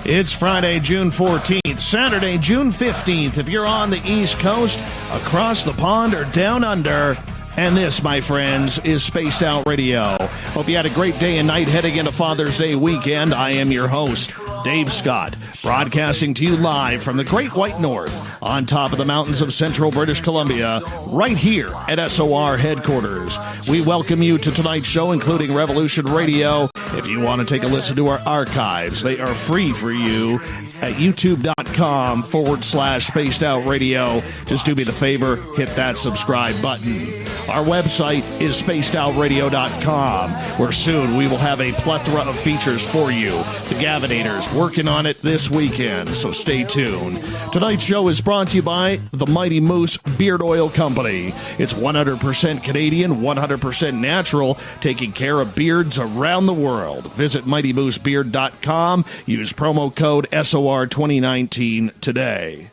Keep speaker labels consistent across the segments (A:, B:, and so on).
A: It's Friday, June 14th, Saturday, June 15th. If you're on the East Coast, across the pond, or down under. And this, my friends, is Spaced Out Radio. Hope you had a great day and night heading into Father's Day weekend. I am your host, Dave Scott, broadcasting to you live from the Great White North on top of the mountains of central British Columbia, right here at SOR headquarters. We welcome you to tonight's show, including Revolution Radio. If you want to take a listen to our archives, they are free for you at youtube.com/Spaced Out Radio. Just do me the favor, hit that subscribe button. Our website is spacedoutradio.com, where soon we will have a plethora of features for you. The Gavinators working on it this weekend, so stay tuned. Tonight's show is brought to you by the Mighty Moose Beard Oil Company. It's 100% Canadian, 100% natural, taking care of beards around the world. Visit MightyMooseBeard.com. Use promo code SOR2019 today.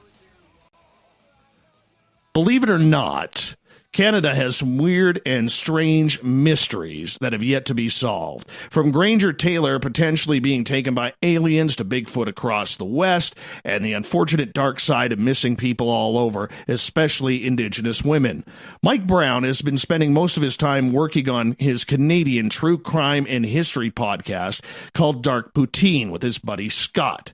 A: Believe it or not, Canada has some weird and strange mysteries that have yet to be solved. From Granger Taylor potentially being taken by aliens to Bigfoot across the West, and the unfortunate dark side of missing people all over, especially Indigenous women. Mike Browne has been spending most of his time working on his Canadian true crime and history podcast called Dark Poutine with his buddy Scott.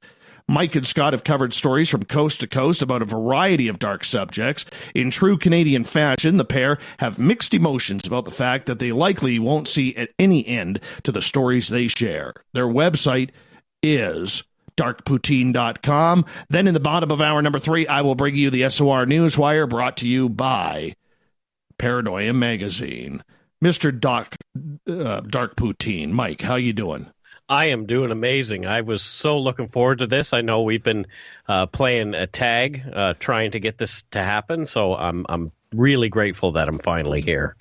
A: Mike and Scott have covered stories from coast to coast about a variety of dark subjects. In true Canadian fashion, the pair have mixed emotions about the fact that they likely won't see at any end to the stories they share. Their website is darkpoutine.com. Then in the bottom of hour number 3, I will bring you the SOR Newswire, brought to you by Paranoia Magazine. Mr. Dark Poutine, Mike, how you doing?
B: I am doing amazing. I was so looking forward to this. I know we've been playing a tag, trying to get this to happen, so I'm really grateful that I'm finally here.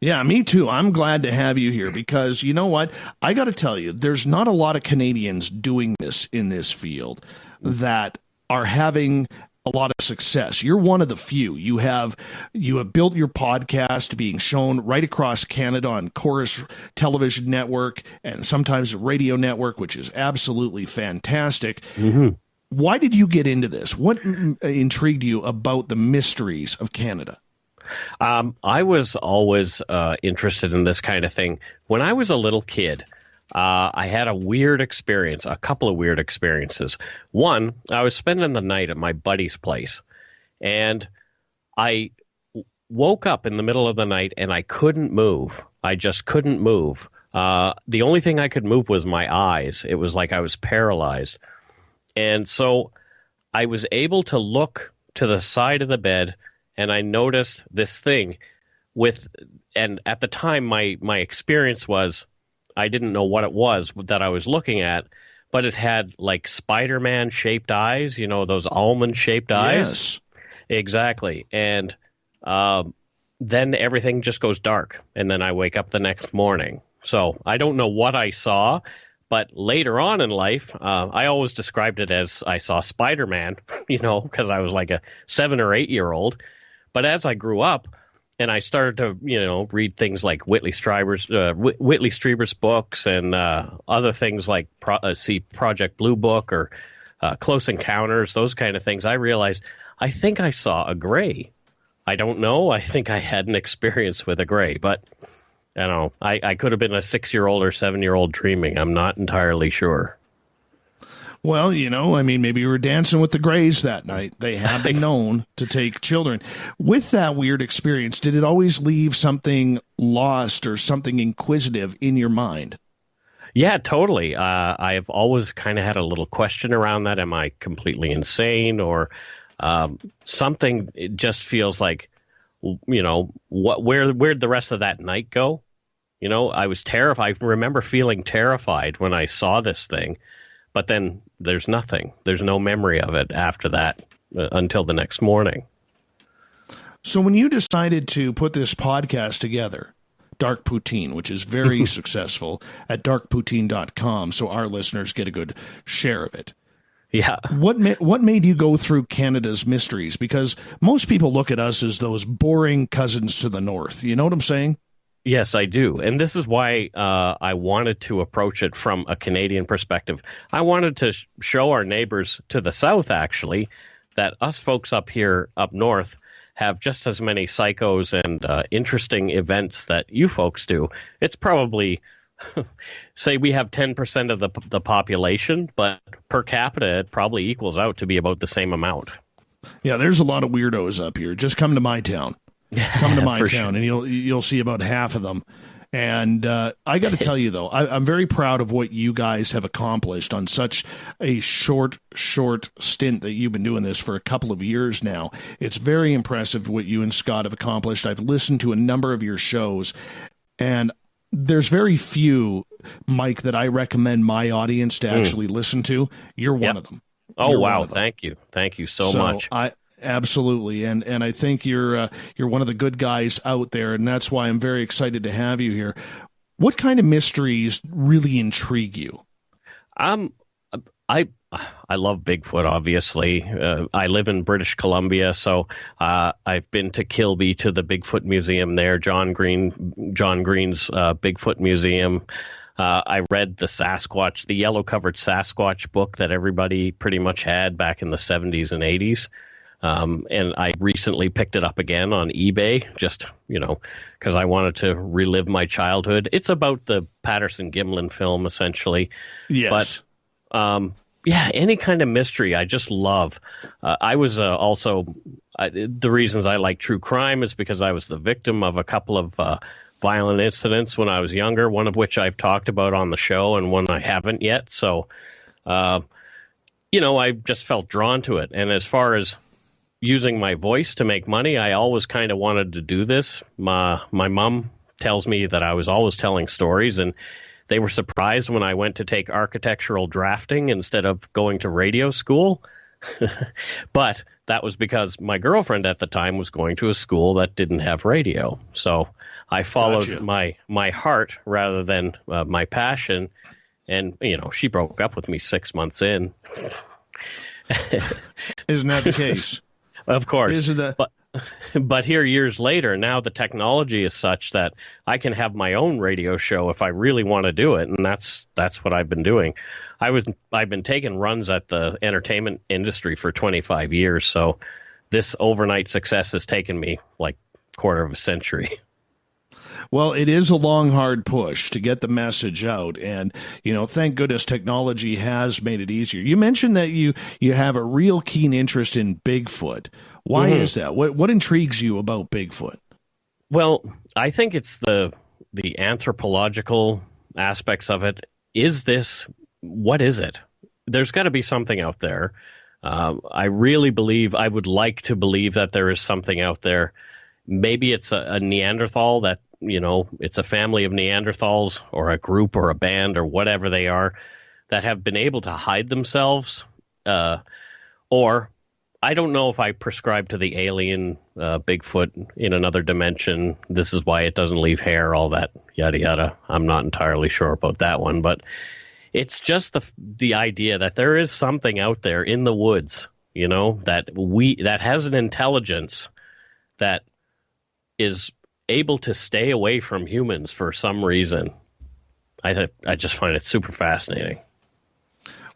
A: Yeah, me too. I'm glad to have you here because, you know what? I got to tell you, there's not a lot of Canadians doing this in this field that are having a lot of success. You're one of the few. You have built your podcast being shown right across Canada on Chorus Television Network and sometimes Radio Network, which is absolutely fantastic. Mm-hmm. Why did you get into this? What intrigued you about the mysteries of Canada?
B: I was always interested in this kind of thing. When I was a little kid, I had a couple of weird experiences. One, I was spending the night at my buddy's place, and I woke up in the middle of the night, and I couldn't move. I just couldn't move. The only thing I could move was my eyes. It was like I was paralyzed. And so I was able to look to the side of the bed, and I noticed this thing and at the time, my experience was, I didn't know what it was that I was looking at, but it had like Spider-Man shaped eyes, you know, those almond shaped eyes.
A: Yes.
B: Exactly. And then everything just goes dark, and then I wake up the next morning. So I don't know what I saw, but later on in life, I always described it as I saw Spider-Man, you know, because I was like a 7 or 8 year old. But as I grew up, and I started to, you know, read things like Whitley Strieber's books and other things like Project Blue Book or Close Encounters, those kind of things. I realized I think I saw a gray. I don't know. I think I had an experience with a gray, but you know, I could have been a 6-year-old or 7-year-old dreaming. I'm not entirely sure.
A: Well, you know, I mean, maybe you were dancing with the Greys that night. They have been known to take children. With that weird experience, did it always leave something lost or something inquisitive in your mind?
B: Yeah, totally. I've always kind of had a little question around that. Am I completely insane or something? It just feels like, you know, where'd the rest of that night go? You know, I was terrified. I remember feeling terrified when I saw this thing. But then there's nothing. There's no memory of it after that until the next morning.
A: So when you decided to put this podcast together, Dark Poutine, which is very successful at darkpoutine.com, so our listeners get a good share of it.
B: Yeah.
A: What made you go through Canada's mysteries? Because most people look at us as those boring cousins to the north. You know what I'm saying?
B: Yes, I do. And this is why I wanted to approach it from a Canadian perspective. I wanted to show our neighbors to the south, actually, that us folks up here, up north, have just as many psychos and interesting events that you folks do. It's probably, say we have 10% of the population, but per capita, it probably equals out to be about the same amount.
A: Yeah, there's a lot of weirdos up here. Just come to my town. Come to my town, and you'll see about half of them. And I got to tell you, though, I'm very proud of what you guys have accomplished on such a short stint that you've been doing this for a couple of years now. It's very impressive what you and Scott have accomplished. I've listened to a number of your shows, and there's very few, Mike, that I recommend my audience to actually listen to. You're one of them.
B: Oh, wow. Thank you. Thank you so much.
A: Absolutely, and I think you're one of the good guys out there, and that's why I'm very excited to have you here. What kind of mysteries really intrigue you?
B: I love Bigfoot. Obviously, I live in British Columbia, so I've been to Kilby, to the Bigfoot Museum there, John Green's Bigfoot Museum. I read the yellow covered Sasquatch book that everybody pretty much had back in the 70s and 80s. And I recently picked it up again on eBay, just, because I wanted to relive my childhood. It's about the Patterson-Gimlin film, essentially.
A: Yes.
B: But, any kind of mystery I just love. I was the reasons I like true crime is because I was the victim of a couple of violent incidents when I was younger, one of which I've talked about on the show and one I haven't yet. So, I just felt drawn to it. And as far as using my voice to make money, I always kind of wanted to do this. My mom tells me that I was always telling stories, and they were surprised when I went to take architectural drafting instead of going to radio school. But that was because my girlfriend at the time was going to a school that didn't have radio. So I followed my heart rather than my passion. And, she broke up with me 6 months in.
A: Isn't that the case?
B: Of course. But here years later, now the technology is such that I can have my own radio show if I really want to do it, and that's what I've been doing. I've been taking runs at the entertainment industry for 25 years, so this overnight success has taken me like quarter of a century.
A: Well, it is a long, hard push to get the message out. And, thank goodness technology has made it easier. You mentioned that you have a real keen interest in Bigfoot. Why is that? What intrigues you about Bigfoot?
B: Well, I think it's the anthropological aspects of it. What is it? There's got to be something out there. I would like to believe that there is something out there. Maybe it's a Neanderthal that, it's a family of Neanderthals or a group or a band or whatever they are that have been able to hide themselves. Or I don't know if I prescribe to the alien Bigfoot in another dimension. This is why it doesn't leave hair, all that yada yada. I'm not entirely sure about that one, but it's just the idea that there is something out there in the woods, that has an intelligence that is able to stay away from humans for some reason. I just find it super fascinating.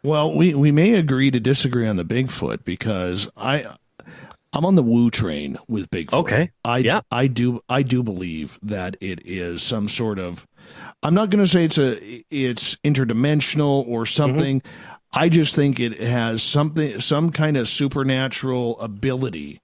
A: Well, we may agree to disagree on the Bigfoot because I'm on the woo train with Bigfoot.
B: Okay.
A: I do believe that it is some sort of, I'm not going to say it's interdimensional or something. I just think it has some kind of supernatural ability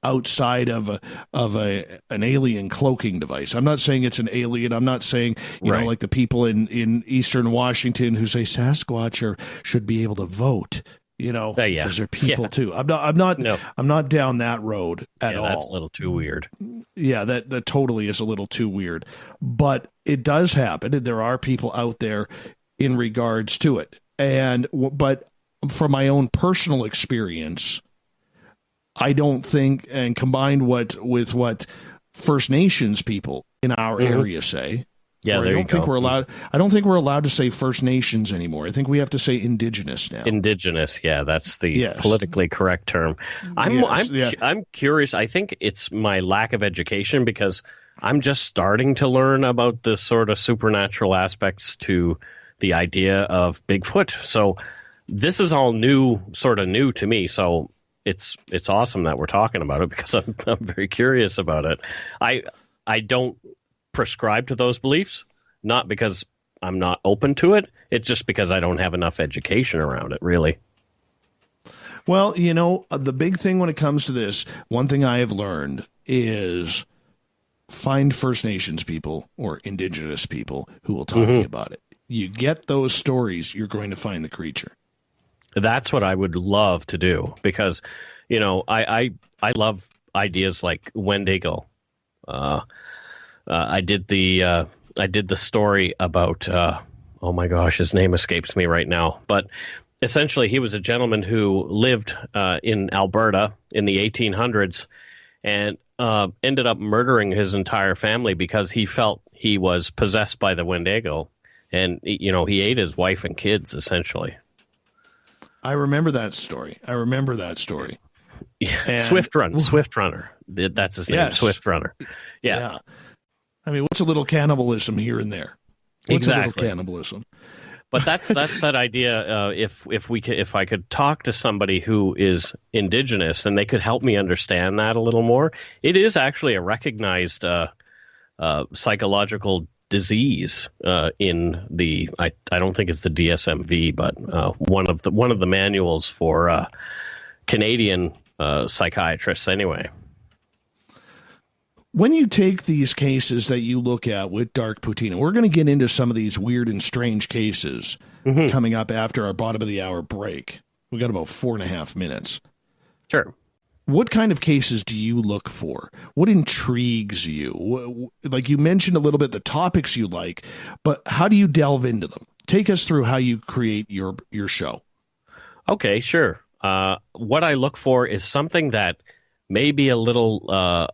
A: outside of an alien cloaking device. I'm not saying it's an alien. I'm not saying, like the people in Eastern Washington who say Sasquatch should be able to vote, because they're people too. I'm not down that road at all.
B: That's a little too weird.
A: Yeah, that totally is a little too weird, but it does happen. And there are people out there in regards to it. But from my own personal experience, I don't think, and combined with what First Nations people in our area say,
B: Yeah,
A: Or
B: there you go.
A: I don't think we're allowed to say First Nations anymore. I think we have to say Indigenous now.
B: Indigenous, yeah, that's the politically correct term. I'm curious. I think it's my lack of education because I'm just starting to learn about the sort of supernatural aspects to the idea of Bigfoot. So this is all sort of new to me. So it's awesome that we're talking about it because I'm very curious about it. I don't prescribe to those beliefs, not because I'm not open to it. It's just because I don't have enough education around it, really.
A: Well, the big thing when it comes to this, one thing I have learned is find First Nations people or Indigenous people who will talk to you about it. You get those stories, you're going to find the creature.
B: That's what I would love to do because, I love ideas like Wendigo. I did the story about oh my gosh, his name escapes me right now. But essentially, he was a gentleman who lived in Alberta in the 1800s and ended up murdering his entire family because he felt he was possessed by the Wendigo, and he ate his wife and kids essentially.
A: I remember that story.
B: Yeah. Swift Runner. That's his name.
A: Yes.
B: Swift Runner. Yeah.
A: I mean, what's a little cannibalism here and there? What's a little cannibalism?
B: But that's that idea. If I could talk to somebody who is Indigenous and they could help me understand that a little more, it is actually a recognized psychological disease in the. I don't think it's the DSM-V, but one of the manuals for Canadian psychiatrists anyway.
A: When you take these cases that you look at with Dark Poutine, and we're going to get into some of these weird and strange cases coming up after our bottom of the hour break. We got about 4.5 minutes.
B: Sure.
A: What kind of cases do you look for? What intrigues you? Like you mentioned a little bit the topics you like, but how do you delve into them? Take us through how you create your show.
B: Okay, sure. What I look for is something that may be a little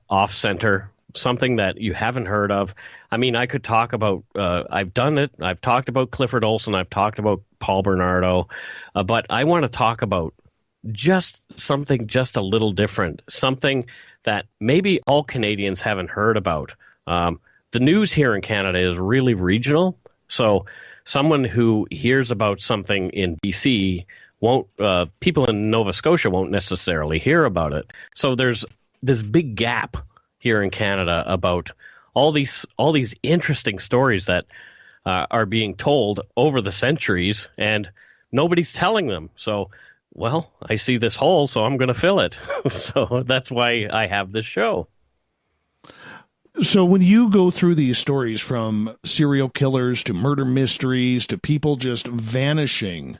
B: off-center, something that you haven't heard of. I mean, I could talk about, I've done it. I've talked about Clifford Olson. I've talked about Paul Bernardo. But I want to talk about just something just a little different, something that maybe all Canadians haven't heard about. The news here in Canada is really regional. So someone who hears about something in BC people in Nova Scotia won't necessarily hear about it. So there's this big gap here in Canada about all these interesting stories that are being told over the centuries, and nobody's telling them. So, well, I see this hole, so I'm going to fill it. So that's why I have this show.
A: So when you go through these stories from serial killers to murder mysteries to people just vanishing,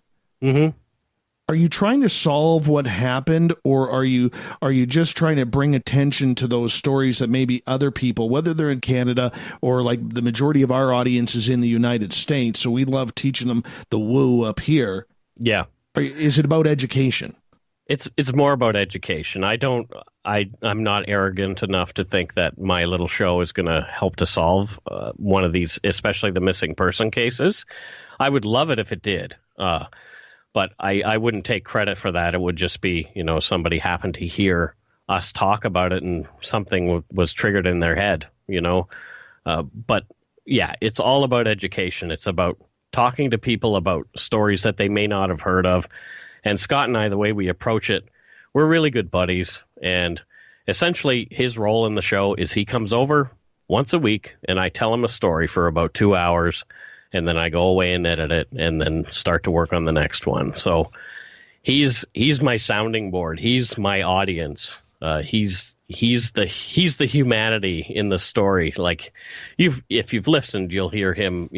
A: are you trying to solve what happened, or are you just trying to bring attention to those stories that maybe other people, whether they're in Canada or like the majority of our audience is in the United States, so we love teaching them the woo up here.
B: Yeah.
A: Is it about education?
B: It's more about education. I'm not arrogant enough to think that my little show is going to help to solve one of these, especially the missing person cases. I would love it if it did. But I wouldn't take credit for that. It would just be, somebody happened to hear us talk about it and something was triggered in their head, But yeah, it's all about education. It's about talking to people about stories that they may not have heard of. And Scott and I, the way we approach it, we're really good buddies. And essentially his role in the show is he comes over once a week and I tell him a story for about 2 hours. And then I go away and edit it and then start to work on the next one. So he's my sounding board. He's my audience. He's the humanity in the story. Like if you've listened, you'll hear him,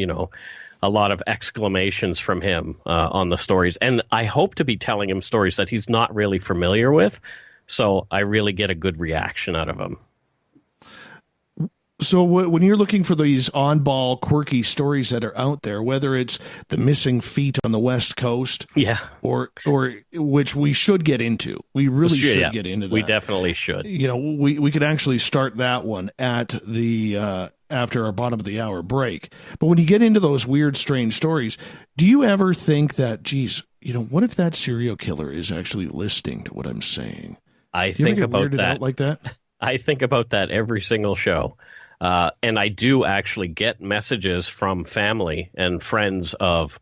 B: a lot of exclamations from him on the stories. And I hope to be telling him stories that he's not really familiar with. So I really get a good reaction out of him.
A: So when you're looking for these on-ball, quirky stories that are out there, whether it's the missing feet on the West Coast, or which we should get into, we really get into that.
B: We definitely should.
A: We could actually start that one at the after our bottom of the hour break. But when you get into those weird, strange stories, do you ever think that, geez, what if that serial killer is actually listening to what I'm saying?
B: I think about that.
A: Out like that.
B: I think about that every single show. And I do actually get messages from family and friends of,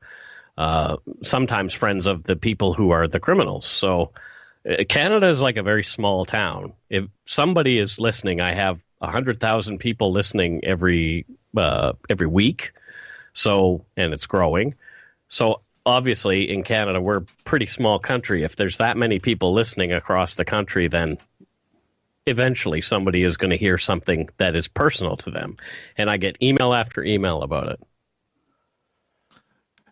B: sometimes friends of the people who are the criminals. So Canada is like a very small town. If somebody is listening, I have 100,000 people listening every week. So, and it's growing. So obviously in Canada, we're a pretty small country. If there's that many people listening across the country, then eventually somebody is going to hear something that is personal to them. And I get email after email about it.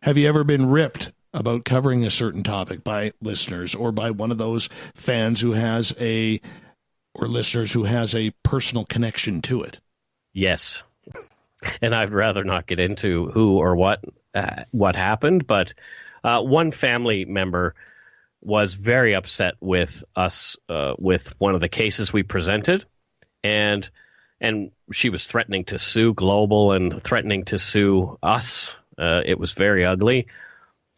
A: Have you ever been ripped about covering a certain topic by listeners or by one of those fans who has or listeners who has a personal connection to it?
B: Yes. And I'd rather not get into who or what happened. But one family member was very upset with us, with one of the cases we presented. And she was threatening to sue Global and threatening to sue us. It was very ugly.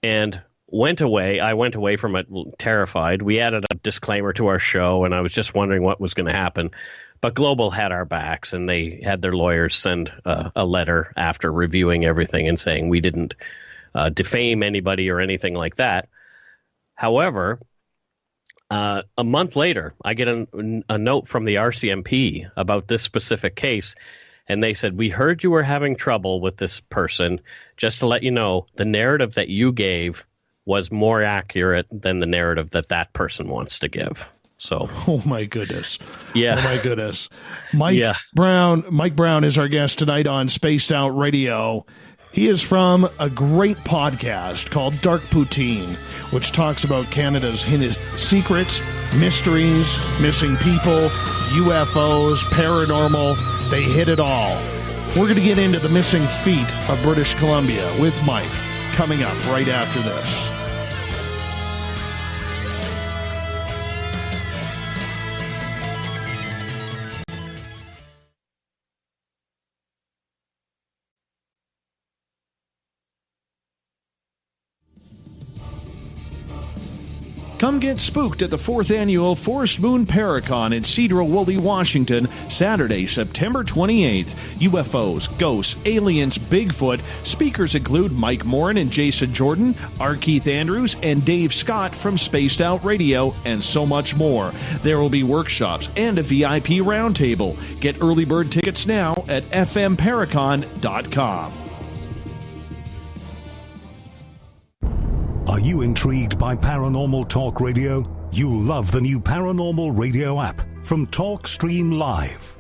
B: And I went away from it terrified. We added a disclaimer to our show, and I was just wondering what was going to happen. But Global had our backs, and they had their lawyers send a letter after reviewing everything and saying we didn't defame anybody or anything like that. However, a month later, I get a note from the RCMP about this specific case, and they said, we heard you were having trouble with this person. Just to let you know, the narrative that you gave was more accurate than the narrative that person wants to give. So,
A: oh my goodness.
B: Yeah.
A: Oh my goodness. Mike Browne is our guest tonight on Spaced Out Radio. He is from a great podcast called Dark Poutine, which talks about Canada's hidden secrets, mysteries, missing people, UFOs, paranormal. They hit it all. We're going to get into the missing feet of British Columbia with Mike coming up right after this. Come get spooked at the 4th Annual Forest Moon Paracon in Cedar-Woolley, Washington, Saturday, September 28th. UFOs, ghosts, aliens, Bigfoot. Speakers include Mike Morin and Jason Jordan, R. Keith Andrews, and Dave Scott from Spaced Out Radio, and so much more. There will be workshops and a VIP roundtable. Get early bird tickets now at fmparacon.com.
C: Are you intrigued by Paranormal Talk Radio? You'll love the new Paranormal Radio app from TalkStream Live.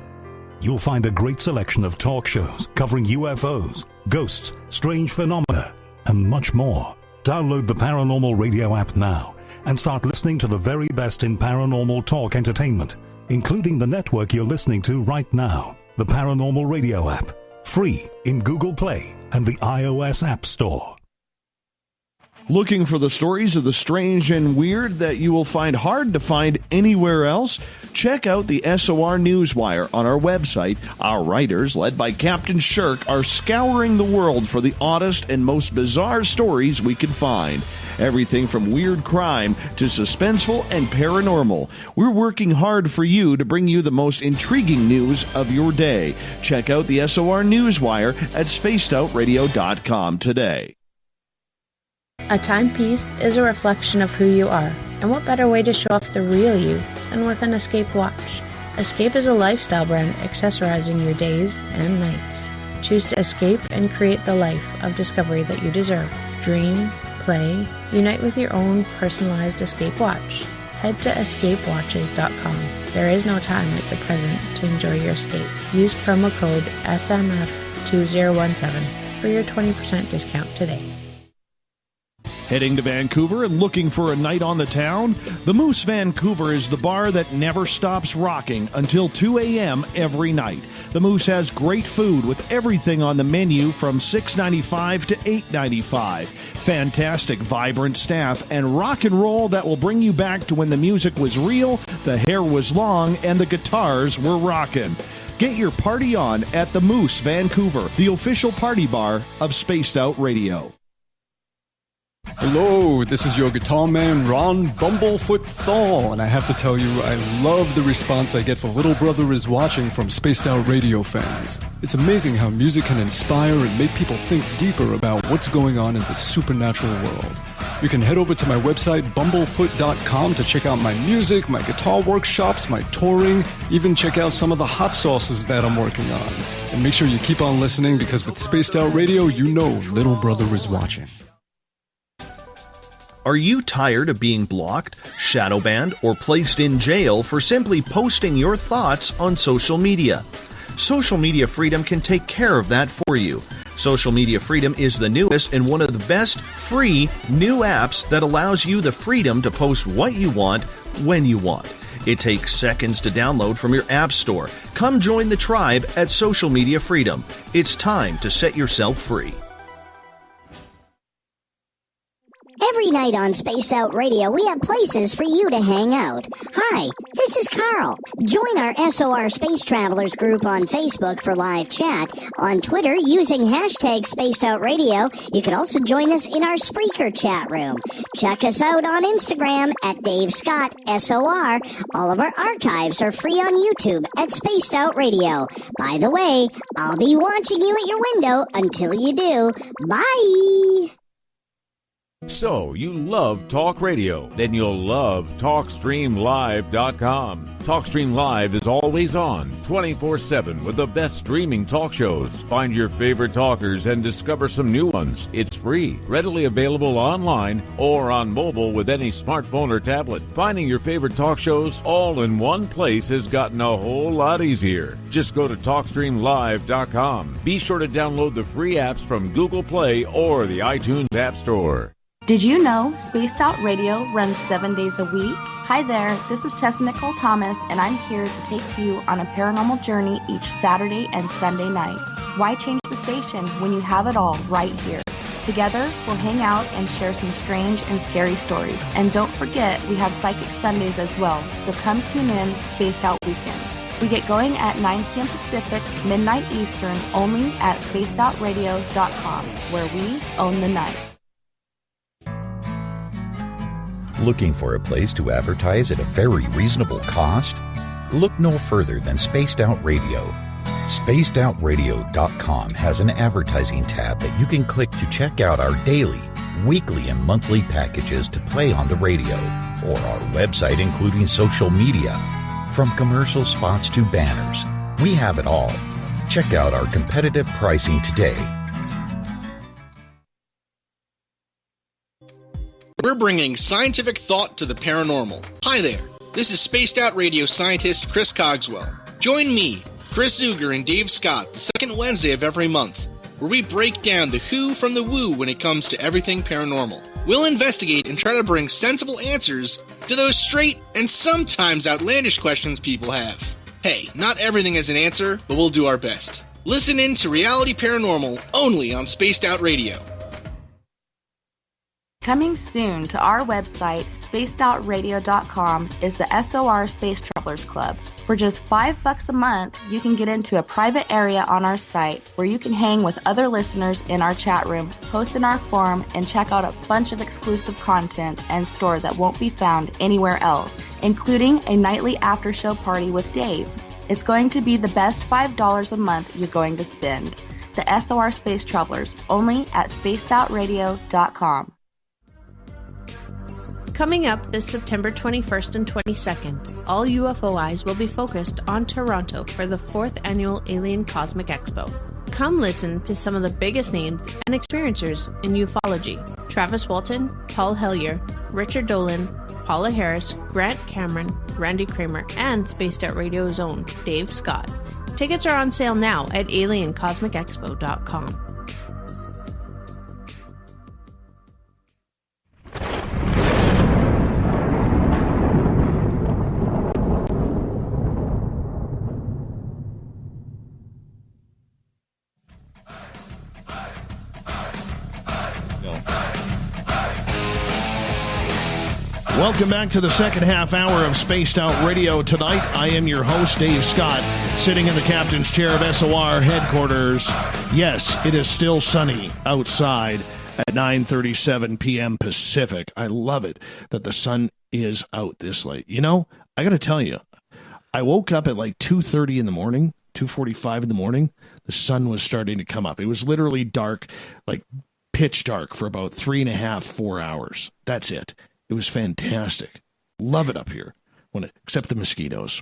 C: You'll find a great selection of talk shows covering UFOs, ghosts, strange phenomena, and much more. Download the Paranormal Radio app now and start listening to the very best in paranormal talk entertainment, including the network you're listening to right now, the Paranormal Radio app, free in Google Play and the iOS App Store.
A: Looking for the stories of the strange and weird that you will find hard to find anywhere else? Check out the SOR Newswire on our website. Our writers, led by Captain Shirk, are scouring the world for the oddest and most bizarre stories we can find. Everything from weird crime to suspenseful and paranormal. We're working hard for you to bring you the most intriguing news of your day. Check out the SOR Newswire at spacedoutradio.com today.
D: A timepiece is a reflection of who you are, and what better way to show off the real you than with an Escape watch? Escape is a lifestyle brand accessorizing your days and nights. Choose to escape and create the life of discovery that you deserve. Dream, play, unite with your own personalized Escape watch. Head to escapewatches.com. There is no time like the present to enjoy your escape. Use promo code SMF2017 for your 20% discount today.
A: Heading to Vancouver and looking for a night on the town? The Moose Vancouver is the bar that never stops rocking until 2 a.m. every night. The Moose has great food with everything on the menu from $6.95 to $8.95. Fantastic, vibrant staff and rock and roll that will bring you back to when the music was real, the hair was long, and the guitars were rocking. Get your party on at the Moose, Vancouver, the official party bar of Spaced Out Radio.
E: Hello, this is your guitar man, Ron Bumblefoot THAL, and I have to tell you, I love the response I get for Little Brother is Watching from Spaced Out Radio fans. It's amazing how music can inspire and make people think deeper about what's going on in the supernatural world. You can head over to my website, bumblefoot.com, to check out my music, my guitar workshops, my touring, even check out some of the hot sauces that I'm working on. And make sure you keep on listening, because with Spaced Out Radio, you know Little Brother is watching.
F: Are you tired of being blocked, shadow banned, or placed in jail for simply posting your thoughts on social media? Social Media Freedom can take care of that for you. Social Media Freedom is the newest and one of the best free new apps that allows you the freedom to post what you want, when you want. It takes seconds to download from your app store. Come join the tribe at Social Media Freedom. It's time to set yourself free.
G: Every night on Spaced Out Radio, we have places for you to hang out. Hi, this is Carl. Join our SOR Space Travelers group on Facebook for live chat. On Twitter, using hashtag Spaced Out Radio, you can also join us in our Spreaker chat room. Check us out on Instagram at Dave Scott SOR. All of our archives are free on YouTube at Spaced Out Radio. By the way, I'll be watching you at your window until you do. Bye!
H: So, you love talk radio? Then you'll love TalkStreamLive.com. TalkStream Live is always on, 24/7, with the best streaming talk shows. Find your favorite talkers and discover some new ones. It's free, readily available online or on mobile with any smartphone or tablet. Finding your favorite talk shows all in one place has gotten a whole lot easier. Just go to TalkStreamLive.com. Be sure to download the free apps from Google Play or the iTunes App Store.
I: Did you know Spaced Out Radio runs 7 days a week? Hi there, this is Tessa Nicole Thomas, and I'm here to take you on a paranormal journey each Saturday and Sunday night. Why change the station when you have it all right here? Together, we'll hang out and share some strange and scary stories. And don't forget, we have Psychic Sundays as well, so come tune in Spaced Out Weekend. We get going at 9 p.m. Pacific, midnight Eastern, only at spacedoutradio.com, where we own the night.
J: Looking for a place to advertise at a very reasonable cost? Look no further than Spaced Out Radio. SpacedOutRadio.com has an advertising tab that you can click to check out our daily, weekly, and monthly packages to play on the radio, or our website including social media. From commercial spots to banners, we have it all. Check out our competitive pricing today.
K: We're bringing scientific thought to the paranormal. Hi there, this is Spaced Out Radio scientist Chris Cogswell. Join me, Chris Zuger, and Dave Scott the second Wednesday of every month, where we break down the who from the woo when it comes to everything paranormal. We'll investigate and try to bring sensible answers to those straight and sometimes outlandish questions people have. Hey, not everything has an answer, but we'll do our best. Listen in to Reality Paranormal only on Spaced Out Radio.
I: Coming soon to our website, spacedoutradio.com, is the SOR Space Travelers Club. For just $5 a month, you can get into a private area on our site where you can hang with other listeners in our chat room, post in our forum, and check out a bunch of exclusive content and store that won't be found anywhere else, including a nightly after-show party with Dave. It's going to be the best $5 a month you're going to spend. The SOR Space Travelers, only at spacedoutradio.com.
D: Coming up this September 21st and 22nd, all UFO eyes will be focused on Toronto for the 4th Annual Alien Cosmic Expo. Come listen to some of the biggest names and experiencers in ufology. Travis Walton, Paul Hellyer, Richard Dolan, Paula Harris, Grant Cameron, Randy Kramer, and Spaced Out Radio's own Dave Scott. Tickets are on sale now at aliencosmicexpo.com.
A: Welcome back to the second half hour of Spaced Out Radio. Tonight, I am your host, Dave Scott, sitting in the captain's chair of SOR headquarters. Yes, it is still sunny outside at 9:37 p.m. Pacific. I love it that the sun is out this late. You know, I got to tell you, I woke up at like 2:30 in the morning, 2:45 in the morning. The sun was starting to come up. It was literally dark, like pitch dark for about 3.5, 4 hours. That's it. It was fantastic. Love it up here. Except the mosquitoes.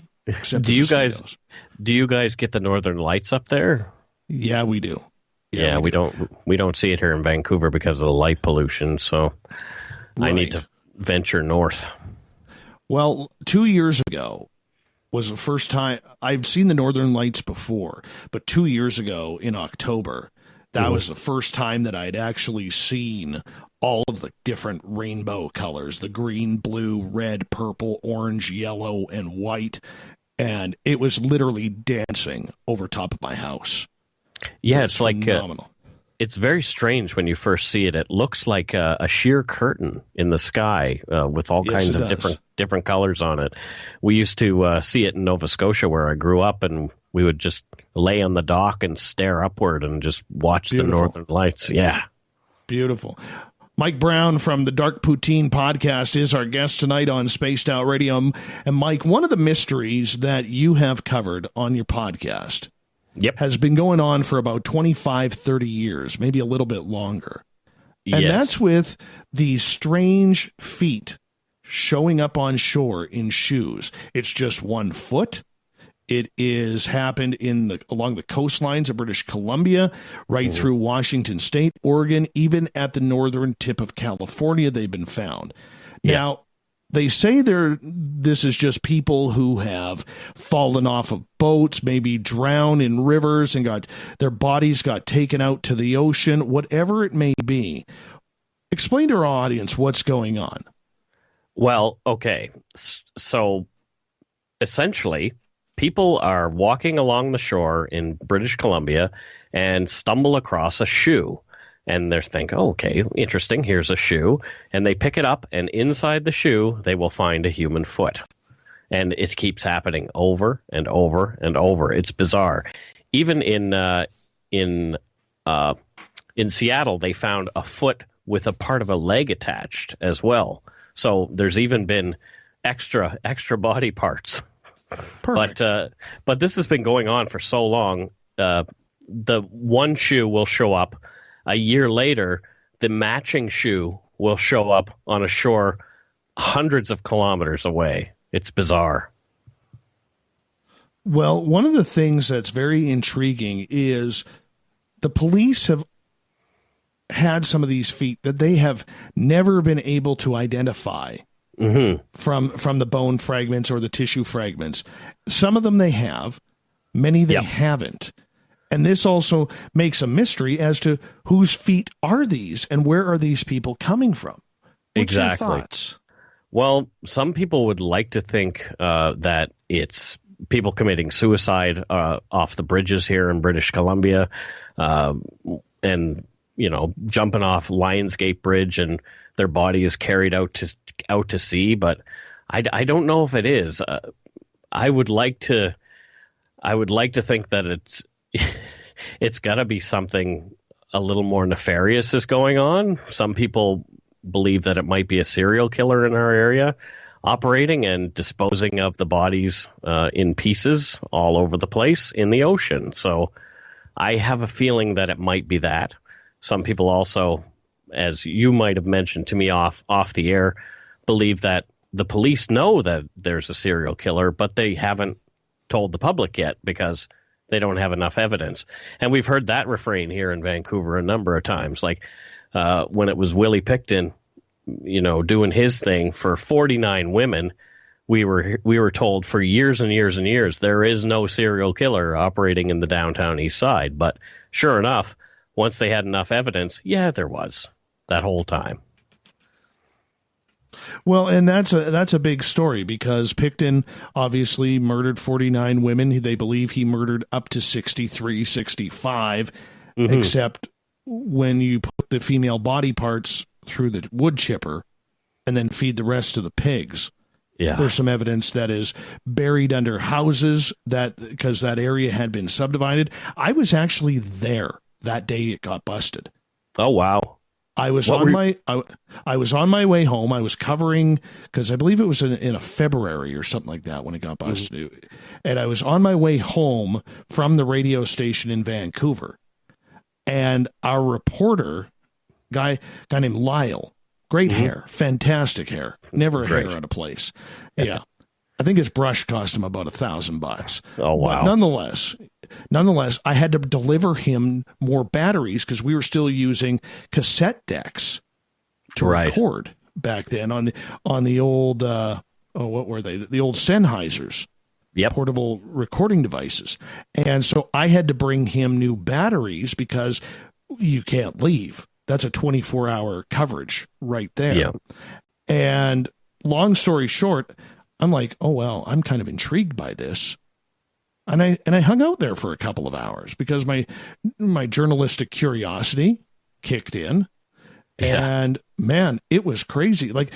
B: Do you guys get the northern lights up there?
A: Yeah, we do.
B: Yeah, we don't see it here in Vancouver because of the light pollution, so right. I need to venture north.
A: Well, 2 years ago was the first time I've seen the northern lights before, but 2 years ago in October, that was the first time that I'd actually seen all of the different rainbow colors, the green, blue, red, purple, orange, yellow, and white. And it was literally dancing over top of my house.
B: Yeah, it's like
A: phenomenal.
B: It's very strange when you first see it. It looks like a sheer curtain in the sky with all kinds of different colors on it. We used to see it in Nova Scotia where I grew up, and we would just lay on the dock and stare upward and just watch the northern lights. Yeah.
A: Beautiful. Mike Browne from the Dark Poutine podcast is our guest tonight on Spaced Out Radio. And Mike, one of the mysteries that you have covered on your podcast has been going on for about 25, 30 years, maybe a little bit longer. And that's with these strange feet showing up on shore in shoes. It's just 1 foot. It is happened along the coastlines of British Columbia, right through Washington State, Oregon, even at the northern tip of California, they've been found. Yeah. Now, they say this is just people who have fallen off of boats, maybe drowned in rivers and their bodies got taken out to the ocean, whatever it may be. Explain to our audience what's going on.
B: Well, okay. So essentially, people are walking along the shore in British Columbia and stumble across a shoe. And they think, oh, okay, interesting, here's a shoe. And they pick it up, and inside the shoe, they will find a human foot. And it keeps happening over and over and over. It's bizarre. Even in Seattle, they found a foot with a part of a leg attached as well. So there's even been extra body parts. Perfect. But this has been going on for so long. The one shoe will show up. A year later, the matching shoe will show up on a shore hundreds of kilometers away. It's bizarre.
A: Well, one of the things that's very intriguing is the police have had some of these feet that they have never been able to identify. From the bone fragments or the tissue fragments. Some of them they have, many they haven't. And this also makes a mystery as to whose feet are these and where are these people coming from? What's your thoughts?
B: Well, some people would like to think that it's people committing suicide off the bridges here in British Columbia and, jumping off Lionsgate Bridge and their body is carried out to sea, but I don't know if it is. I would like to think that it's got to be something a little more nefarious is going on. Some people believe that it might be a serial killer in our area operating and disposing of the bodies in pieces all over the place in the ocean. So I have a feeling that it might be that. Some people also, as you might have mentioned to me off the air, believe that the police know that there's a serial killer, but they haven't told the public yet because they don't have enough evidence. And we've heard that refrain here in Vancouver a number of times, like when it was Willie Pickton, doing his thing for 49 women. We were told for years and years and years there is no serial killer operating in the downtown east side. But sure enough, once they had enough evidence, there was that whole time.
A: Well, and that's a big story because Pickton obviously murdered 49 women. They believe he murdered up to 63, 65, except when you put the female body parts through the wood chipper, and then feed the rest to the pigs.
B: Yeah.
A: There's some evidence that is buried under houses because that area had been subdivided. I was actually there that day it got busted.
B: Oh, wow.
A: I was on my way home. I was covering, because I believe it was in a February or something like that when it got busted. Mm-hmm. And I was on my way home from the radio station in Vancouver. And our reporter, guy named Lyle, great hair, fantastic hair, never a hair out of place. Yeah. I think his brush cost him about $1,000.
B: Oh, wow.
A: But nonetheless, I had to deliver him more batteries because we were still using cassette decks to record back then on the old, what were they? The old Sennheisers.
B: Yep.
A: Portable recording devices. And so I had to bring him new batteries because you can't leave. That's a 24-hour coverage right there.
B: Yeah.
A: And long story short, I'm like, oh, well, I'm kind of intrigued by this. And I hung out there for a couple of hours because my journalistic curiosity kicked in. Yeah. And, man, it was crazy. Like,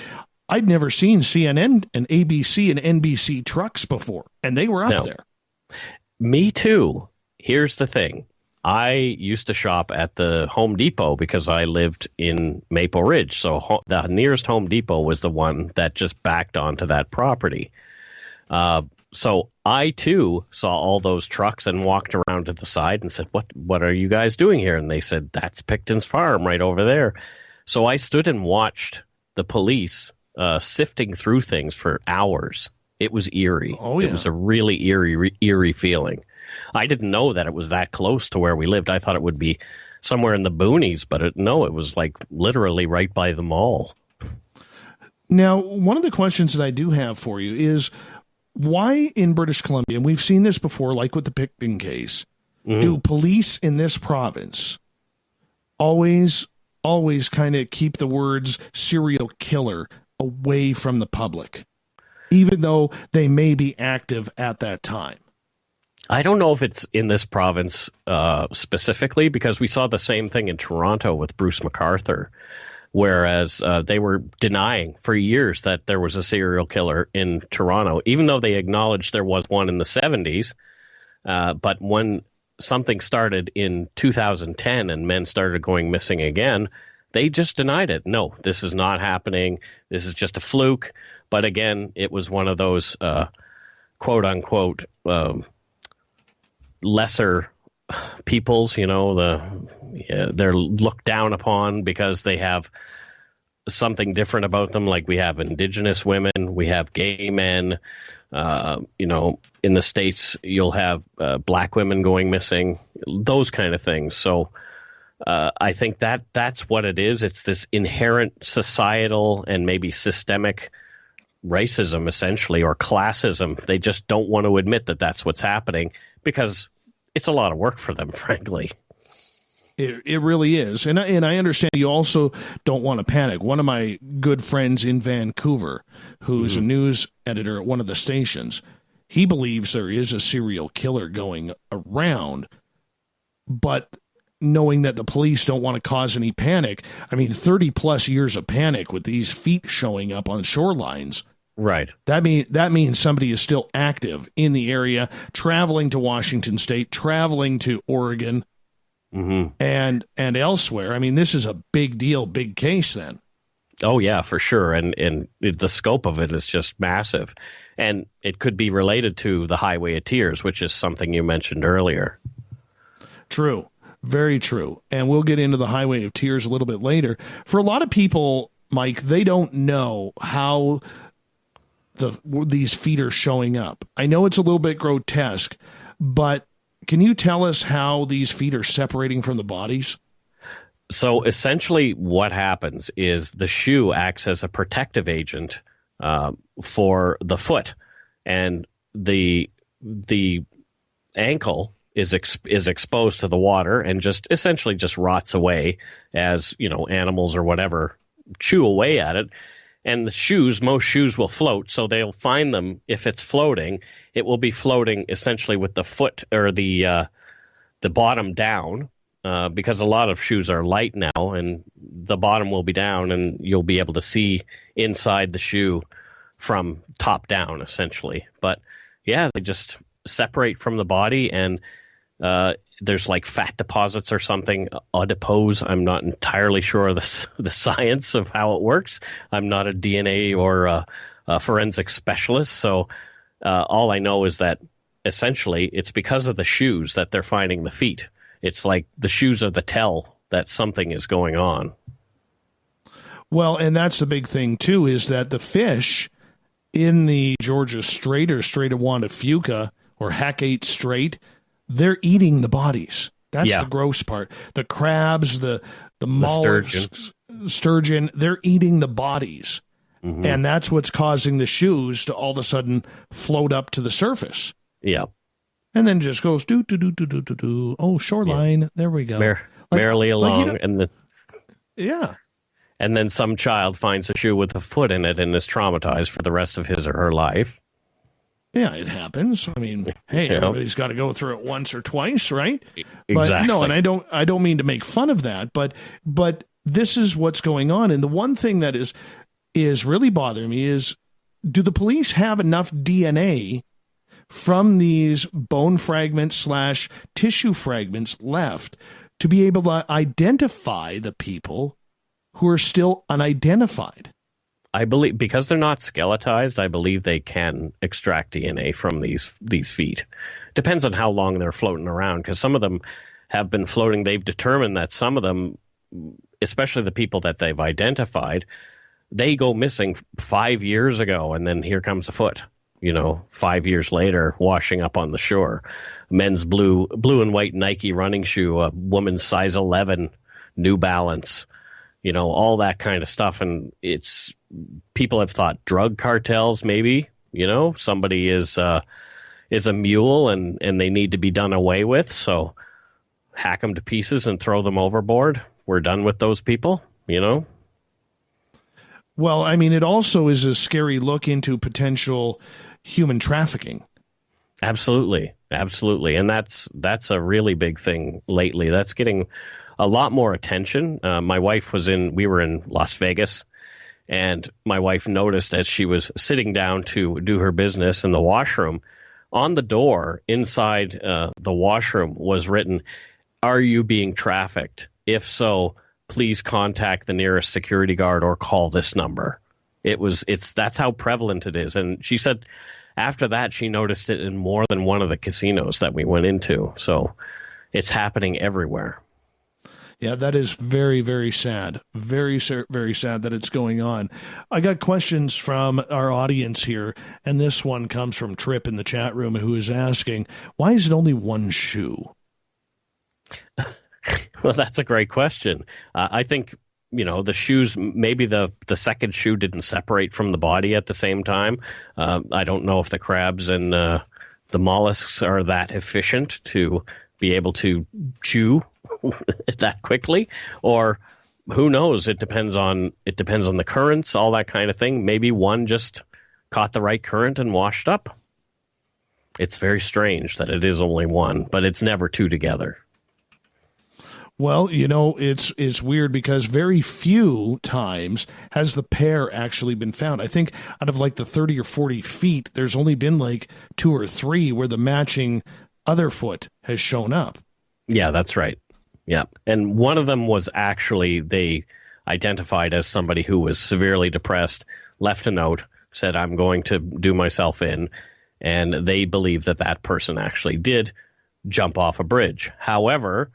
A: I'd never seen CNN and ABC and NBC trucks before, and they were up there.
B: Me too. Here's the thing. I used to shop at the Home Depot because I lived in Maple Ridge. So the nearest Home Depot was the one that just backed onto that property. So I, too, saw all those trucks and walked around to the side and said, what are you guys doing here? And they said, that's Picton's farm right over there. So I stood and watched the police sifting through things for hours. It was eerie.
A: Oh, yeah.
B: It was a really eerie feeling. I didn't know that it was that close to where we lived. I thought it would be somewhere in the boonies, but it was like literally right by the mall.
A: Now, one of the questions that I do have for you is why in British Columbia, and we've seen this before, like with the Picton case, do police in this province always kind of keep the words serial killer away from the public, even though they may be active at that time?
B: I don't know if it's in this province specifically, because we saw the same thing in Toronto with Bruce McArthur, whereas they were denying for years that there was a serial killer in Toronto, even though they acknowledged there was one in the 70s. But when something started in 2010 and men started going missing again, they just denied it. No, this is not happening. This is just a fluke. But again, it was one of those quote unquote lesser peoples, they're looked down upon because they have something different about them. Like we have Indigenous women, we have gay men, in the States, you'll have black women going missing, those kind of things. So I think that's what it is. It's this inherent societal and maybe systemic racism, essentially, or classism. They just don't want to admit that that's what's happening because it's a lot of work for them, frankly.
A: It really is. And I understand you also don't want to panic. One of my good friends in Vancouver, who's a news editor at one of the stations, he believes there is a serial killer going around, but knowing that the police don't want to cause any panic. I mean, 30 plus years of panic with these feet showing up on shorelines.
B: Right.
A: That means somebody is still active in the area, traveling to Washington State, traveling to Oregon, and elsewhere. I mean, this is a big deal, big case then.
B: Oh, yeah, for sure. And the scope of it is just massive. And it could be related to the Highway of Tears, which is something you mentioned earlier.
A: True. Very true. And we'll get into the Highway of Tears a little bit later. For a lot of people, Mike, they don't know how these feet are showing up. I know it's a little bit grotesque, but can you tell us how these feet are separating from the bodies?
B: So essentially what happens is the shoe acts as a protective agent for the foot, and the ankle is exposed to the water and just essentially just rots away as, animals or whatever chew away at it. And most shoes will float, so they'll find them. If it's floating, it will be floating essentially with the foot or the bottom down, because a lot of shoes are light now, and the bottom will be down, and you'll be able to see inside the shoe from top down, essentially. But yeah, they just separate from the body, and there's like fat deposits or something, adipose. I'm not entirely sure of the science of how it works. I'm not a DNA or a forensic specialist, so all I know is that essentially it's because of the shoes that they're finding the feet. It's like the shoes are the tell that something is going on.
A: Well, and that's the big thing, too, is that the fish in the Georgia Strait or Strait of Juan de Fuca or Hecate Strait, they're eating the bodies. That's the gross part. The crabs, the mollusks, sturgeon, they're eating the bodies. Mm-hmm. And that's what's causing the shoes to all of a sudden float up to the surface.
B: Yeah.
A: And then just goes, do. Oh, shoreline. Yeah. There we go.
B: Merrily along. And then,
A: yeah.
B: And then some child finds a shoe with a foot in it and is traumatized for the rest of his or her life.
A: Yeah, it happens. I mean, hey, everybody's got to go through it once or twice, right?
B: Exactly.
A: But, no, and I don't mean to make fun of that, but this is what's going on. And the one thing that is really bothering me is, do the police have enough DNA from these bone fragments / tissue fragments left to be able to identify the people who are still unidentified?
B: I believe, because they're not skeletized, I believe they can extract DNA from these feet. Depends on how long they're floating around, because some of them have been floating. They've determined that some of them, especially the people that they've identified, they go missing 5 years ago, and then here comes a foot, 5 years later, washing up on the shore. Men's blue and white Nike running shoe, a woman's size 11 New Balance, all that kind of stuff. And people have thought drug cartels, maybe, somebody is a mule and they need to be done away with. So hack them to pieces and throw them overboard. We're done with those people,
A: Well, I mean, it also is a scary look into potential human trafficking.
B: Absolutely. And that's a really big thing lately. That's getting a lot more attention. My wife we were in Las Vegas, and my wife noticed as she was sitting down to do her business in the washroom, on the door inside the washroom was written, "Are you being trafficked? If so, please contact the nearest security guard or call this number." That's how prevalent it is. And she said after that, she noticed it in more than one of the casinos that we went into. So it's happening everywhere.
A: Yeah, that is very, very sad. Very, very sad that it's going on. I got questions from our audience here, and this one comes from Trip in the chat room, who is asking, why is it only one shoe?
B: Well, that's a great question. I think, the shoes, maybe the second shoe didn't separate from the body at the same time. I don't know if the crabs and the mollusks are that efficient to be able to chew that quickly, or who knows? It depends on the currents, all that kind of thing. Maybe one just caught the right current and washed up. It's very strange that it is only one, but it's never two together.
A: Well, it's weird because very few times has the pair actually been found. I think out of like the 30 or 40 feet, there's only been like 2 or 3 where the matching other foot has shown up.
B: Yeah, that's right. Yeah. And one of them was actually, they identified as somebody who was severely depressed, left a note, said, "I'm going to do myself in." And they believe that person actually did jump off a bridge. However,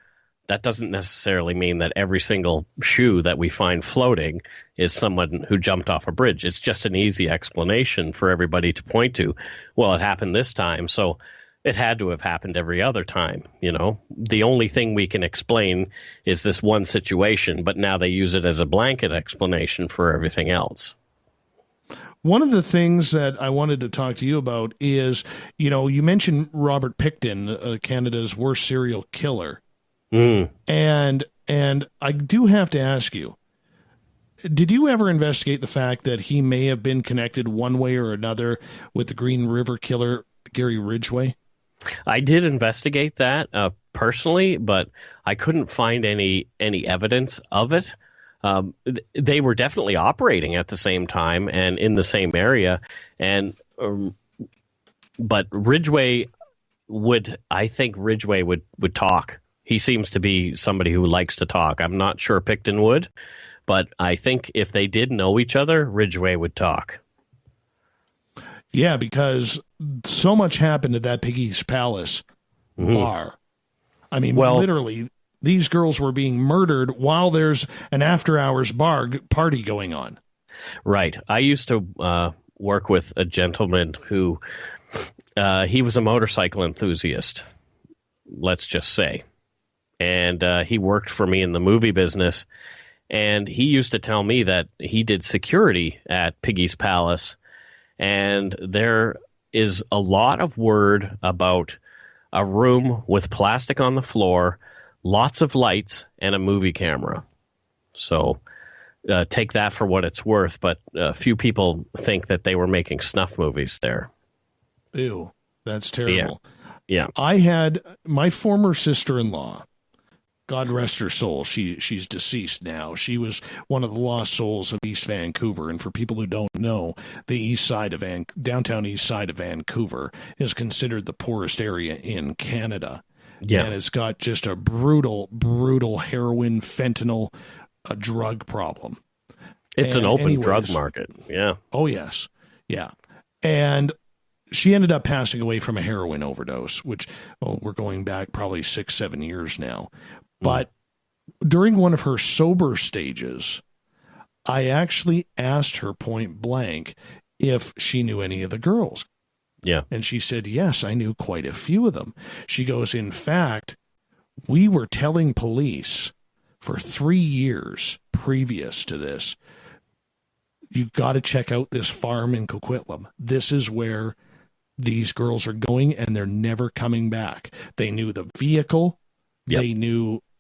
B: that doesn't necessarily mean that every single shoe that we find floating is someone who jumped off a bridge. It's just an easy explanation for everybody to point to. Well, it happened this time, so it had to have happened every other time. The only thing we can explain is this one situation, but now they use it as a blanket explanation for everything else.
A: One of the things that I wanted to talk to you about is, you mentioned Robert Pickton, Canada's worst serial killer. And I do have to ask you, did you ever investigate the fact that he may have been connected one way or another with the Green River killer, Gary Ridgway?
B: I did investigate that personally, but I couldn't find any evidence of it. they were definitely operating at the same time and in the same area. And but Ridgway I think Ridgway would talk. He seems to be somebody who likes to talk. I'm not sure Picton would, but I think if they did know each other, Ridgway would talk.
A: Yeah, because so much happened at that Piggy's Palace bar. I mean, literally, these girls were being murdered while there's an after-hours party going on.
B: Right. I used to work with a gentleman who he was a motorcycle enthusiast, let's just say. And he worked for me in the movie business. And he used to tell me that he did security at Piggy's Palace. And there is a lot of word about a room with plastic on the floor, lots of lights, and a movie camera. So take that for what it's worth. But few people think that they were making snuff movies there.
A: Ew, that's terrible.
B: Yeah.
A: I had my former sister-in-law, God rest her soul. She's deceased now. She was one of the lost souls of East Vancouver. And for people who don't know, the east side of downtown east side of Vancouver is considered the poorest area in Canada.
B: Yeah.
A: And it's got just a brutal, brutal heroin, fentanyl, drug problem.
B: It's an open drug market. Yeah.
A: Oh, yes. Yeah. And she ended up passing away from a heroin overdose, which we're going back probably 6-7 years now. But during one of her sober stages, I actually asked her point blank if she knew any of the girls.
B: Yeah.
A: And she said, yes, I knew quite a few of them. She goes, in fact, we were telling police for 3 years previous to this, you've got to check out this farm in Coquitlam. This is where these girls are going, and they're never coming back. They knew the vehicle. Yep.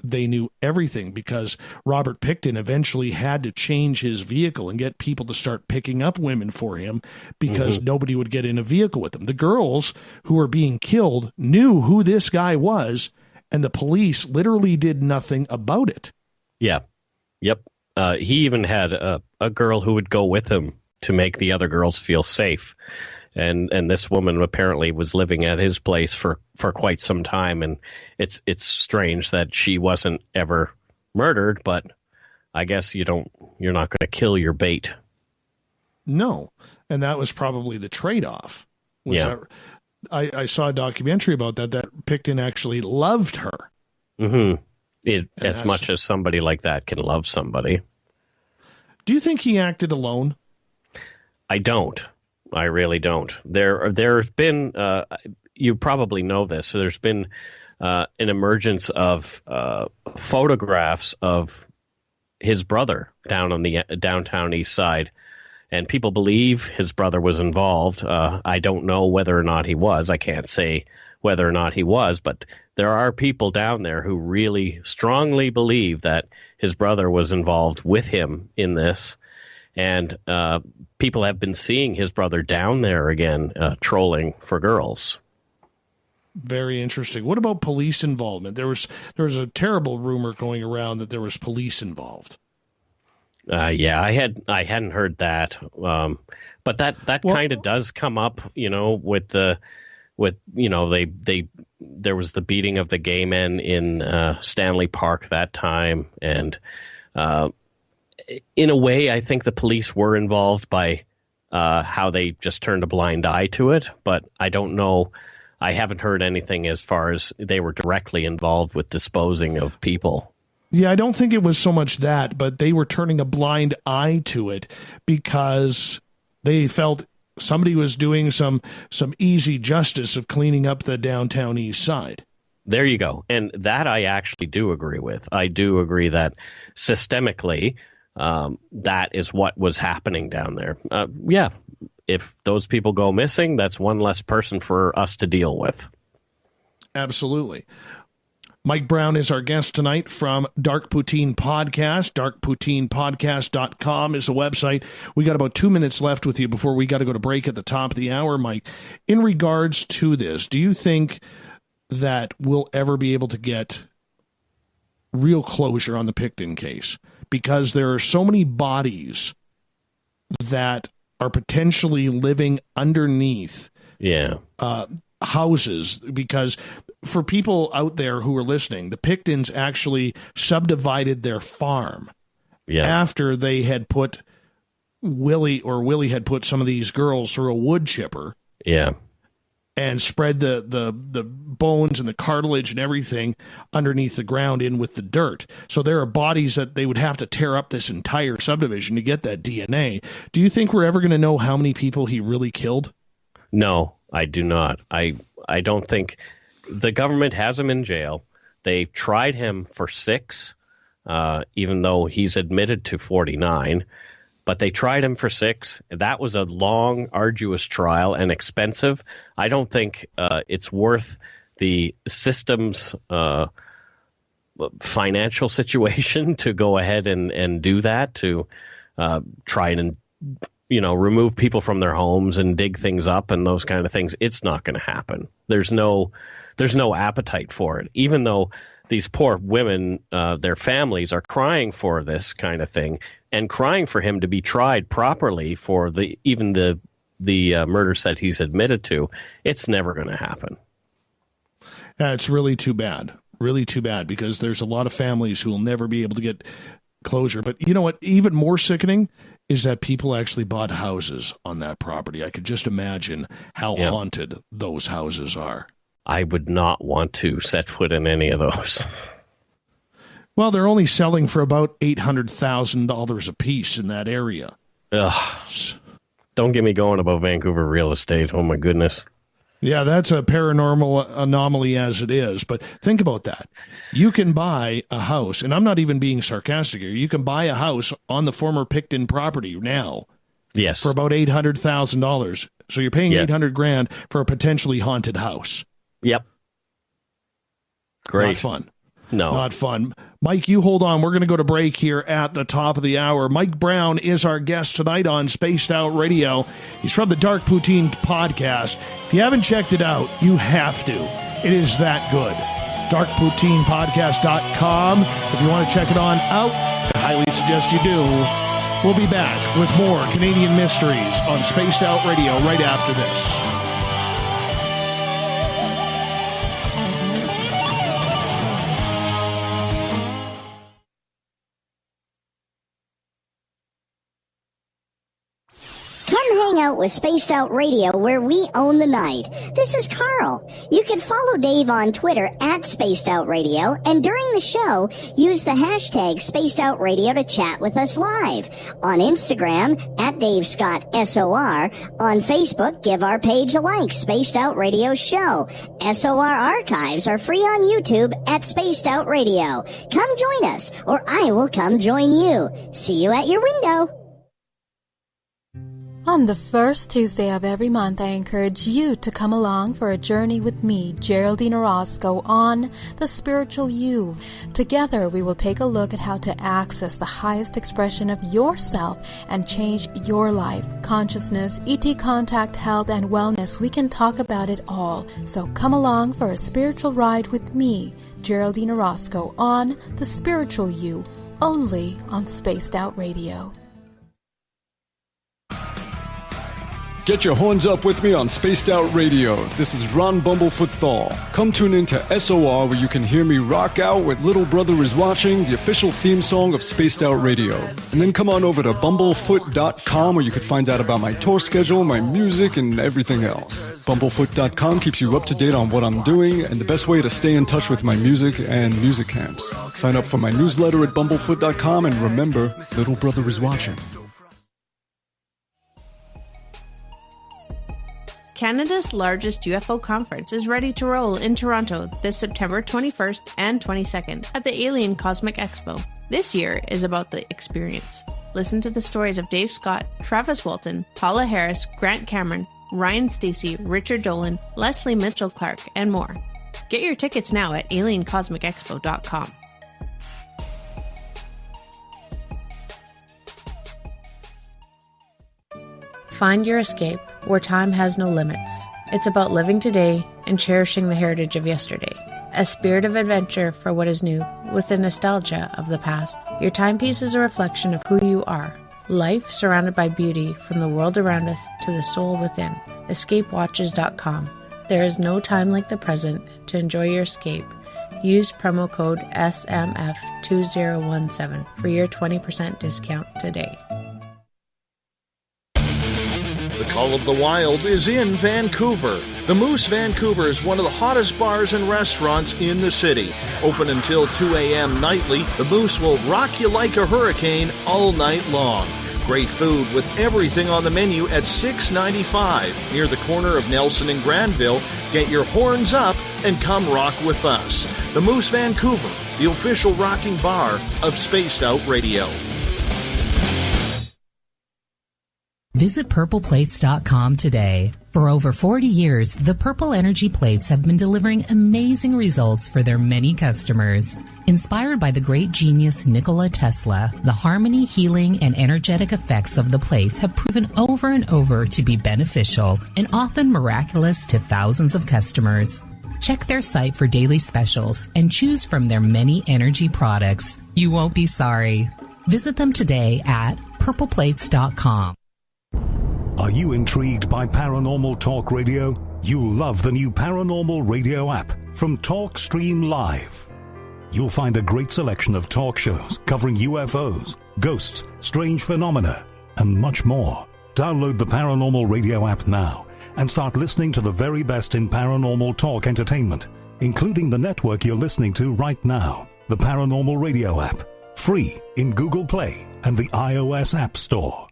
A: They knew everything, because Robert Picton eventually had to change his vehicle and get people to start picking up women for him, because nobody would get in a vehicle with them. The girls who were being killed knew who this guy was, and the police literally did nothing about it.
B: Yeah. Yep. He even had a girl who would go with him to make the other girls feel safe. And this woman apparently was living at his place for quite some time, and it's strange that she wasn't ever murdered. But I guess you're not going to kill your bait.
A: No, and that was probably the trade-off.
B: Yeah,
A: I saw a documentary about that Picton actually loved her.
B: As much as somebody like that can love somebody.
A: Do you think he acted alone?
B: I don't. I really don't. There's been, you probably know this, so there's been an emergence of photographs of his brother down on the downtown east side, and people believe his brother was involved. I don't know whether or not he was. I can't say whether or not he was, but there are people down there who really strongly believe that his brother was involved with him in this. And people have been seeing his brother down there again, trolling for girls.
A: Very interesting. What about police involvement? There was a terrible rumor going around that there was police involved.
B: Yeah, I hadn't heard that, but that kind of does come up, with there was the beating of the gay men in Stanley Park that time, and in a way, I think the police were involved by how they just turned a blind eye to it, but I don't know. I haven't heard anything as far as they were directly involved with disposing of people.
A: Yeah, I don't think it was so much that, but they were turning a blind eye to it because they felt somebody was doing some easy justice of cleaning up the downtown east side.
B: There you go. And that I actually do agree with. I do agree that systemically, that is what was happening down there. Yeah, if those people go missing, that's one less person for us to deal with.
A: Absolutely. Mike Browne is our guest tonight from Dark Poutine Podcast. DarkPoutinePodcast.com is the website. We got about 2 minutes left with you before we got to go to break at the top of the hour, Mike. In regards to this, do you think that we'll ever be able to get real closure on the Picton case? because there are so many bodies that are potentially living underneath houses. Because for people out there who are listening, the Pictons actually subdivided their farm after they had put Willie had put some of these girls through a wood chipper.
B: Yeah.
A: And spread the bones and the cartilage and everything underneath the ground in with the dirt. So there are bodies that they would have to tear up this entire subdivision to get that DNA. Do you think we're ever going to know how many people he really killed?
B: No, I do not. I don't think the government has him in jail. They tried him for 6, even though he's admitted to 49. But they tried him for 6. That was a long, arduous trial and expensive. I don't think it's worth the system's financial situation to go ahead and do that, to try and remove people from their homes and dig things up and those kind of things. It's not going to happen. There's no appetite for it, even though these poor women, their families are crying for this kind of thing and crying for him to be tried properly for the murders that he's admitted to. It's never going to happen.
A: It's really too bad. Really too bad, because there's a lot of families who will never be able to get closure. But you know what? Even more sickening is that people actually bought houses on that property. I could just imagine how haunted those houses are.
B: I would not want to set foot in any of those.
A: Well, they're only selling for about $800,000 a piece in that area.
B: Ugh. Don't get me going about Vancouver real estate. Oh, my goodness.
A: Yeah, that's a paranormal anomaly as it is. But think about that. You can buy a house, and I'm not even being sarcastic here. You can buy a house on the former Picton property now.
B: Yes.
A: For about $800,000. So you're paying $800,000 for a potentially haunted house.
B: Yep. Great.
A: Not fun.
B: No.
A: Not fun. Mike, you hold on. We're going to go to break here at the top of the hour. Mike Browne is our guest tonight on Spaced Out Radio. He's from the Dark Poutine podcast. If you haven't checked it out, you have to. It is that good. DarkPoutinePodcast.com. If you want to check it on out, I highly suggest you do. We'll be back with more Canadian mysteries on Spaced Out Radio right after this.
G: Come hang out with Spaced Out Radio, where we own the night. This is Carl. You can follow Dave on Twitter at Spaced Out Radio, and during the show, use the hashtag Spaced Out Radio to chat with us live. On Instagram, at Dave Scott SOR. On Facebook, give our page a like, Spaced Out Radio Show. SOR archives are free on YouTube at Spaced Out Radio. Come join us, or I will come join you. See you at your window.
L: On the first Tuesday of every month, I encourage you to come along for a journey with me, Geraldine Orozco, on The Spiritual You. Together, we will take a look at how to access the highest expression of yourself and change your life. Consciousness, ET contact, health, and wellness, we can talk about it all. So come along for a spiritual ride with me, Geraldine Orozco, on The Spiritual You, only on Spaced Out Radio.
E: Get your horns up with me on Spaced Out Radio. This is Ron Bumblefoot THAL. Come tune in to SOR, where you can hear me rock out with Little Brother Is Watching, the official theme song of Spaced Out Radio. And then come on over to bumblefoot.com, where you can find out about my tour schedule, my music, and everything else. Bumblefoot.com keeps you up to date on what I'm doing and the best way to stay in touch with my music and music camps. Sign up for my newsletter at bumblefoot.com, and remember, Little Brother Is Watching.
D: Canada's largest UFO conference is ready to roll in Toronto this September 21st and 22nd at the Alien Cosmic Expo. This year is about the experience. Listen to the stories of Dave Scott, Travis Walton, Paula Harris, Grant Cameron, Ryan Stacey, Richard Dolan, Leslie Mitchell-Clark, and more. Get your tickets now at aliencosmicexpo.com. Find your escape where time has no limits. It's about living today and cherishing the heritage of yesterday. a spirit of adventure for what is new, with the nostalgia of the past. Your timepiece is a reflection of who you are. Life surrounded by beauty from the world around us to the soul within. EscapeWatches.com. There is no time like the present to enjoy your escape. Use promo code SMF2017 for your 20% discount today.
F: The Call of the Wild is in Vancouver. The Moose Vancouver is one of the hottest bars and restaurants in the city. Open until 2 a.m. nightly, the Moose will rock you like a hurricane all night long. Great food with everything on the menu at $6.95 near the corner of Nelson and Granville. Get your horns up and come rock with us. The Moose Vancouver, the official rocking bar of Spaced Out Radio.
M: Visit purpleplates.com today. For over 40 years, the Purple Energy Plates have been delivering amazing results for their many customers. Inspired by the great genius Nikola Tesla, the harmony, healing, and energetic effects of the plates have proven over and over to be beneficial and often miraculous to thousands of customers. Check their site for daily specials and choose from their many energy products. You won't be sorry. Visit them today at purpleplates.com.
C: Are you intrigued by Paranormal Talk Radio? You'll love the new Paranormal Radio app from TalkStream Live. You'll find a great selection of talk shows covering UFOs, ghosts, strange phenomena, and much more. Download the Paranormal Radio app now and start listening to the very best in paranormal talk entertainment, including the network you're listening to right now, the Paranormal Radio app, free in Google Play and the iOS App Store.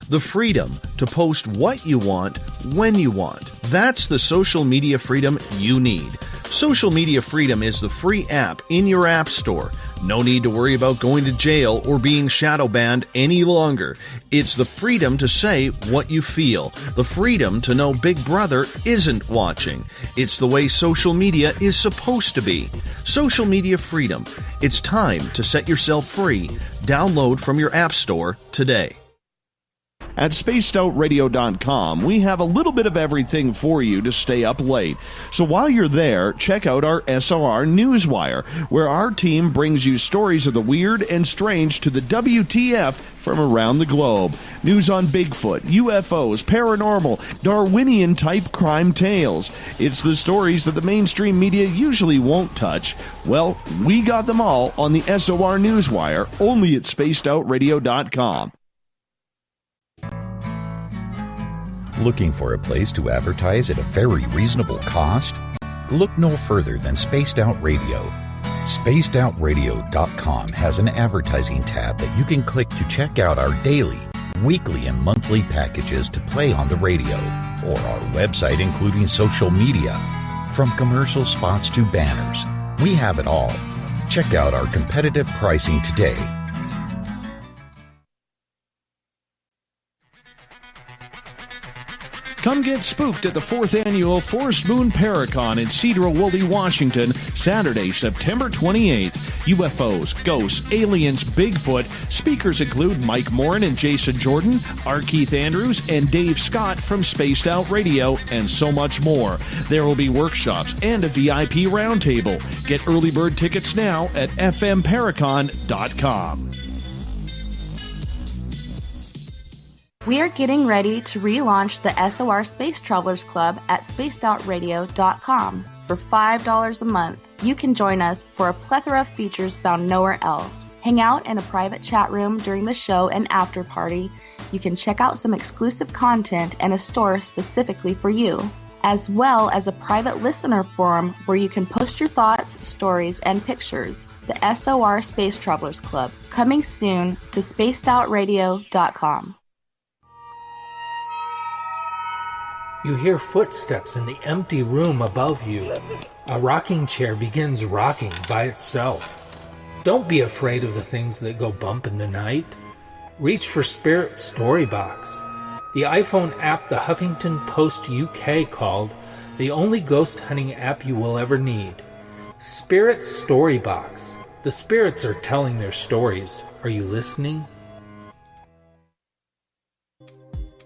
F: The freedom to post what you want, when you want. That's the social media freedom you need. Social Media Freedom is the free app in your app store. No need to worry about going to jail or being shadow banned any longer. It's the freedom to say what you feel. The freedom to know Big Brother isn't watching. It's the way social media is supposed to be. Social Media Freedom. It's time to set yourself free. Download from your app store today.
A: At spacedoutradio.com, we have a little bit of everything for you to stay up late. So while you're there, check out our SOR Newswire, where our team brings you stories of the weird and strange to the WTF from around the globe. News on Bigfoot, UFOs, paranormal, Darwinian-type crime tales. It's the stories that the mainstream media usually won't touch. Well, we got them all on the SOR Newswire, only at spacedoutradio.com.
J: Looking for a place to advertise at a very reasonable cost? Look no further than Spaced Out Radio. SpacedOutRadio.com has an advertising tab that you can click to check out our daily, weekly, and monthly packages to play on the radio, or our website including social media. From commercial spots to banners, we have it all. Check out our competitive pricing today.
A: Come get spooked at the 4th Annual Forest Moon Paracon in Cedar-Woolley, Washington, Saturday, September 28th. UFOs, ghosts, aliens, Bigfoot. Speakers include Mike Morin and Jason Jordan, R. Keith Andrews, and Dave Scott from Spaced Out Radio, and so much more. There will be workshops and a VIP roundtable. Get early bird tickets now at fmparacon.com.
I: We are getting ready to relaunch the SOR Space Travelers Club at spacedoutradio.com. For $5 a month, you can join us for a plethora of features found nowhere else. Hang out in a private chat room during the show and after party. You can check out some exclusive content and a store specifically for you, as well as a private listener forum where you can post your thoughts, stories, and pictures. The SOR Space Travelers Club, coming soon to spacedoutradio.com.
N: You hear footsteps in the empty room above you. A rocking chair begins rocking by itself. Don't be afraid of the things that go bump in the night. Reach for Spirit Storybox, the iPhone app the Huffington Post UK called the only ghost hunting app you will ever need. Spirit Storybox. The spirits are telling their stories. Are you listening?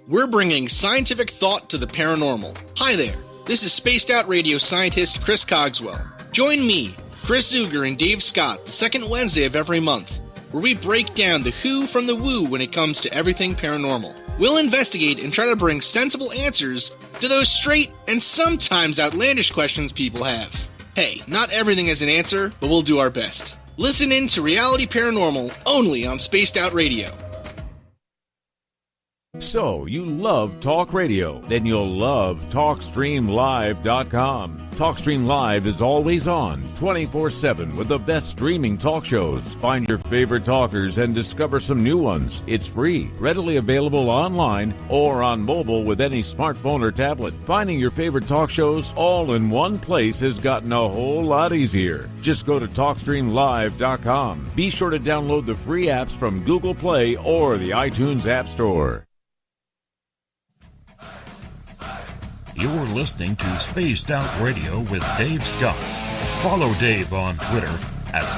K: We're bringing scientific thought to the paranormal. Hi there. This is Spaced Out Radio scientist Chris Cogswell. Join me, Chris Zuger, and Dave Scott the second Wednesday of every month, where we break down the who from the woo when it comes to everything paranormal. We'll investigate and try to bring sensible answers to those straight and sometimes outlandish questions people have. Hey, not everything has an answer, but we'll do our best. Listen in to Reality Paranormal only on Spaced Out Radio.
H: So, you love talk radio? Then you'll love TalkStreamLive.com. TalkStream Live is always on, 24/7, with the best streaming talk shows. Find your favorite talkers and discover some new ones. It's free, readily available online or on mobile with any smartphone or tablet. Finding your favorite talk shows all in one place has gotten a whole lot easier. Just go to TalkStreamLive.com. Be sure to download the free apps from Google Play or the iTunes App Store.
J: You're listening to Spaced Out Radio with Dave Scott. Follow Dave on Twitter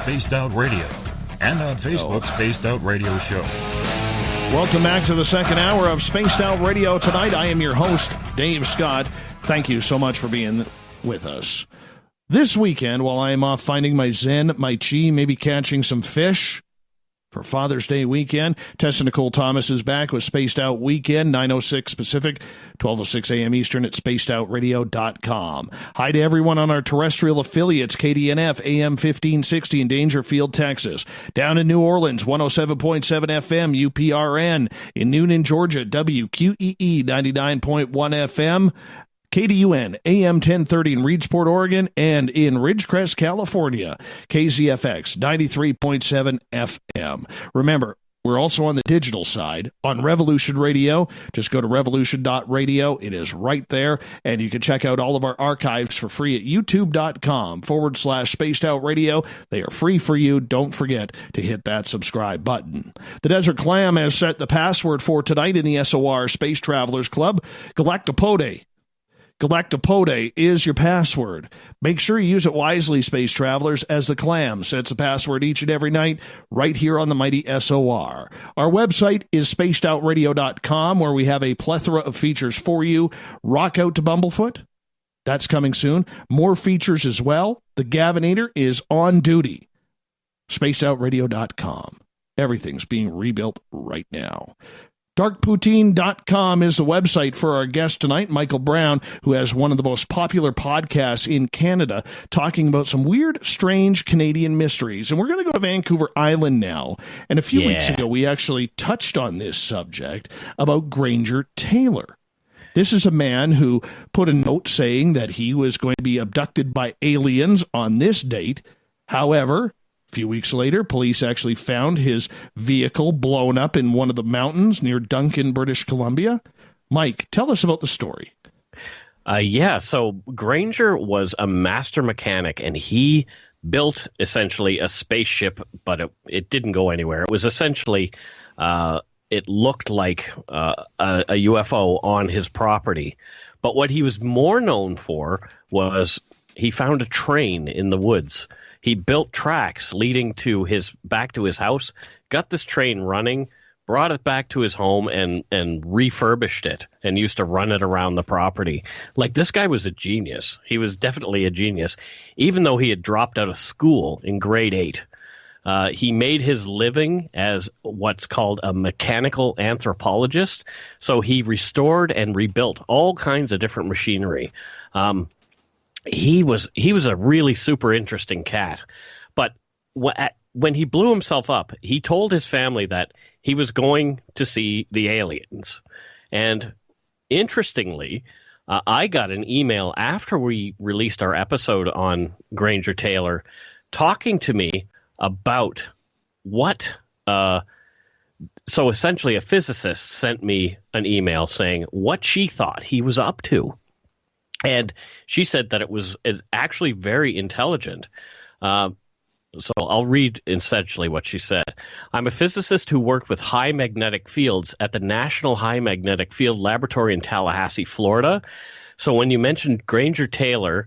J: @Spaced Out Radio and on Facebook, Spaced Out Radio Show.
A: Welcome back to the second hour of Spaced Out Radio tonight. I am your host, Dave Scott. Thank you so much for being with us. This weekend, while I am off finding my zen, my chi, maybe catching some fish for Father's Day weekend, Tessa Nicole Thomas is back with Spaced Out Weekend, 9:06 Pacific, 12:06 a.m. Eastern at spacedoutradio.com. Hi to everyone on our terrestrial affiliates, KDNF, AM 1560 in Dangerfield, Texas. Down in New Orleans, 107.7 FM, UPRN. In Noonan, Georgia, WQEE 99.1 FM. KDUN, AM 1030 in Reedsport, Oregon, and in Ridgecrest, California, KZFX 93.7 FM. Remember, we're also on the digital side on Revolution Radio. Just go to revolution.radio. It is right there, and you can check out all of our archives for free at youtube.com/Spaced Out Radio. They are free for you. Don't forget to hit that subscribe button. The Desert Clam has set the password for tonight in the SOR Space Travelers Club, Galactopode. Galactopode is your password. Make sure you use it wisely, Space Travelers, as the Clam sets the password each and every night right here on the mighty SOR. Our website is spacedoutradio.com, where we have a plethora of features for you. Rock out to Bumblefoot. That's coming soon. More features as well. The Gavinator is on duty. spacedoutradio.com. Everything's being rebuilt right now. Darkpoutine.com is the website for our guest tonight, Michael Browne, who has one of the most popular podcasts in Canada, talking about some weird, strange Canadian mysteries. And we're going to go to Vancouver Island now. And a few weeks ago, we actually touched on this subject about Granger Taylor. This is a man who put a note saying that he was going to be abducted by aliens on this date. However, a few weeks later, police actually found his vehicle blown up in one of the mountains near Duncan, British Columbia. Mike, tell us about the story.
B: So Granger was a master mechanic, and he built essentially a spaceship, but it didn't go anywhere. It was essentially, it looked like a UFO on his property. But what he was more known for was he found a train in the woods. He built tracks leading to back to his house, got this train running, brought it back to his home, and refurbished it and used to run it around the property. Like, this guy was a genius. He was definitely a genius. Even though he had dropped out of school in grade 8, he made his living as what's called a mechanical anthropologist. So he restored and rebuilt all kinds of different machinery. He was a really super interesting cat. But when he blew himself up, he told his family that he was going to see the aliens. And interestingly, I got an email after we released our episode on Granger Taylor talking to me about what so essentially a physicist sent me an email saying what she thought he was up to. And she said that it was actually very intelligent. So I'll read essentially what she said. I'm a physicist who worked with high magnetic fields at the National High Magnetic Field Laboratory in Tallahassee, Florida. So when you mentioned Granger Taylor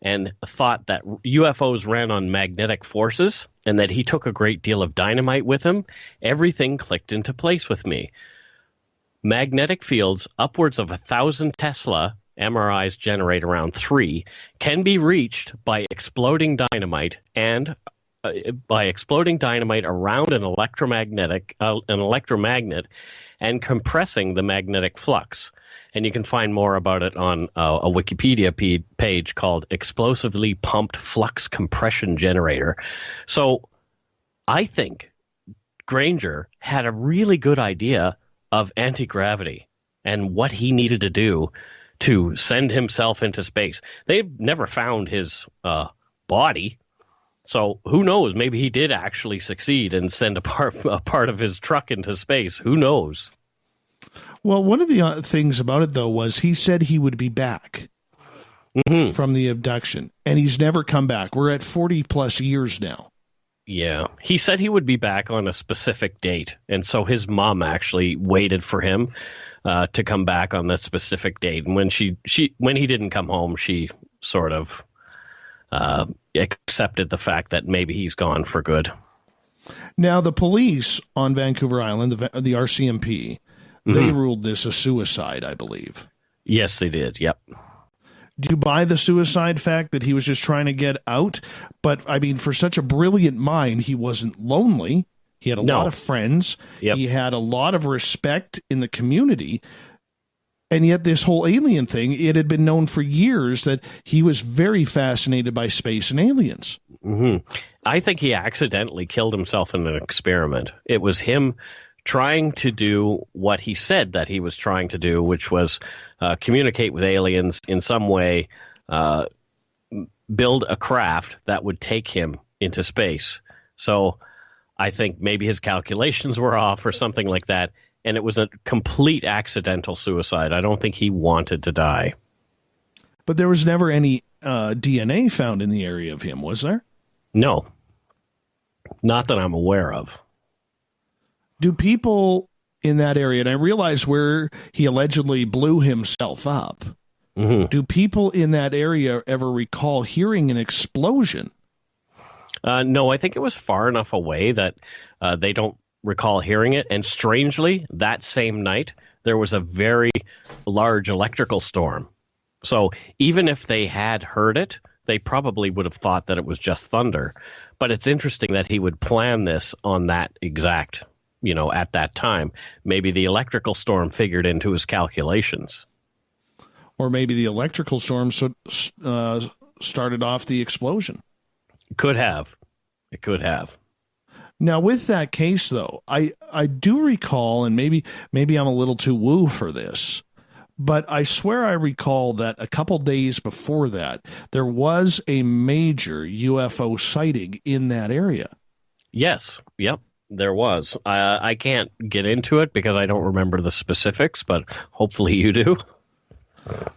B: and thought that UFOs ran on magnetic forces and that he took a great deal of dynamite with him, everything clicked into place with me. Magnetic fields upwards of 1,000 Tesla MRIs generate around 3, can be reached by exploding dynamite and by exploding dynamite around an electromagnet and compressing the magnetic flux. And you can find more about it on a Wikipedia page called Explosively Pumped Flux Compression Generator. So I think Granger had a really good idea of anti-gravity and what he needed to do to send himself into space. They've never found his body, so who knows? Maybe he did actually succeed and send a part of his truck into space. Who knows?
A: Well, one of the things about it, though, was he said he would be back from the abduction, and he's never come back. We're at 40-plus years now.
B: Yeah, he said he would be back on a specific date, and so his mom actually waited for him to come back on that specific date. And when when he didn't come home, she sort of accepted the fact that maybe he's gone for good.
A: Now, the police on Vancouver Island, the RCMP, they ruled this a suicide, I believe.
B: Yes, they did. Yep.
A: Do you buy the suicide fact that he was just trying to get out? But, I mean, for such a brilliant mind, he wasn't lonely. He had a lot of friends. Yep. He had a lot of respect in the community. And yet this whole alien thing, it had been known for years that he was very fascinated by space and aliens.
B: I think he accidentally killed himself in an experiment. It was him trying to do what he said that he was trying to do, which was communicate with aliens in some way, build a craft that would take him into space. So I think maybe his calculations were off or something like that, and it was a complete accidental suicide. I don't think he wanted to die.
A: But there was never any DNA found in the area of him, was there?
B: No. Not that I'm aware of.
A: Do people in that area, and I realize where he allegedly blew himself up, do people in that area ever recall hearing an explosion?
B: No, I think it was far enough away that they don't recall hearing it. And strangely, that same night, there was a very large electrical storm. So even if they had heard it, they probably would have thought that it was just thunder. But it's interesting that he would plan this on that exact at that time. Maybe the electrical storm figured into his calculations.
A: Or maybe the electrical storm started off the explosion.
B: Could have. It could have.
A: Now, with that case, though, I do recall, and maybe I'm a little too woo for this, but I swear I recall that a couple days before that, there was a major UFO sighting in that area.
B: Yes. Yep. There was. I can't get into it because I don't remember the specifics, but hopefully you do.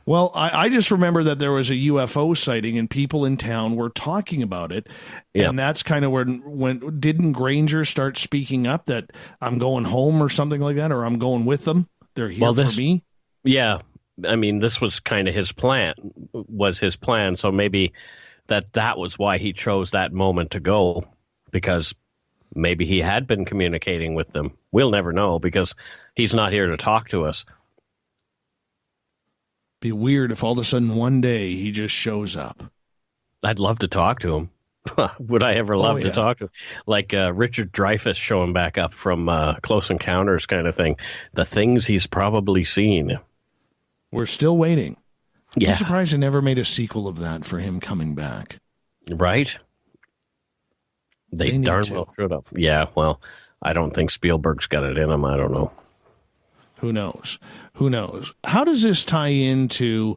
A: Well, I just remember that there was a UFO sighting and people in town were talking about it. Yeah. And that's kind of when didn't Granger start speaking up that I'm going home or something like that, or I'm going with them? They're here for me?
B: Yeah. I mean, this was kind of his plan. So maybe that was why he chose that moment to go, because maybe he had been communicating with them. We'll never know because he's not here to talk to us.
A: Be weird if all of a sudden one day he just shows up.
B: I'd love to talk to him. Would I ever love to talk to him? Like Richard Dreyfuss showing back up from Close Encounters kind of thing. The things he's probably seen.
A: We're still waiting.
B: Yeah.
A: I'm surprised they never made a sequel of that for him coming back.
B: Right? They darn well should have. Yeah, well, I don't think Spielberg's got it in him. I don't know.
A: Who knows? How does this tie into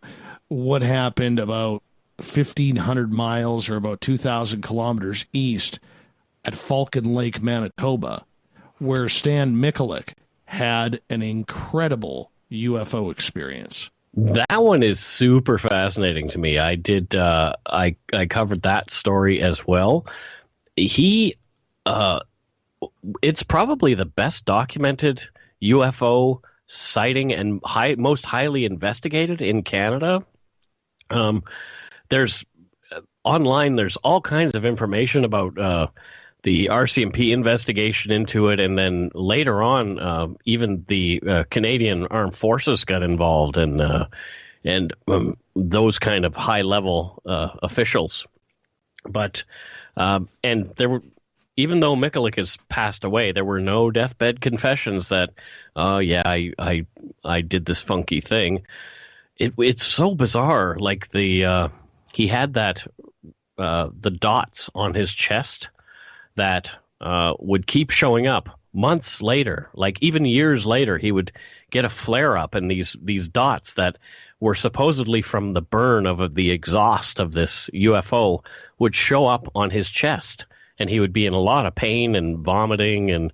A: what happened about 1,500 miles or about 2,000 kilometers east at Falcon Lake, Manitoba, where Stan Mikulik had an incredible UFO experience?
B: That one is super fascinating to me. I did. I covered that story as well. It's probably the best documented UFO sighting and most highly investigated in Canada. There's online, there's all kinds of information about the RCMP investigation into it, and then later on, even the Canadian Armed Forces got involved, and and those kind of high-level officials. But and there were, even though Mikulik has passed away, there were no deathbed confessions that, oh yeah, I did this funky thing. It's so bizarre. Like he had that the dots on his chest that would keep showing up months later, like even years later. He would get a flare up, and these dots that were supposedly from the burn of the exhaust of this UFO would show up on his chest, and he would be in a lot of pain and vomiting and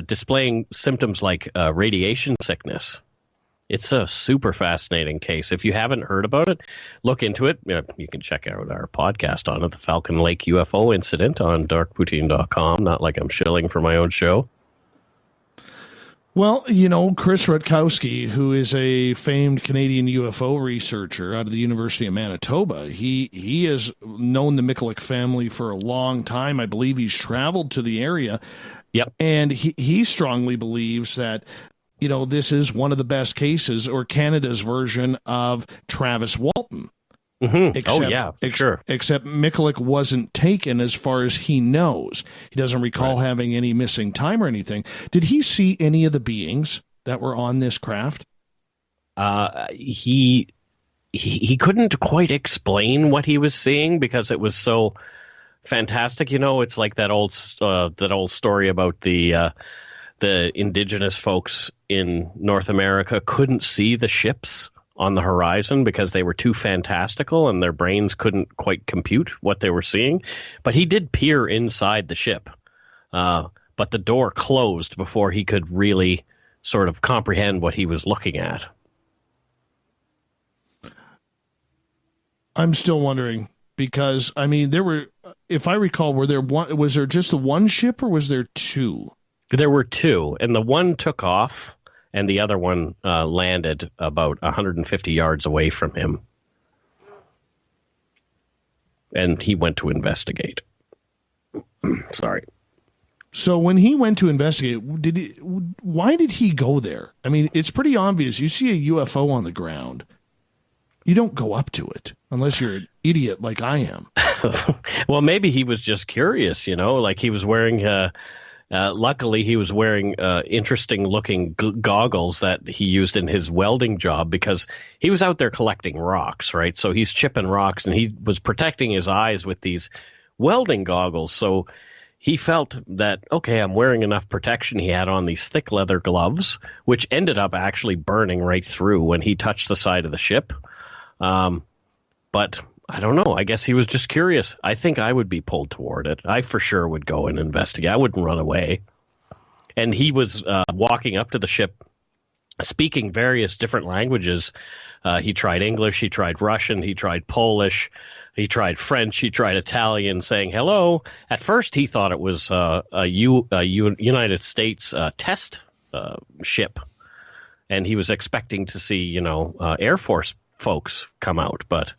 B: displaying symptoms like radiation sickness. It's a super fascinating case. If you haven't heard about it, look into it. You can check out our podcast on it, the Falcon Lake UFO incident, on darkpoutine.com. Not like I'm shilling for my own show.
A: Well, Chris Rutkowski, who is a famed Canadian UFO researcher out of the University of Manitoba, he has known the Mikulik family for a long time. I believe he's traveled to the area.
B: Yep.
A: And he strongly believes that, this is one of the best cases, or Canada's version of Travis Walton.
B: Mm-hmm. For sure.
A: Except Mikulik wasn't taken, as far as he knows. He doesn't recall having any missing time or anything. Did he see any of the beings that were on this craft?
B: He couldn't quite explain what he was seeing because it was so fantastic. It's like that old story about the indigenous folks in North America couldn't see the ships on the horizon because they were too fantastical and their brains couldn't quite compute what they were seeing. But he did peer inside the ship, but the door closed before he could really sort of comprehend what he was looking at.
A: I'm still wondering, because, there were, if I recall, was there just the one ship, or was there two?
B: There were two, and the one took off, and the other one landed about 150 yards away from him. And he went to investigate. Sorry.
A: So when he went to investigate, why did he go there? It's pretty obvious. You see a UFO on the ground, you don't go up to it unless you're an idiot like I am.
B: Well, maybe he was just curious, like he was wearing luckily, he was wearing interesting-looking goggles that he used in his welding job, because he was out there collecting rocks, right? So he's chipping rocks, and he was protecting his eyes with these welding goggles. So he felt that, okay, I'm wearing enough protection. He had on these thick leather gloves, which ended up actually burning right through when he touched the side of the ship. But I don't know. I guess he was just curious. I think I would be pulled toward it. I for sure would go and investigate. I wouldn't run away. And he was walking up to the ship, speaking various different languages. He tried English, he tried Russian, he tried Polish, he tried French, he tried Italian, saying hello. At first, he thought it was a United States test ship, and he was expecting to see, Air Force folks come out, but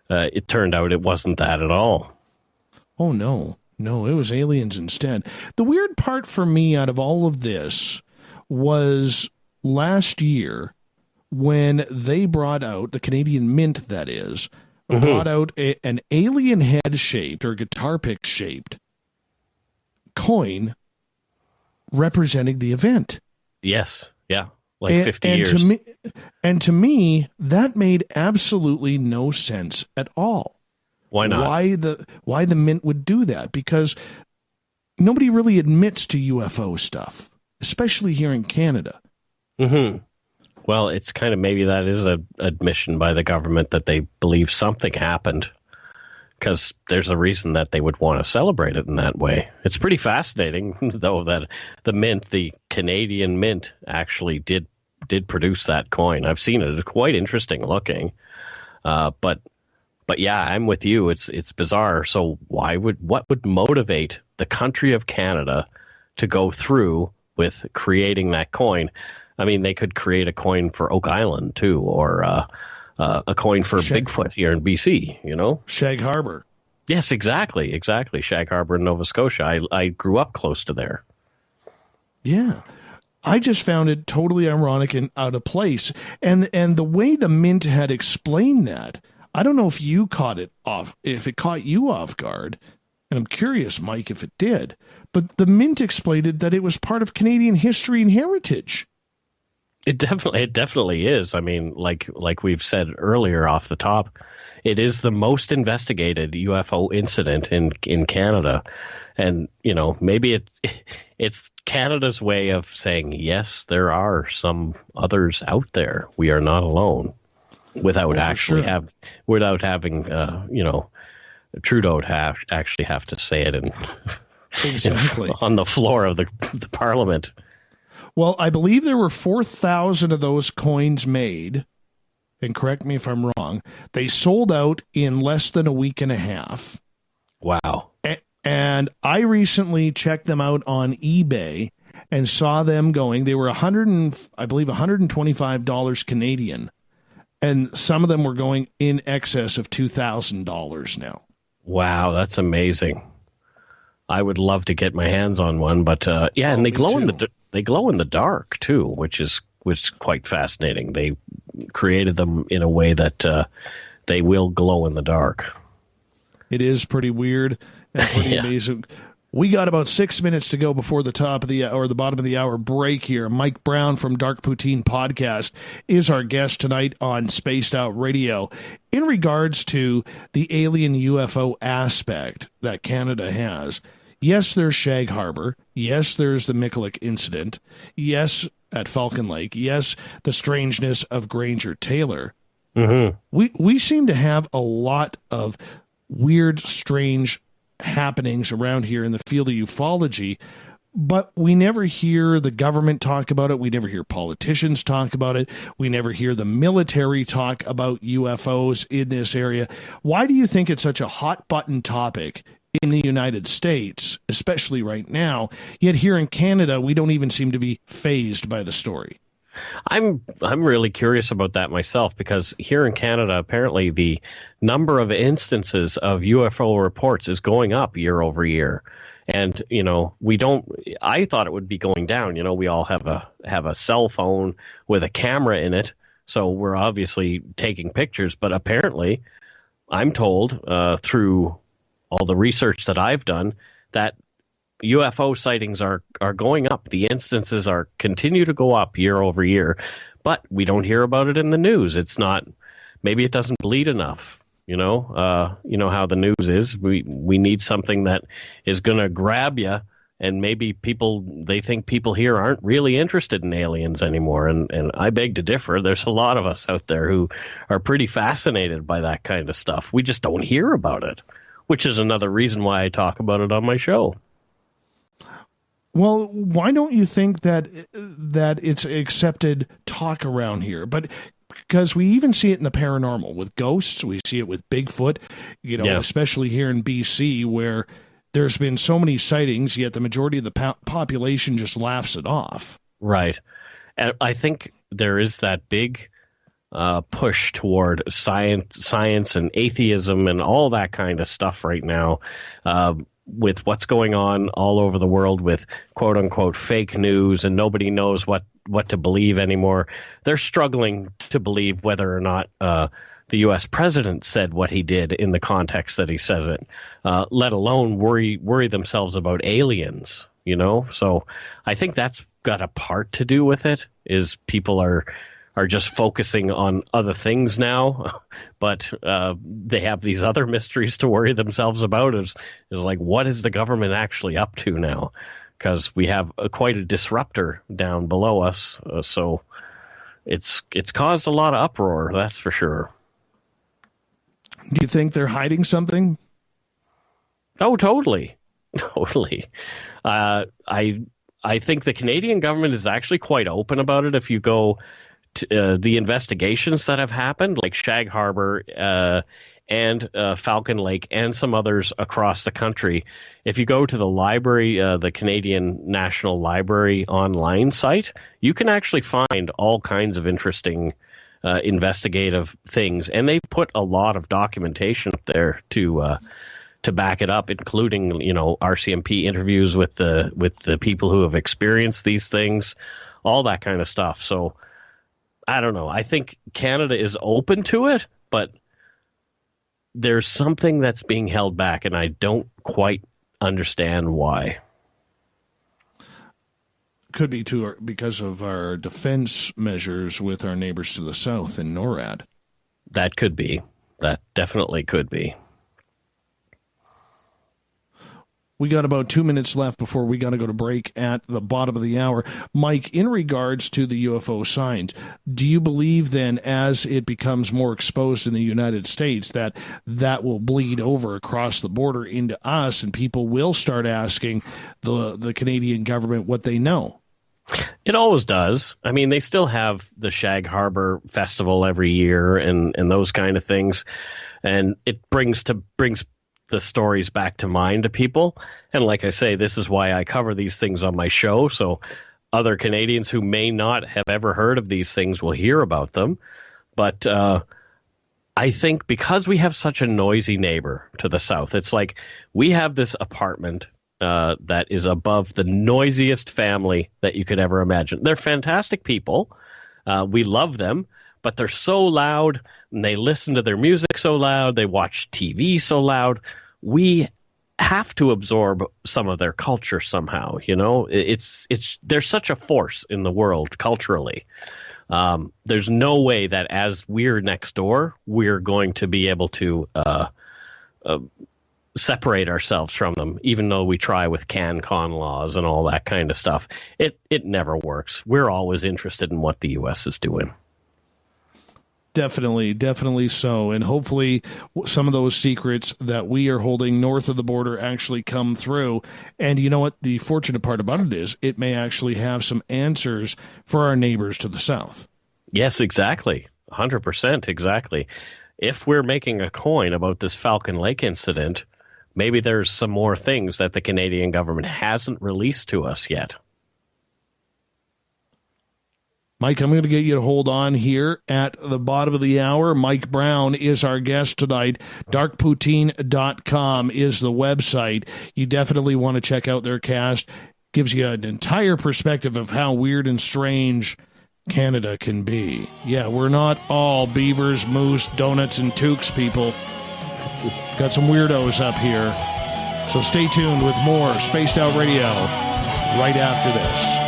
B: it turned out it wasn't that at all.
A: Oh, no, it was aliens instead. The weird part for me out of all of this was last year when they brought out, the Canadian Mint, that is, brought out an alien head-shaped or guitar pick-shaped coin representing the event.
B: Yes, yeah. Like 50 years.
A: To me, that made absolutely no sense at all.
B: Why not?
A: Why the Mint would do that? Because nobody really admits to UFO stuff, especially here in Canada.
B: Mm-hmm. Well, it's kind of, maybe that is an admission by the government that they believe something happened, because there's a reason that they would want to celebrate it in that way. It's pretty fascinating, though, that the Mint, the Canadian Mint, actually did produce that coin. I've seen it. It's quite interesting looking. But yeah, I'm with you. It's bizarre. So what would motivate the country of Canada to go through with creating that coin? They could create a coin for Oak Island too, or a coin for Bigfoot here in BC,
A: Shag Harbor.
B: Yes, exactly. Shag Harbor in Nova Scotia. I grew up close to there.
A: Yeah. I just found it totally ironic and out of place. And the way the Mint had explained that, I don't know if you caught it off, if it caught you off guard. And I'm curious, Mike, if it did. But the Mint explained it that it was part of Canadian history and heritage.
B: It definitely is. I mean, like we've said earlier off the top, it is the most investigated UFO incident in Canada. And, you know, maybe it's Canada's way of saying, yes, there are some others out there. We are not alone, without without having, you know, Trudeau actually have to say it
A: exactly
B: on the floor of the Parliament.
A: Well, I believe there were 4,000 of those coins made, and correct me if I'm wrong. They sold out in less than a week and a half.
B: Wow.
A: And I recently checked them out on eBay and saw them going. They were $125 Canadian, and some of them were going in excess of $2,000 now.
B: Wow, that's amazing. I would love to get my hands on one, but yeah, and they glow in the dark too, which is quite fascinating. They created them in a way that they will glow in the dark.
A: It is pretty weird and pretty amazing. We got about 6 minutes to go before the top of the bottom of the hour break here. Mike Browne from Dark Poutine Podcast is our guest tonight on Spaced Out Radio. In regards to the alien UFO aspect that Canada has, yes, there's Shag Harbor. Yes, there's the Mikalik incident. Yes, at Falcon Lake. Yes, the strangeness of Granger Taylor.
B: Mm-hmm.
A: We seem to have a lot of weird, strange happenings around here in the field of ufology, but we never hear the government talk about it. We never hear politicians talk about it. We never hear the military talk about UFOs in this area. Why do you think it's such a hot button topic in the United States, especially right now, yet here in Canada, we don't even seem to be fazed by the story?
B: I'm really curious about that myself, because here in Canada, apparently the number of instances of UFO reports is going up year over year. And, you know, I thought it would be going down. You know, we all have a cell phone with a camera in it, so we're obviously taking pictures. But apparently, I'm told through all the research that I've done that UFO sightings are going up. The instances continue to go up year over year, but we don't hear about it in the news. It's not, maybe it doesn't bleed enough. You know how the news is. We need something that is going to grab you, and maybe they think people here aren't really interested in aliens anymore. And I beg to differ. There's a lot of us out there who are pretty fascinated by that kind of stuff. We just don't hear about it, which is another reason why I talk about it on my show.
A: Well, why don't you think that it's accepted talk around here? But because we even see it in the paranormal with ghosts, we see it with Bigfoot, especially here in BC, where there's been so many sightings, yet the majority of the population just laughs it off.
B: Right. And I think there is that big push toward science and atheism and all that kind of stuff right now. With what's going on all over the world with quote unquote fake news, and nobody knows what to believe anymore. They're struggling to believe whether or not the U.S. president said what he did in the context that he says it, let alone worry themselves about aliens, you know? So I think that's got a part to do with it, is people are just focusing on other things now, but they have these other mysteries to worry themselves about. Is like, what is the government actually up to now? Because we have quite a disruptor down below us, so it's caused a lot of uproar, that's for sure.
A: Do you think they're hiding something?
B: Oh, totally. I think the Canadian government is actually quite open about it. If you go the investigations that have happened, like Shag Harbor and Falcon Lake and some others across the country, if you go to the library, the Canadian National Library online site, you can actually find all kinds of interesting investigative things, and they've put a lot of documentation up there to back it up, including RCMP interviews with the people who have experienced these things. all that kind of stuff. So I don't know. I think Canada is open to it, but there's something that's being held back, and I don't quite understand why.
A: Could be because of our defense measures with our neighbors to the south in NORAD.
B: That could be. That definitely could be.
A: We got about 2 minutes left before we got to go to break at the bottom of the hour. Mike, in regards to the UFO signs, do you believe then as it becomes more exposed in the United States that will bleed over across the border into us and people will start asking the Canadian government what they know?
B: It always does. I mean, they still have the Shag Harbor Festival every year and those kind of things. And it brings the stories back to mind to people. And like I say, this is why I cover these things on my show. So other Canadians who may not have ever heard of these things will hear about them. But I think because we have such a noisy neighbor to the south, it's like we have this apartment that is above the noisiest family that you could ever imagine. They're fantastic people. We love them, but they're so loud and they listen to their music so loud. They watch TV so loud. We have to absorb some of their culture somehow. You know, there's such a force in the world culturally. There's no way that as we're next door, we're going to be able to separate ourselves from them, even though we try with CanCon laws and all that kind of stuff. It never works. We're always interested in what the U.S. is doing.
A: Definitely so. And hopefully some of those secrets that we are holding north of the border actually come through. And you know what? The fortunate part about it is it may actually have some answers for our neighbors to the south.
B: Yes, exactly. 100% exactly. If we're making a coin about this Falcon Lake incident, maybe there's some more things that the Canadian government hasn't released to us yet.
A: Mike, I'm going to get you to hold on here at the bottom of the hour. Mike Browne is our guest tonight. darkpoutine.com is the website. You definitely want to check out their cast. Gives you an entire perspective of how weird and strange Canada can be. Yeah, we're not all beavers, moose, donuts, and toques, people. Got some weirdos up here. So stay tuned with more Spaced Out Radio right after this.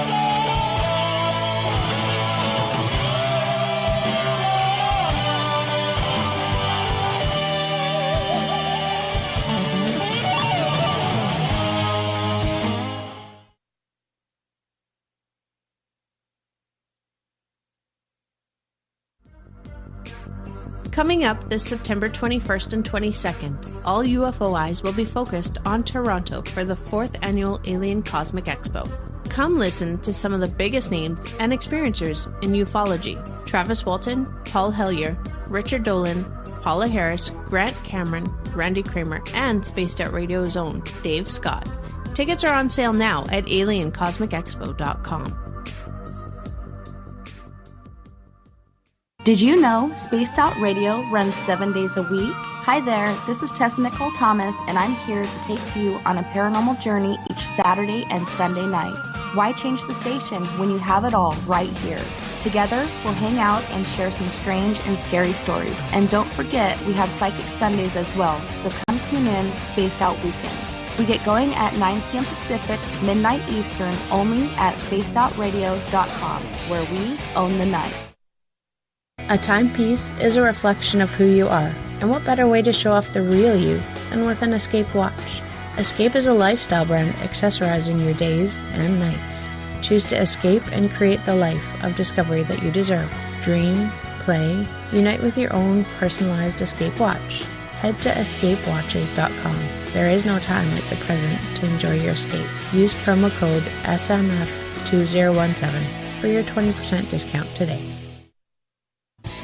D: Coming up this September 21st and 22nd, all UFO eyes will be focused on Toronto for the 4th Annual Alien Cosmic Expo. Come listen to some of the biggest names and experiencers in ufology. Travis Walton, Paul Hellyer, Richard Dolan, Paula Harris, Grant Cameron, Randy Kramer, and Spaced Out Radio's own Dave Scott. Tickets are on sale now at aliencosmicexpo.com.
I: Did you know Spaced Out Radio runs 7 days a week? Hi there, this is Tessa Nicole Thomas, and I'm here to take you on a paranormal journey each Saturday and Sunday night. Why change the station when you have it all right here? Together, we'll hang out and share some strange and scary stories. And don't forget, we have Psychic Sundays as well, so come tune in Spaced Out Weekend. We get going at 9 p.m. Pacific, midnight Eastern, only at spacedoutradio.com, where we own the night.
D: A timepiece is a reflection of who you are, and what better way to show off the real you than with an Escape watch? Escape is a lifestyle brand accessorizing your days and nights. Choose to escape and create the life of discovery that you deserve. Dream, play, unite with your own personalized Escape watch. Head to escapewatches.com. There is no time like the present to enjoy your escape. Use promo code SMF2017 for your 20% discount today.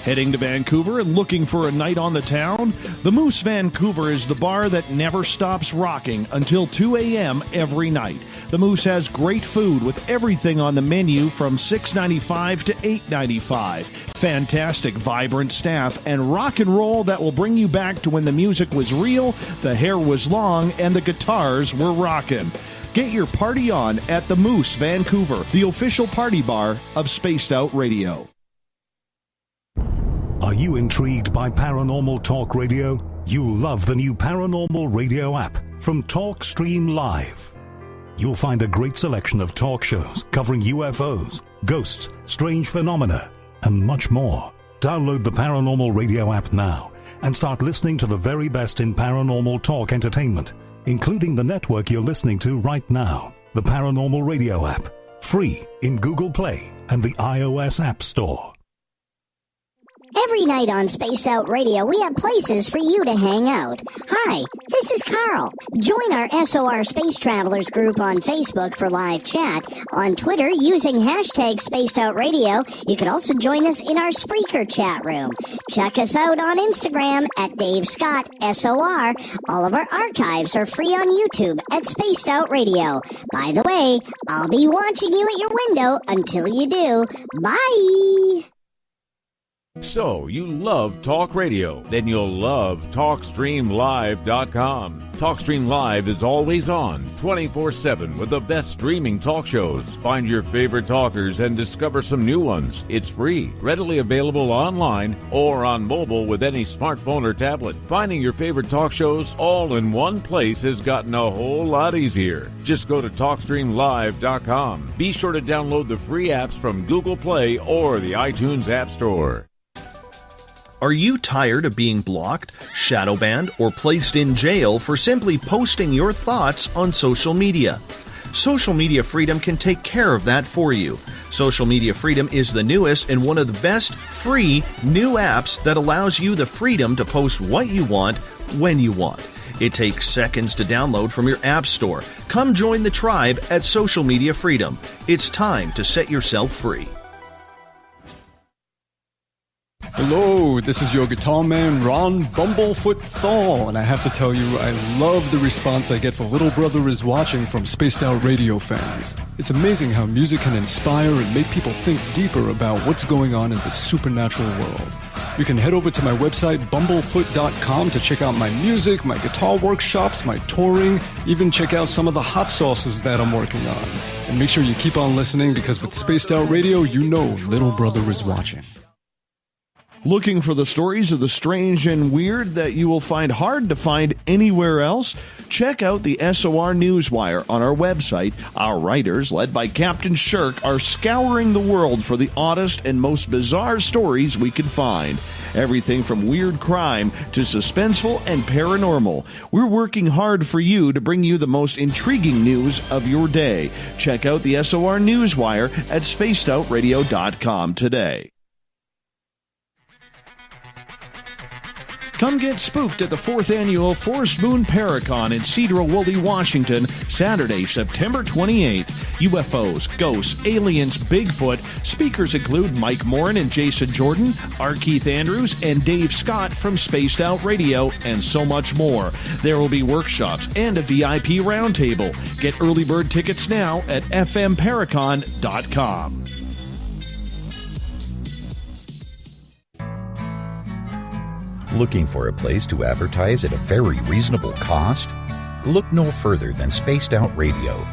A: Heading to Vancouver and looking for a night on the town? The Moose Vancouver is the bar that never stops rocking until 2 a.m. every night. The Moose has great food with everything on the menu from $6.95 to $8.95. Fantastic, vibrant staff and rock and roll that will bring you back to when the music was real, the hair was long, and the guitars were rockin'. Get your party on at the Moose, Vancouver, the official party bar of Spaced Out Radio.
C: Are you intrigued by Paranormal Talk Radio? You'll love the new Paranormal Radio app from TalkStream Live. You'll find a great selection of talk shows covering UFOs, ghosts, strange phenomena, and much more. Download the Paranormal Radio app now and start listening to the very best in paranormal talk entertainment, including the network you're listening to right now, the Paranormal Radio app, free in Google Play and the iOS App Store.
G: Every night on Spaced Out Radio, we have places for you to hang out. Hi, this is Carl. Join our SOR Space Travelers group on Facebook for live chat. On Twitter, using hashtag Spaced Out Radio. You can also join us in our Spreaker chat room. Check us out on Instagram at Dave Scott SOR. All of our archives are free on YouTube at Spaced Out Radio. By the way, I'll be watching you at your window until you do. Bye!
H: So, you love talk radio? Then you'll love TalkStreamLive.com. TalkStream Live is always on, 24/7 with the best streaming talk shows. Find your favorite talkers and discover some new ones. It's free, readily available online or on mobile with any smartphone or tablet. Finding your favorite talk shows all in one place has gotten a whole lot easier. Just go to TalkStreamLive.com. Be sure to download the free apps from Google Play or the iTunes App Store.
F: Are you tired of being blocked, shadow banned, or placed in jail for simply posting your thoughts on social media? Social Media Freedom can take care of that for you. Social Media Freedom is the newest and one of the best free new apps that allows you the freedom to post what you want, when you want. It takes seconds to download from your app store. Come join the tribe at Social Media Freedom. It's time to set yourself free.
E: Hello, this is your guitar man, Ron Bumblefoot THAL, and I have to tell you, I love the response I get for Little Brother is Watching from Spaced Out Radio fans. It's amazing how music can inspire and make people think deeper about what's going on in the supernatural world. You can head over to my website, bumblefoot.com, to check out my music, my guitar workshops, my touring, even check out some of the hot sauces that I'm working on. And make sure you keep on listening, because with Spaced Out Radio, you know Little Brother is watching.
A: Looking for the stories of the strange and weird that you will find hard to find anywhere else? Check out the SOR Newswire on our website. Our writers, led by Captain Shirk, are scouring the world for the oddest and most bizarre stories we can find. Everything from weird crime to suspenseful and paranormal. We're working hard for you to bring you the most intriguing news of your day. Check out the SOR Newswire at spacedoutradio.com today. Come get spooked at the 4th Annual Forest Moon Paracon in Cedar-Woolley, Washington, Saturday, September 28th. UFOs, ghosts, aliens, Bigfoot. Speakers include Mike Morin and Jason Jordan, R. Keith Andrews, and Dave Scott from Spaced Out Radio, and so much more. There will be workshops and a VIP roundtable. Get early bird tickets now at fmparacon.com.
J: Looking for a place to advertise at a very reasonable cost? Look no further than Spaced Out Radio.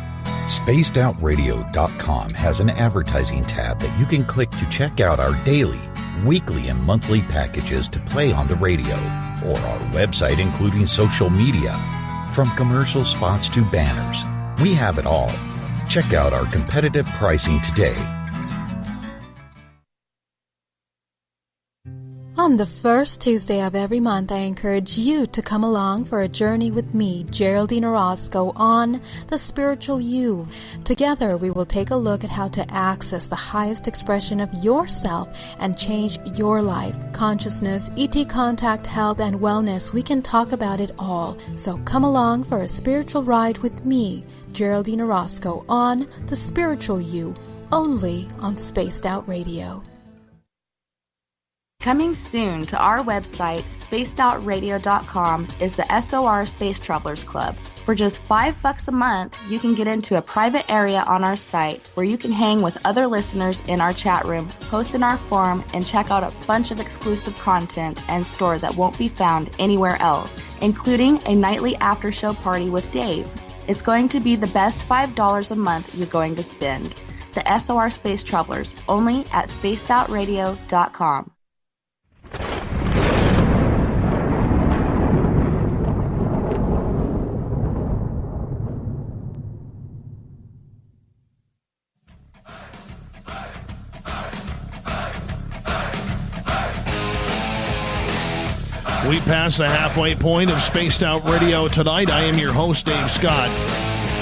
J: SpacedOutRadio.com has an advertising tab that you can click to check out our daily, weekly, and monthly packages to play on the radio, or our website including social media. From commercial spots to banners, we have it all. Check out our competitive pricing today.
L: On the first Tuesday of every month, I encourage you to come along for a journey with me, Geraldine Orozco, on The Spiritual You. Together, we will take a look at how to access the highest expression of yourself and change your life. Consciousness, ET contact, health, and wellness, we can talk about it all. So come along for a spiritual ride with me, Geraldine Orozco, on The Spiritual You, only on Spaced Out Radio.
I: Coming soon to our website, spacedoutradio.com, is the SOR Space Travelers Club. For just $5 a month, you can get into a private area on our site where you can hang with other listeners in our chat room, post in our forum, and check out a bunch of exclusive content and store that won't be found anywhere else, including a nightly after-show party with Dave. It's going to be the best $5 a month you're going to spend. The SOR Space Travelers, only at spacedoutradio.com.
A: We pass the halfway point of Spaced Out Radio tonight. I am your host, Dave Scott.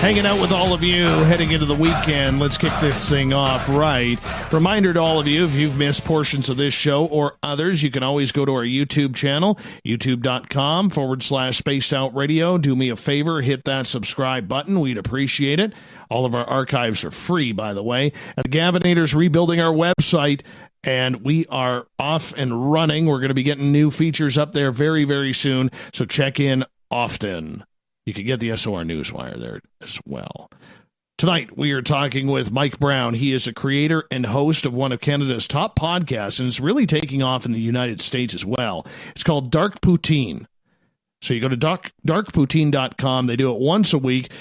A: Hanging out with all of you, heading into the weekend. Let's kick this thing off right. Reminder to all of you, if you've missed portions of this show or others, you can always go to our YouTube channel, youtube.com/Spaced Out Radio. Do me a favor, hit that subscribe button. We'd appreciate it. All of our archives are free, by the way. And the Gavinator's rebuilding our website, and we are off and running. We're going to be getting new features up there very, very soon, so check in often. You can get the SOR Newswire there as well. Tonight, we are talking with Mike Browne. He is a creator and host of one of Canada's top podcasts, and it's really taking off in the United States as well. It's called Dark Poutine. So you go to darkpoutine.com. They do it once a week.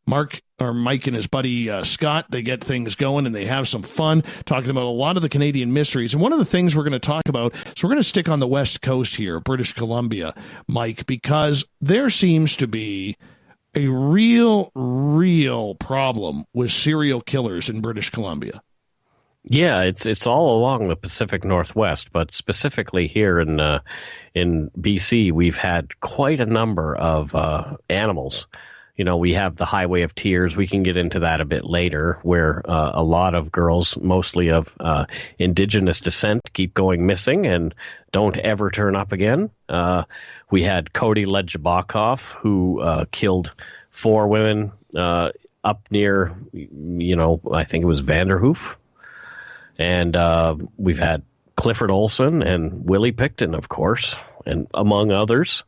A: Mike and his buddy Scott, they get things going and they have some fun talking about a lot of the Canadian mysteries. And one of the things we're going to talk about, so we're going to stick on the West Coast here, British Columbia, Mike, because there seems to be a real problem with serial killers in British Columbia.
B: Yeah, it's all along the Pacific Northwest, but specifically here in BC, we've had quite a number of animals. You know, we have the Highway of Tears. We can get into that a bit later, where a lot of girls, mostly of Indigenous descent, keep going missing and don't ever turn up again. We had Cody Ledjabakov, who killed 4 women up near, I think it was Vanderhoof. And we've had Clifford Olson and Willie Picton, of course, and among others.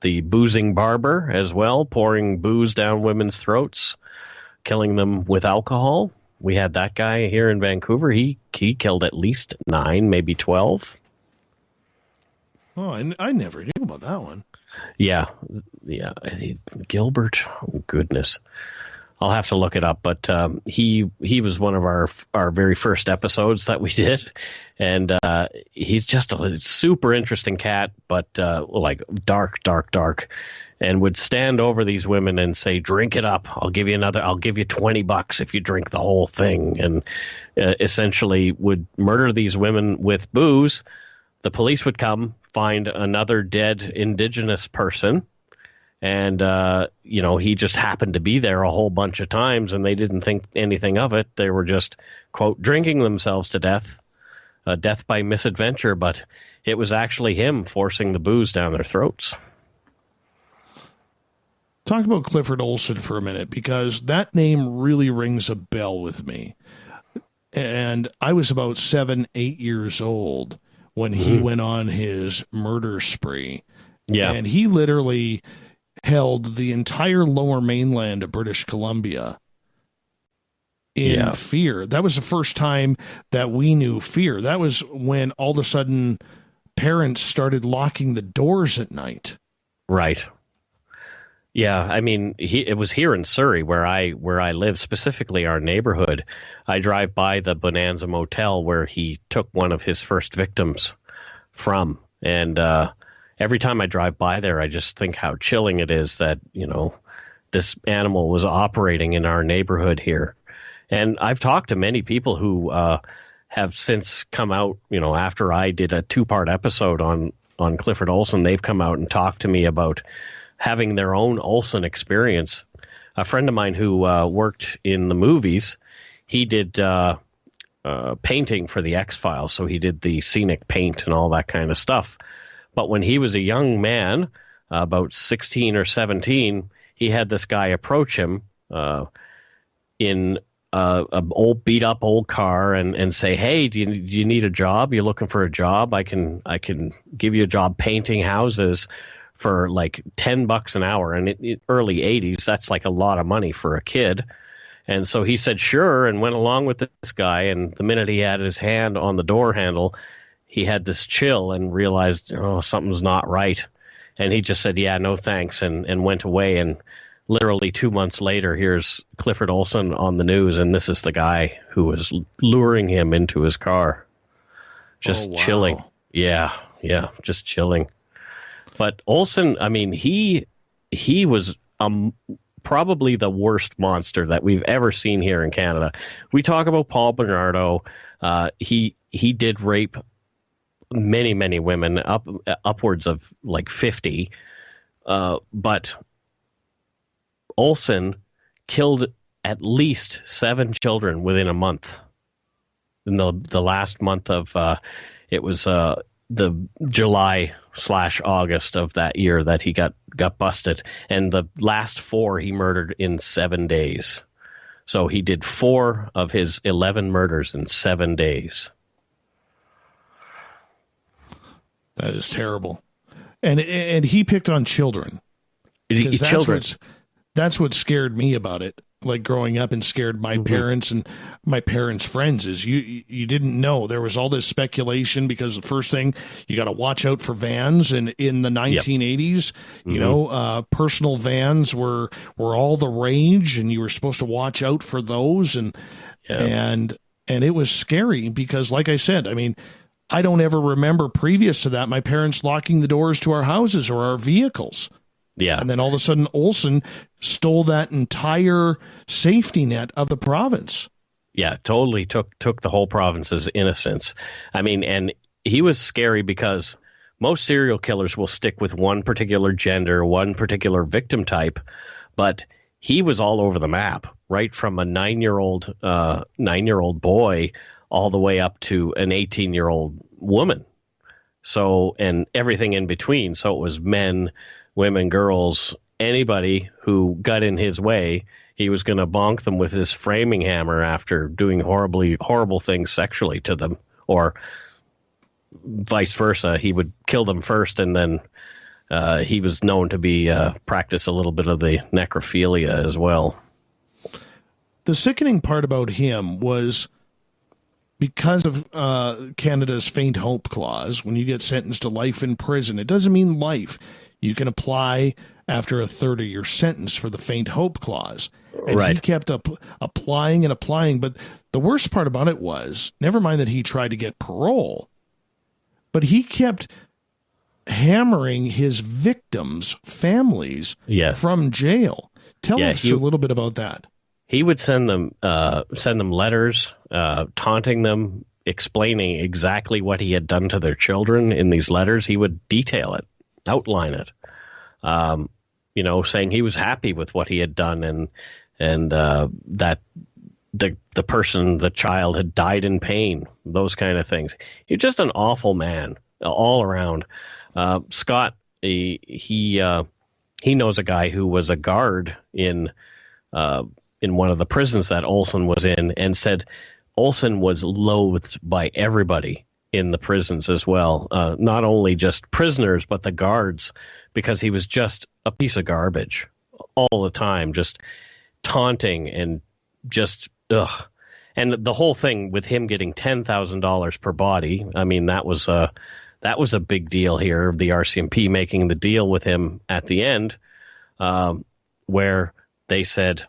B: The boozing barber as well, pouring booze down women's throats, killing them with alcohol. We had that guy here in Vancouver. He killed at least 9, maybe 12.
A: Oh, I never knew about that one.
B: Yeah. Gilbert, oh, goodness. I'll have to look it up, but he was one of our very first episodes that we did, and he's just a super interesting cat, but like dark, and would stand over these women and say, "Drink it up. I'll give you $20 if you drink the whole thing," and essentially would murder these women with booze. The police would come, find another dead Indigenous person. And, he just happened to be there a whole bunch of times, and they didn't think anything of it. They were just, quote, drinking themselves to death, death by misadventure, but it was actually him forcing the booze down their throats.
A: Talk about Clifford Olson for a minute, because that name really rings a bell with me. And I was about 7-8 years old when he went on his murder spree.
B: Yeah.
A: And he literally held the entire lower mainland of British Columbia in fear. That was the first time that we knew fear. That was when all of a sudden parents started locking the doors at night.
B: Right. Yeah, I mean, it was here in Surrey where I live, specifically our neighborhood. I drive by the Bonanza Motel where he took one of his first victims from, and every time I drive by there, I just think how chilling it is that, this animal was operating in our neighborhood here. And I've talked to many people who have since come out, after I did a 2-part episode on Clifford Olson, they've come out and talked to me about having their own Olson experience. A friend of mine who worked in the movies, he did painting for the X-Files, so he did the scenic paint and all that kind of stuff. But when he was a young man, about 16 or 17, he had this guy approach him in an old beat-up old car and say, "Hey, do you need a job? You're looking for a job? I can give you a job painting houses for like $10 an hour." And in early 80s, that's like a lot of money for a kid. And so he said sure and went along with this guy. And the minute he had his hand on the door handle, he had this chill and realized, something's not right. And he just said, yeah, no thanks, and went away. And literally 2 months later, here's Clifford Olson on the news, and this is the guy who was luring him into his car. Just chilling. Yeah, just chilling. But Olson, I mean, he was probably the worst monster that we've ever seen here in Canada. We talk about Paul Bernardo. He did rape many, many women, upwards of like 50. But Olson killed at least 7 children within a month. In the last month of it was the July/August of that year that he got busted, and the last 4 he murdered in 7 days. So he did 4 of his 11 murders in 7 days.
A: That is terrible, and he picked on children. That's what scared me about it. Like growing up, and scared my parents and my parents' friends, is you didn't know. There was all this speculation because the first thing, you got to watch out for vans, and in the 1980s, you know, personal vans were all the rage, and you were supposed to watch out for those, and it was scary because, like I said, I mean, I don't ever remember previous to that my parents locking the doors to our houses or our vehicles.
B: Yeah.
A: And then all of a sudden, Olson stole that entire safety net of the province.
B: Yeah, totally took the whole province's innocence. I mean, and he was scary because most serial killers will stick with one particular gender, one particular victim type, but he was all over the map, right from a 9-year-old boy all the way up to an 18-year-old woman. So, and everything in between. So it was men, women, girls, anybody who got in his way, he was going to bonk them with his framing hammer after doing horrible things sexually to them, or vice versa. He would kill them first, and then he was known to be practice a little bit of the necrophilia as well.
A: The sickening part about him was because of Canada's faint hope clause. When you get sentenced to life in prison, it doesn't mean life. You can apply after a third of your sentence for the faint hope clause. And he kept applying and applying. But the worst part about it was, never mind that he tried to get parole, but he kept hammering his victims' families from jail. Tell us a little bit about that.
B: He would send them letters, taunting them, explaining exactly what he had done to their children in these letters. He would detail it, outline it, saying he was happy with what he had done, and that the person, the child, had died in pain, those kind of things. He's just an awful man all around. Scott, he knows a guy who was a guard in one of the prisons that Olson was in, and said Olson was loathed by everybody in the prisons as well. Not only just prisoners, but the guards, because he was just a piece of garbage all the time, just taunting and just, ugh. And the whole thing with him getting $10,000 per body, I mean, that was a big deal here, the RCMP making the deal with him at the end, where they said,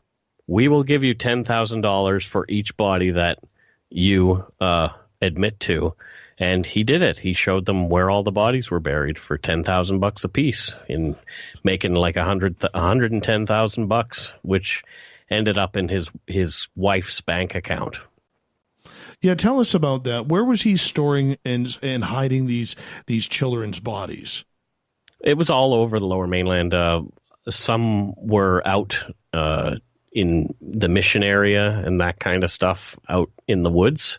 B: we will give you $10,000 for each body that you admit to. And he did it. He showed them where all the bodies were buried for $10,000 a piece, in making like $110,000, which ended up in his wife's bank account.
A: Yeah, tell us about that. Where was he storing and hiding these children's bodies?
B: It was all over the Lower Mainland. Some were out in the Mission area and that kind of stuff, out in the woods.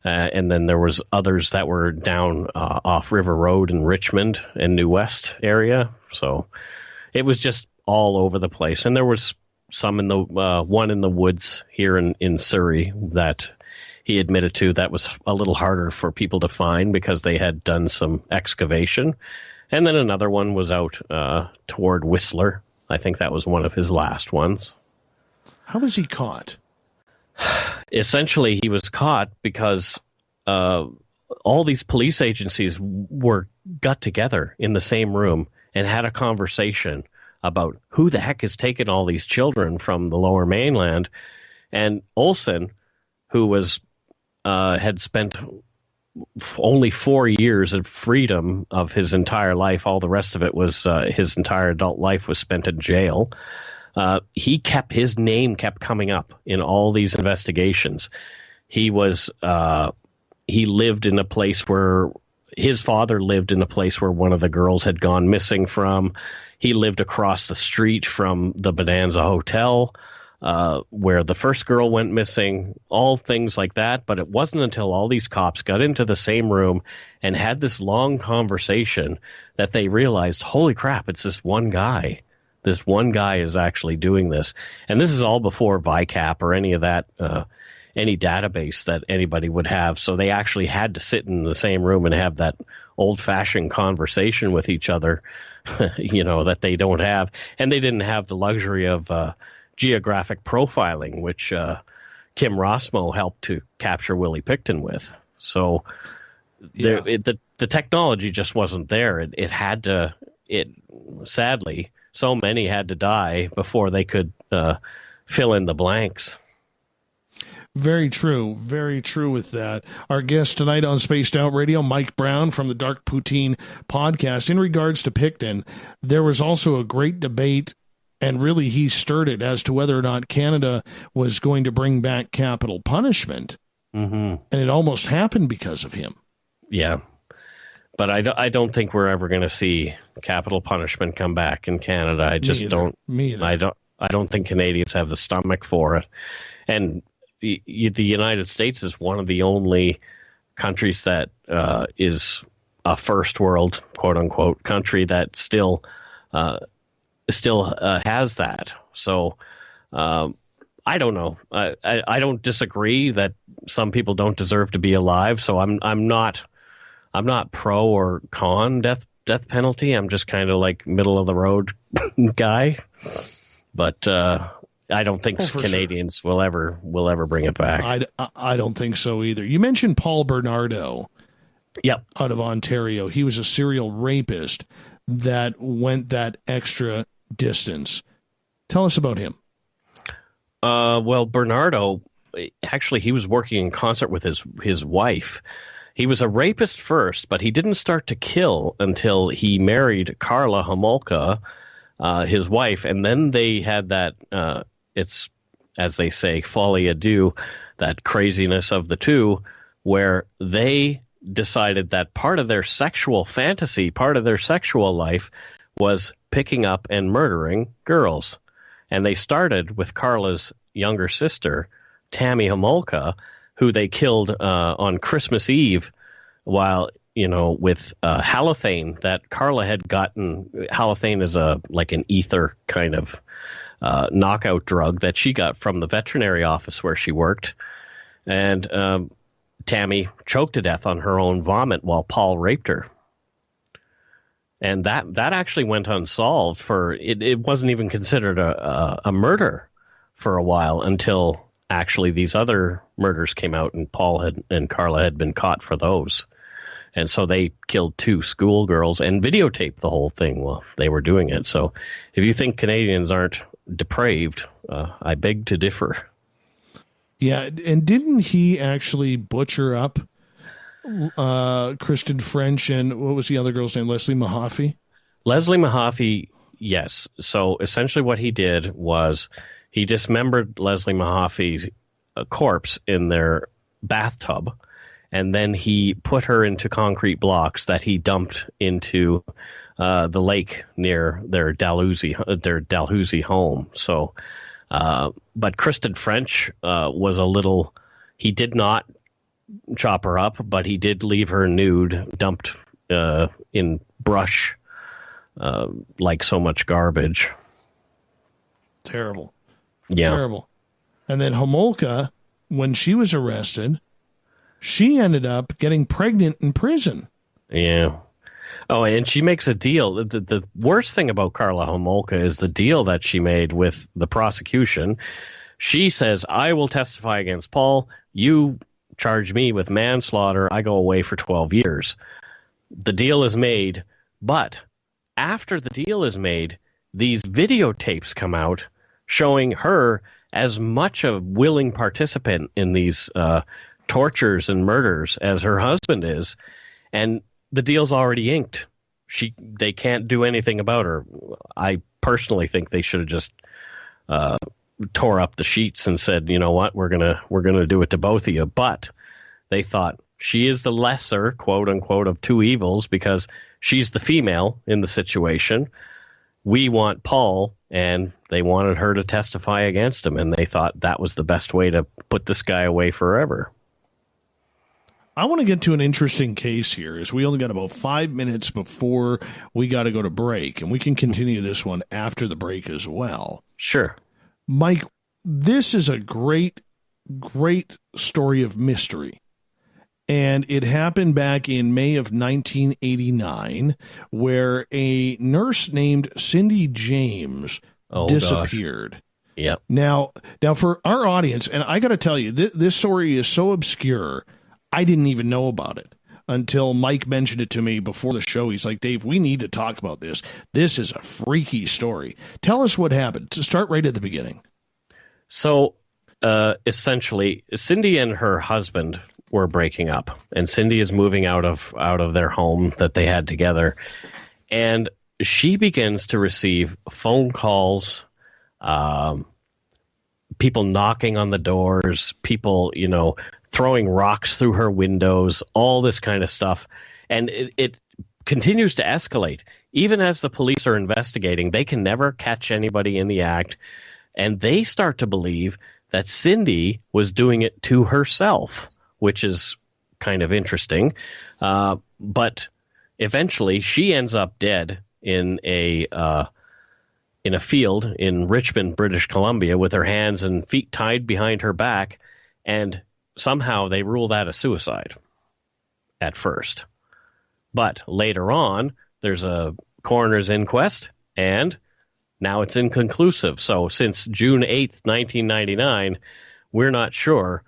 B: And then there was others that were down off River Road in Richmond and New West area. So it was just all over the place. And there was some in the one in the woods here in Surrey that he admitted to that was a little harder for people to find because they had done some excavation. And then another one was out toward Whistler. I think that was one of his last ones.
A: How was he caught?
B: Essentially, he was caught because all these police agencies got together in the same room and had a conversation about who the heck is taking all these children from the Lower Mainland. And Olsen, who was had spent only 4 years of freedom of his entire life, all the rest of it was his entire adult life was spent in jail. His name kept coming up in all these investigations. He lived in a place where his father lived in a place where one of the girls had gone missing from. He lived across the street from the Bonanza Hotel, where the first girl went missing, all things like that. But it wasn't until all these cops got into the same room and had this long conversation that they realized, holy crap, it's this one guy. This one guy is actually doing this. And this is all before VICAP or any of that, any database that anybody would have. So they actually had to sit in the same room and have that old-fashioned conversation with each other, that they don't have. And they didn't have the luxury of geographic profiling, which Kim Rossmo helped to capture Willie Picton with. So the technology just wasn't there. Sadly, so many had to die before they could fill in the blanks.
A: Very true. Very true with that. Our guest tonight on Spaced Out Radio, Mike Browne from the Dark Poutine podcast. In regards to Picton, there was also a great debate, and really he stirred it, as to whether or not Canada was going to bring back capital punishment. Mm-hmm. And it almost happened because of him. Yeah.
B: But I don't think we're ever going to see capital punishment come back in Canada. I just don't. Me either. I don't think Canadians have the stomach for it. And the United States is one of the only countries that is a first world, quote unquote, country that still has that. So I don't know. I don't disagree that some people don't deserve to be alive. So I'm not pro or con death penalty. I'm just kind of like middle of the road guy. But I don't think Canadians will ever bring it back.
A: I don't think so either. You mentioned Paul Bernardo.
B: Yep.
A: Out of Ontario. He was a serial rapist that went that extra distance. Tell us about him.
B: Well, Bernardo, actually, he was working in concert with his wife. He was a rapist first, but he didn't start to kill until he married Carla Homolka, his wife, and then they had that, it's, as they say, folie à deux, that craziness of the two, where they decided that part of their sexual fantasy, part of their sexual life, was picking up and murdering girls. And they started with Carla's younger sister, Tammy Homolka, who they killed on Christmas Eve while, with halothane that Carla had gotten. Halothane is like an ether kind of knockout drug that she got from the veterinary office where she worked. And Tammy choked to death on her own vomit while Paul raped her. And that actually went unsolved for it wasn't even considered a murder for a while until actually these other murders came out and Paul and Carla had been caught for those. And so they killed 2 schoolgirls and videotaped the whole thing while they were doing it. So if you think Canadians aren't depraved, I beg to differ.
A: Yeah, and didn't he actually butcher up Kristen French and what was the other girl's name? Leslie Mahaffey?
B: Leslie Mahaffey, yes. So essentially what he did was he dismembered Leslie Mahaffey's corpse in their bathtub, and then he put her into concrete blocks that he dumped into the lake near their Dalhousie home. So, but Kristen French was he did not chop her up, but he did leave her nude, dumped in brush, like so much garbage.
A: Terrible.
B: Yeah.
A: Terrible. And then Homolka, when she was arrested, she ended up getting pregnant in prison.
B: Yeah. Oh, and she makes a deal. The worst thing about Carla Homolka is the deal that she made with the prosecution. She says, I will testify against Paul. You charge me with manslaughter. I go away for 12 years. The deal is made, but after the deal is made, these videotapes come out showing her as much a willing participant in these tortures and murders as her husband is, and the deal's already inked. They can't do anything about her. I personally think they should have just tore up the sheets and said, you know what, we're gonna do it to both of you. But they thought she is the lesser, quote unquote, of two evils because she's the female in the situation. We want Paul, and they wanted her to testify against him, and they thought that was the best way to put this guy away forever.
A: I want to get to an interesting case here, as we only got about 5 minutes before we got to go to break, and we can continue this one after the break as well.
B: Sure.
A: Mike, this is a great, great story of mystery. And it happened back in May of 1989, where a nurse named Cindy James disappeared.
B: Gosh. Yep.
A: Now, for our audience, and I got to tell you, this story is so obscure, I didn't even know about it until Mike mentioned it to me before the show. He's like, Dave, we need to talk about this. This is a freaky story. Tell us what happened. To start right at the beginning.
B: So, essentially, Cindy and her husband were breaking up, and Cindy is moving out of their home that they had together, and she begins to receive phone calls, people knocking on the doors, people, throwing rocks through her windows, all this kind of stuff, and it continues to escalate. Even as the police are investigating, they can never catch anybody in the act, and they start to believe that Cindy was doing it to herself, which is kind of interesting. But eventually she ends up dead in a field in Richmond, British Columbia, with her hands and feet tied behind her back, and somehow they rule that a suicide at first. But later on, there's a coroner's inquest, and now it's inconclusive. So since June 8th, 1999, we're not sure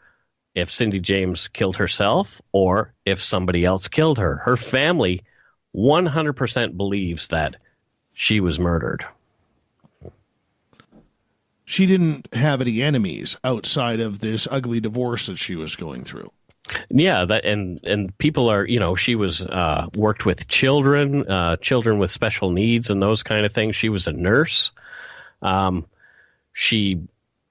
B: if Cindy James killed herself or if somebody else killed her. Her family 100% believes that she was murdered.
A: She didn't have any enemies outside of this ugly divorce that she was going through.
B: Yeah, that and people are, she was worked with children with special needs and those kind of things. She was a nurse. She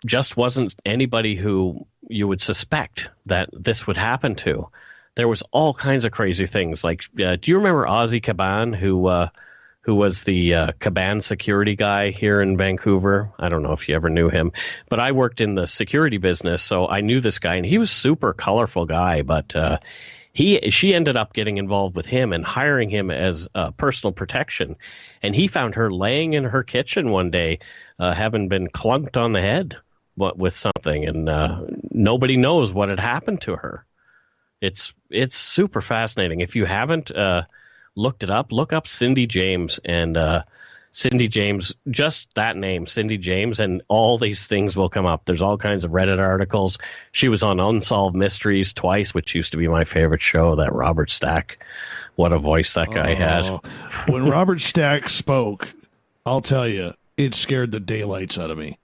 B: just wasn't anybody who you would suspect that this would happen to. There was all kinds of crazy things. Like, do you remember Ozzy Caban, who was the Caban security guy here in Vancouver? I don't know if you ever knew him, but I worked in the security business, so I knew this guy, and he was a super colorful guy, but she ended up getting involved with him and hiring him as personal protection. And he found her laying in her kitchen one day, having been clunked on the head with something, and nobody knows what had happened to her. It's super fascinating. If you haven't looked it up, look up Cindy James, and Cindy James, just that name, Cindy James, and all these things will come up. There's all kinds of Reddit articles. She was on Unsolved Mysteries twice, which used to be my favorite show, that Robert Stack. What a voice that guy had.
A: When Robert Stack spoke, I'll tell you, it scared the daylights out of me.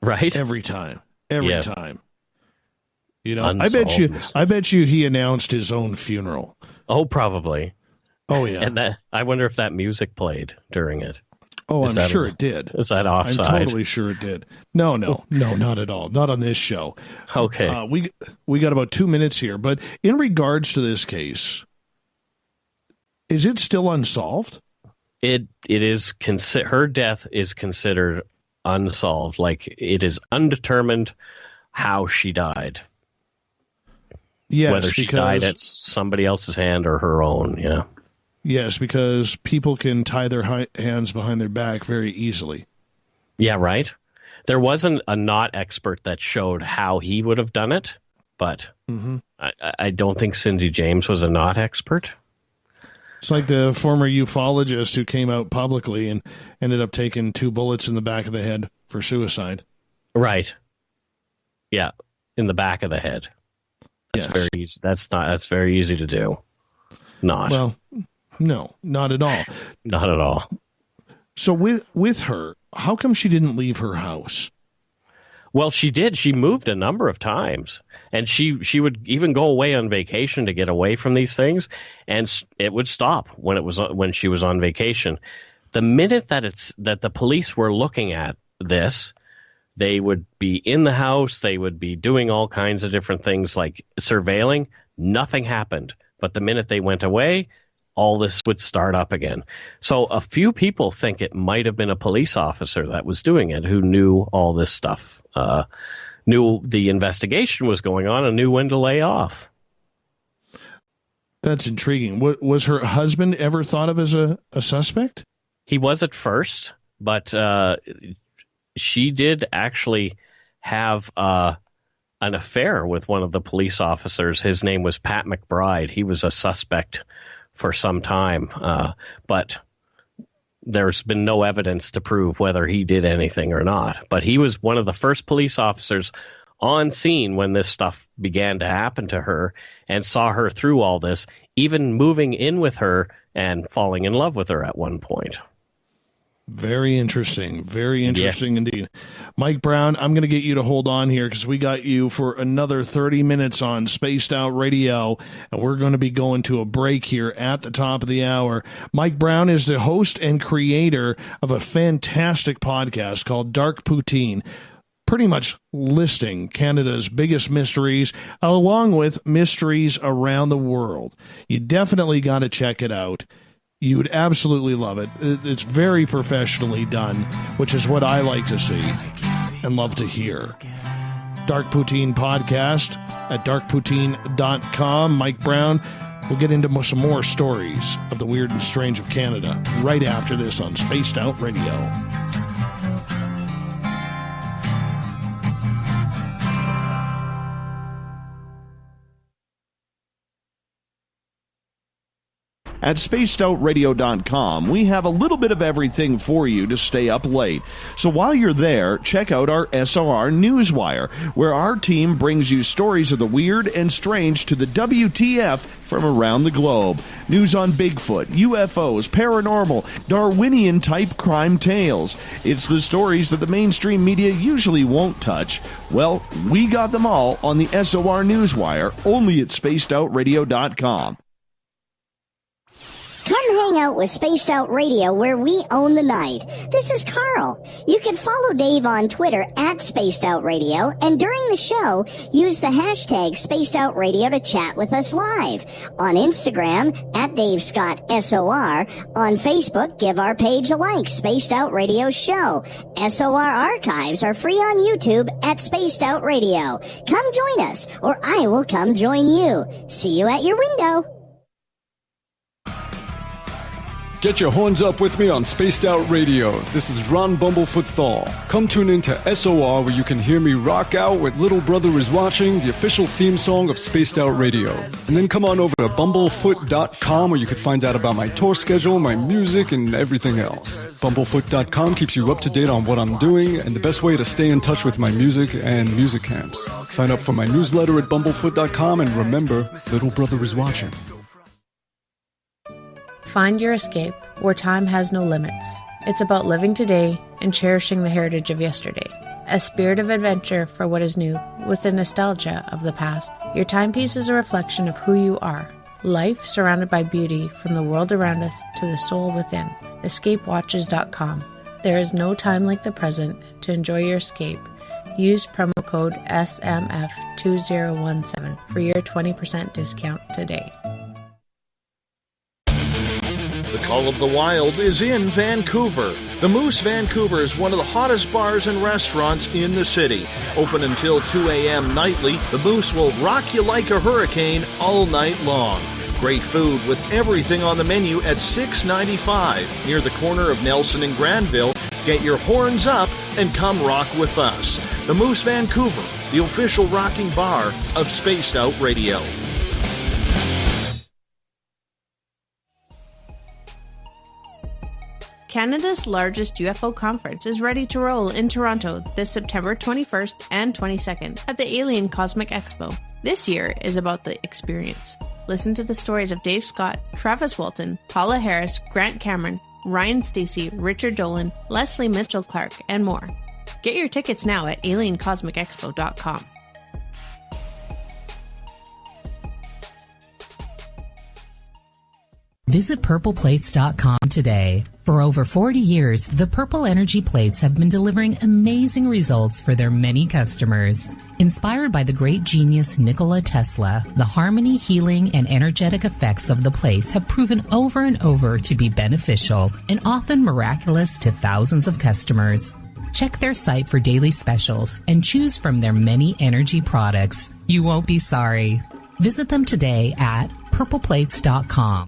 B: Right?
A: Every time.
B: Time.
A: I bet you he announced his own funeral.
B: Oh, probably.
A: Oh, yeah.
B: And I wonder if that music played during it.
A: Oh, I'm sure it did.
B: Is that offside?
A: I'm totally sure it did. No, not at all. Not on this show.
B: Okay.
A: We got about 2 minutes here, but in regards to this case, is it still unsolved?
B: It is. Her death is considered unsolved. Like, it is undetermined how she died.
A: Yes,
B: whether she died at somebody else's hand or her own. Yeah.
A: Yes, because people can tie their hands behind their back very easily.
B: Yeah, right. There wasn't a knot expert that showed how he would have done it, but I don't think Cindy James was a knot expert.
A: It's like the former ufologist who came out publicly and ended up taking 2 bullets in the back of the head for suicide.
B: Right. Yeah, in the back of the head. That's very easy. That's very easy to do. Not.
A: Well, no, not at all.
B: Not at all.
A: So with her, how come she didn't leave her house?
B: Well, she did. She moved a number of times, and she would even go away on vacation to get away from these things, and it would stop when she was on vacation. The minute that the police were looking at this, they would be in the house. They would be doing all kinds of different things like surveilling. Nothing happened. But the minute they went away, all this would start up again. So a few people think it might have been a police officer that was doing it who knew all this stuff, knew the investigation was going on and knew when to lay off.
A: That's intriguing. Was her husband ever thought of as a suspect?
B: He was at first, but she did actually have an affair with one of the police officers. His name was Pat McBride. He was a suspect for some time, but there's been no evidence to prove whether he did anything or not. But he was one of the first police officers on scene when this stuff began to happen to her and saw her through all this, even moving in with her and falling in love with her at one point.
A: Very interesting. Very interesting indeed. Mike Browne, I'm going to get you to hold on here because we got you for another 30 minutes on Spaced Out Radio, and we're going to be going to a break here at the top of the hour. Mike Browne is the host and creator of a fantastic podcast called Dark Poutine, pretty much listing Canada's biggest mysteries along with mysteries around the world. You definitely got to check it out. You would absolutely love it. It's very professionally done, which is what I like to see and love to hear. Dark Poutine Podcast at darkpoutine.com. Mike Browne. We'll get into some more stories of the weird and strange of Canada right after this on Spaced Out Radio. At spacedoutradio.com, we have a little bit of everything for you to stay up late. So while you're there, check out our SOR Newswire, where our team brings you stories of the weird and strange to the WTF from around the globe. News on Bigfoot, UFOs, paranormal, Darwinian-type crime tales. It's the stories that the mainstream media usually won't touch. Well, we got them all on the SOR Newswire, only at spacedoutradio.com.
G: Come hang out with Spaced Out Radio, where we own the night. This is Carl. You can follow Dave on Twitter at Spaced Out Radio, and during the show, use the hashtag Spaced Out Radio to chat with us live. On Instagram, at Dave Scott SOR. On Facebook, give our page a like, Spaced Out Radio Show. SOR archives are free on YouTube at Spaced Out Radio. Come join us, or I will come join you. See you at your window.
E: Get your horns up with me on Spaced Out Radio. This is Ron Bumblefoot THAL. Come tune in to SOR, where you can hear me rock out with Little Brother is Watching, the official theme song of Spaced Out Radio. And then come on over to bumblefoot.com, where you can find out about my tour schedule, my music, and everything else. Bumblefoot.com keeps you up to date on what I'm doing and the best way to stay in touch with my music and music camps. Sign up for my newsletter at bumblefoot.com, and remember, Little Brother is watching.
D: Find your escape where time has no limits. It's about living today and cherishing the heritage of yesterday. A spirit of adventure for what is new, with the nostalgia of the past. Your timepiece is a reflection of who you are. Life surrounded by beauty from the world around us to the soul within. EscapeWatches.com. There is no time like the present to enjoy your escape. Use promo code SMF2017 for your 20% discount today.
F: The Call of the Wild is in Vancouver. The Moose Vancouver is one of the hottest bars and restaurants in the city. Open until 2 a.m. nightly, the Moose will rock you like a hurricane all night long. Great food with everything on the menu at $6.95 near the corner of Nelson and Granville. Get your horns up and come rock with us. The Moose Vancouver, the official rocking bar of Spaced Out Radio.
D: Canada's largest UFO conference is ready to roll in Toronto this September 21st and 22nd at the Alien Cosmic Expo. This year is about the experience. Listen to the stories of Dave Scott, Travis Walton, Paula Harris, Grant Cameron, Ryan Stacy, Richard Dolan, Leslie Mitchell Clark, and more. Get your tickets now at aliencosmicexpo.com.
M: Visit purpleplates.com today. For over 40 years, the Purple Energy Plates have been delivering amazing results for their many customers. Inspired by the great genius Nikola Tesla, the harmony, healing, and energetic effects of the plates have proven over and over to be beneficial and often miraculous to thousands of customers. Check their site for daily specials and choose from their many energy products. You won't be sorry. Visit them today at purpleplates.com.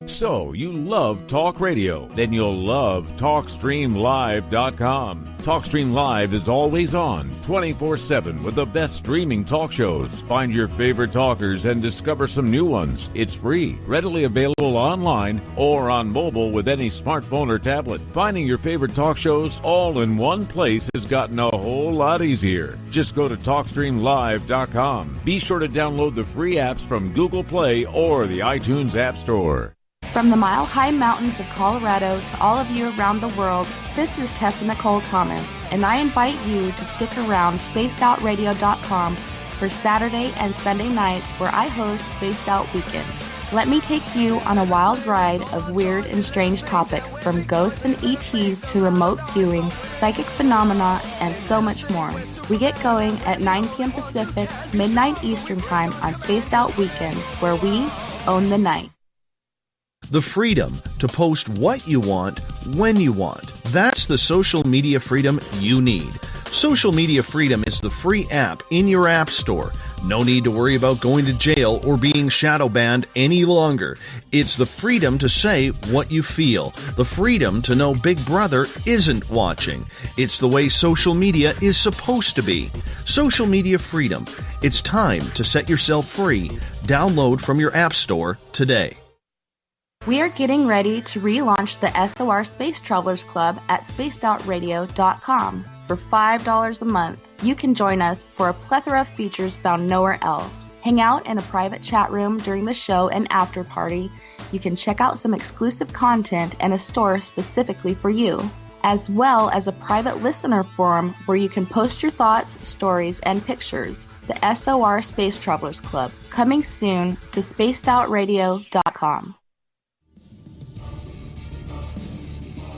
H: So, you love talk radio? Then you'll love TalkStreamLive.com. TalkStream Live is always on, 24/7, with the best streaming talk shows. Find your favorite talkers and discover some new ones. It's free, readily available online or on mobile with any smartphone or tablet. Finding your favorite talk shows all in one place has gotten a whole lot easier. Just go to TalkStreamLive.com. Be sure to download the free apps from Google Play or the iTunes App Store.
I: From the mile-high mountains of Colorado to all of you around the world, this is Tessa Nicole Thomas, and I invite you to stick around spacedoutradio.com for Saturday and Sunday nights where I host Spaced Out Weekend. Let me take you on a wild ride of weird and strange topics, from ghosts and ETs to remote viewing, psychic phenomena, and so much more. We get going at 9 p.m. Pacific, midnight Eastern Time on Spaced Out Weekend, where we own the night.
F: The freedom to post what you want, when you want. That's the social media freedom you need. Social Media Freedom is the free app in your app store. No need to worry about going to jail or being shadow banned any longer. It's the freedom to say what you feel. The freedom to know Big Brother isn't watching. It's the way social media is supposed to be. Social Media Freedom. It's time to set yourself free. Download from your app store today.
I: We are getting ready to relaunch the SOR Space Travelers Club at spacedoutradio.com. For $5 a month, you can join us for a plethora of features found nowhere else. Hang out in a private chat room during the show and after party. You can check out some exclusive content and a store specifically for you, as well as a private listener forum where you can post your thoughts, stories, and pictures. The SOR Space Travelers Club, coming soon to spacedoutradio.com.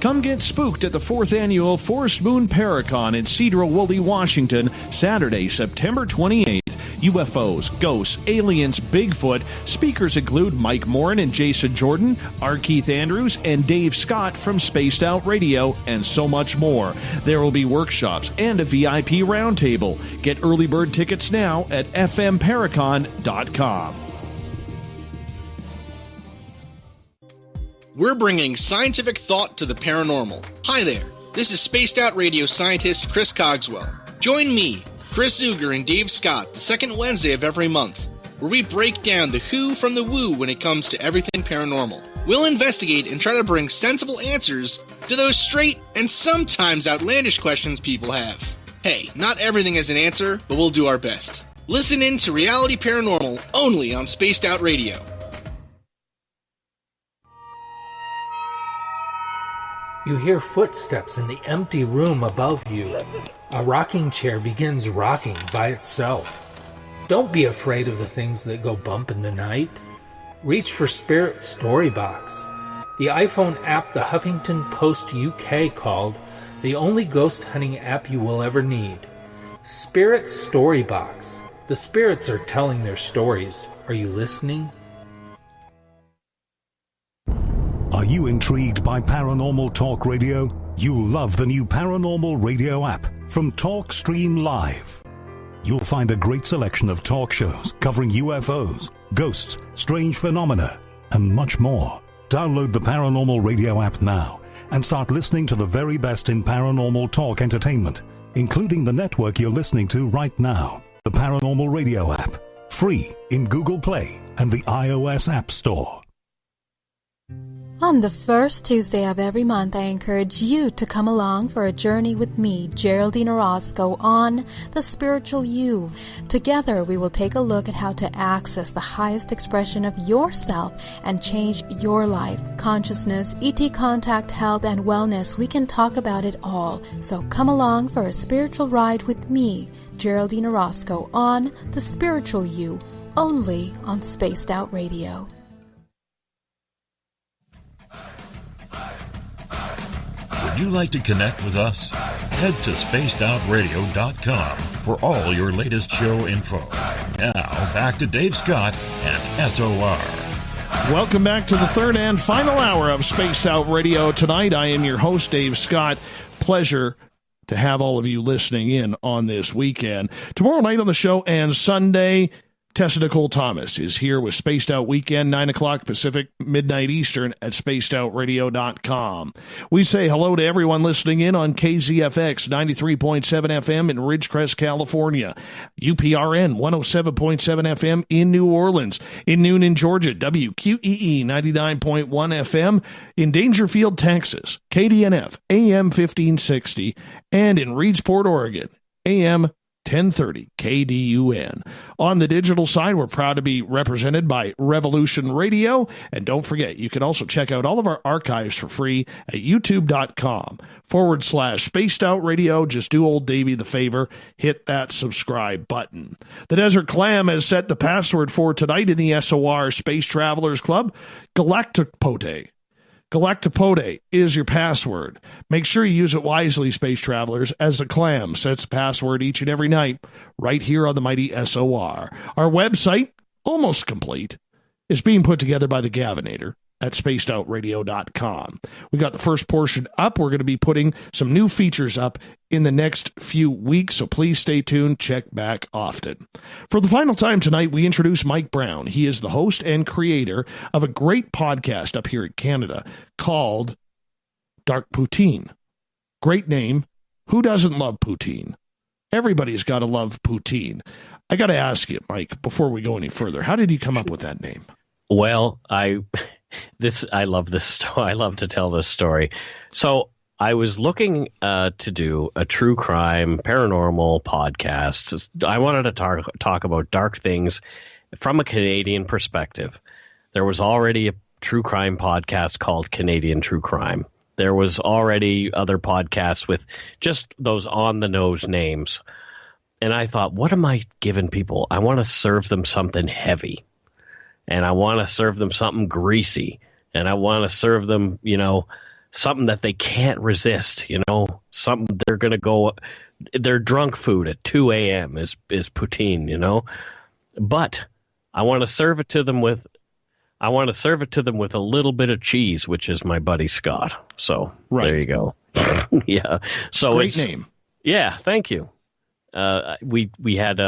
A: Come get spooked at the 4th Annual Forest Moon Paracon in Cedar-Woolley, Washington, Saturday, September 28th. UFOs, ghosts, aliens, Bigfoot. Speakers include Mike Morin and Jason Jordan, R. Keith Andrews, and Dave Scott from Spaced Out Radio, and so much more. There will be workshops and a VIP roundtable. Get early bird tickets now at fmparacon.com.
K: We're bringing scientific thought to the paranormal. Hi there, this is Spaced Out Radio scientist Chris Cogswell. Join me, Chris Zuger, and Dave Scott the second Wednesday of every month, where we break down the who from the woo when it comes to everything paranormal. We'll investigate and try to bring sensible answers to those straight and sometimes outlandish questions people have. Hey, not everything has an answer, but we'll do our best. Listen in to Reality Paranormal only on Spaced Out Radio.
N: You hear footsteps in the empty room above you. A rocking chair begins rocking by itself. Don't be afraid of the things that go bump in the night. Reach for Spirit Storybox, the iPhone app the Huffington Post UK called the only ghost hunting app you will ever need. Spirit Storybox. The spirits are telling their stories. Are you listening?
C: Are you intrigued by Paranormal Talk Radio? You'll love the new Paranormal Radio app from TalkStream Live. You'll find a great selection of talk shows covering UFOs, ghosts, strange phenomena, and much more. Download the Paranormal Radio app now and start listening to the very best in paranormal talk entertainment, including the network you're listening to right now. The Paranormal Radio app, free in Google Play and the iOS App Store.
L: On the first Tuesday of every month, I encourage you to come along for a journey with me, Geraldine Orozco, on The Spiritual You. Together, we will take a look at how to access the highest expression of yourself and change your life. Consciousness, ET contact, health, and wellness, we can talk about it all. So come along for a spiritual ride with me, Geraldine Orozco, on The Spiritual You, only on Spaced Out Radio.
O: Would you like to connect with us? Head to spacedoutradio.com for all your latest show info. Now, back to Dave Scott and SOR.
A: Welcome back to the third and final hour of Spaced Out Radio. Tonight, I am your host, Dave Scott. Pleasure to have all of you listening in on this weekend. Tomorrow night on the show and Sunday, Tessa Nicole Thomas is here with Spaced Out Weekend, 9 o'clock Pacific, midnight Eastern at spacedoutradio.com. We say hello to everyone listening in on KZFX 93.7 FM in Ridgecrest, California, UPRN 107.7 FM in New Orleans, in Noonan, Georgia, WQEE 99.1 FM in Dangerfield, Texas, KDNF AM 1560, and in Reedsport, Oregon, AM 1030 KDUN. On the digital side, we're proud to be represented by Revolution Radio. And don't forget, you can also check out all of our archives for free at youtube.com/Spaced Out Radio. Just do old Davey the favor, hit that subscribe button. The Desert Clam has set the password for tonight in the SOR Space Travelers Club, Galactipote. Galactipote is your password. Make sure you use it wisely, Space Travelers, as the Clam sets the password each and every night right here on the mighty SOR. Our website, almost complete, is being put together by the Gavinator at spacedoutradio.com. We got the first portion up. We're going to be putting some new features up in the next few weeks, so please stay tuned. Check back often. For the final time tonight, we introduce Mike Browne. He is the host and creator of a great podcast up here in Canada called Dark Poutine. Great name. Who doesn't love poutine? Everybody's got to love poutine. I got to ask you, Mike, before we go any further, how did you come up with that name?
B: Well, I love this story. I love to tell this story. So I was looking to do a true crime, paranormal podcast. I wanted to talk about dark things from a Canadian perspective. There was already a true crime podcast called Canadian True Crime. There was already other podcasts with just those on-the-nose names. And I thought, what am I giving people? I want to serve them something heavy. And I want to serve them something greasy. And I want to serve them, something that they can't resist, something they're going to go, their drunk food at 2 a.m. is poutine, But I want to serve it to them with a little bit of cheese, which is my buddy Scott. So There you go. Yeah. So
A: great name.
B: Yeah. Thank you. We had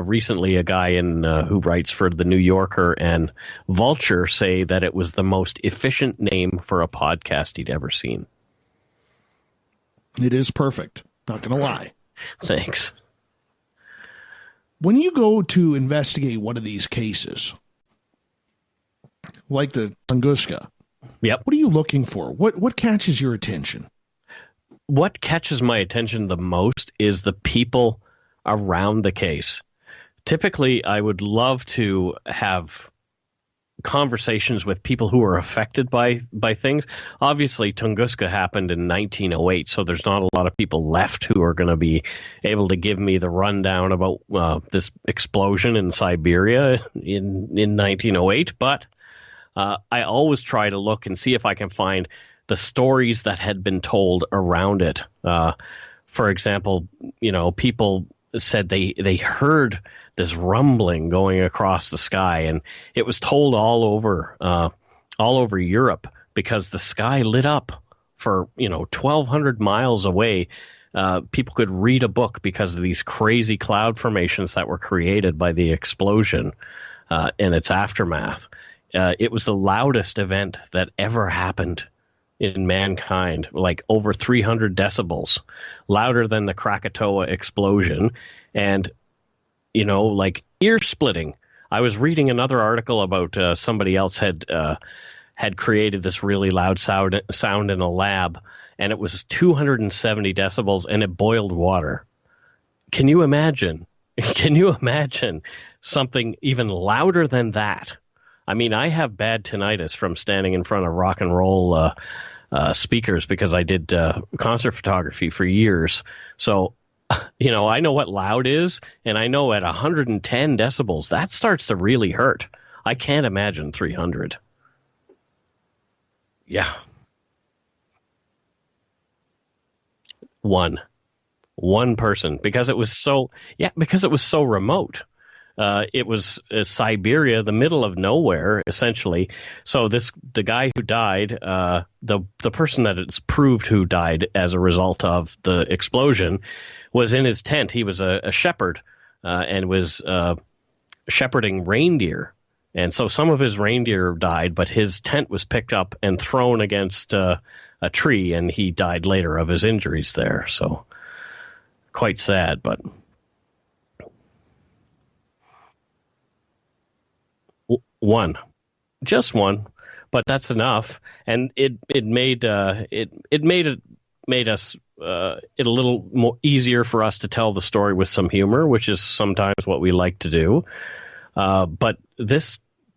B: recently a guy who writes for the New Yorker and Vulture say that it was the most efficient name for a podcast he'd ever seen.
A: It is perfect. Not going to lie.
B: Thanks.
A: When you go to investigate one of these cases, like the Tunguska,
B: yep.
A: What are you looking for? What catches your attention?
B: What catches my attention the most is the people around the case. Typically, I would love to have conversations with people who are affected by things. Obviously, Tunguska happened in 1908, so there's not a lot of people left who are going to be able to give me the rundown about this explosion in Siberia in 1908. But I always try to look and see if I can find the stories that had been told around it. For example, people said they heard this rumbling going across the sky, and it was told all over Europe because the sky lit up for 1,200 miles away. People could read a book because of these crazy cloud formations that were created by the explosion and its aftermath. It was the loudest event that ever happened in mankind, like over 300 decibels, louder than the Krakatoa explosion, and like ear splitting. I was reading another article about somebody else had had created this really loud sound in a lab, and it was 270 decibels, and it boiled water. Can you imagine? Can you imagine something even louder than that? I mean, I have bad tinnitus from standing in front of rock and roll speakers because I did concert photography for years. So, you know, I know what loud is, and I know at 110 decibels, that starts to really hurt. I can't imagine 300. Yeah. One person, because it was so remote. It was Siberia, the middle of nowhere, essentially. So the guy who died, the person that it's proved who died as a result of the explosion, was in his tent. He was a shepherd and was shepherding reindeer. And so some of his reindeer died, but his tent was picked up and thrown against a tree, and he died later of his injuries there. So quite sad, but just one, but that's enough. And it made us it a little more easier for us to tell the story with some humor, which is sometimes what we like to do. But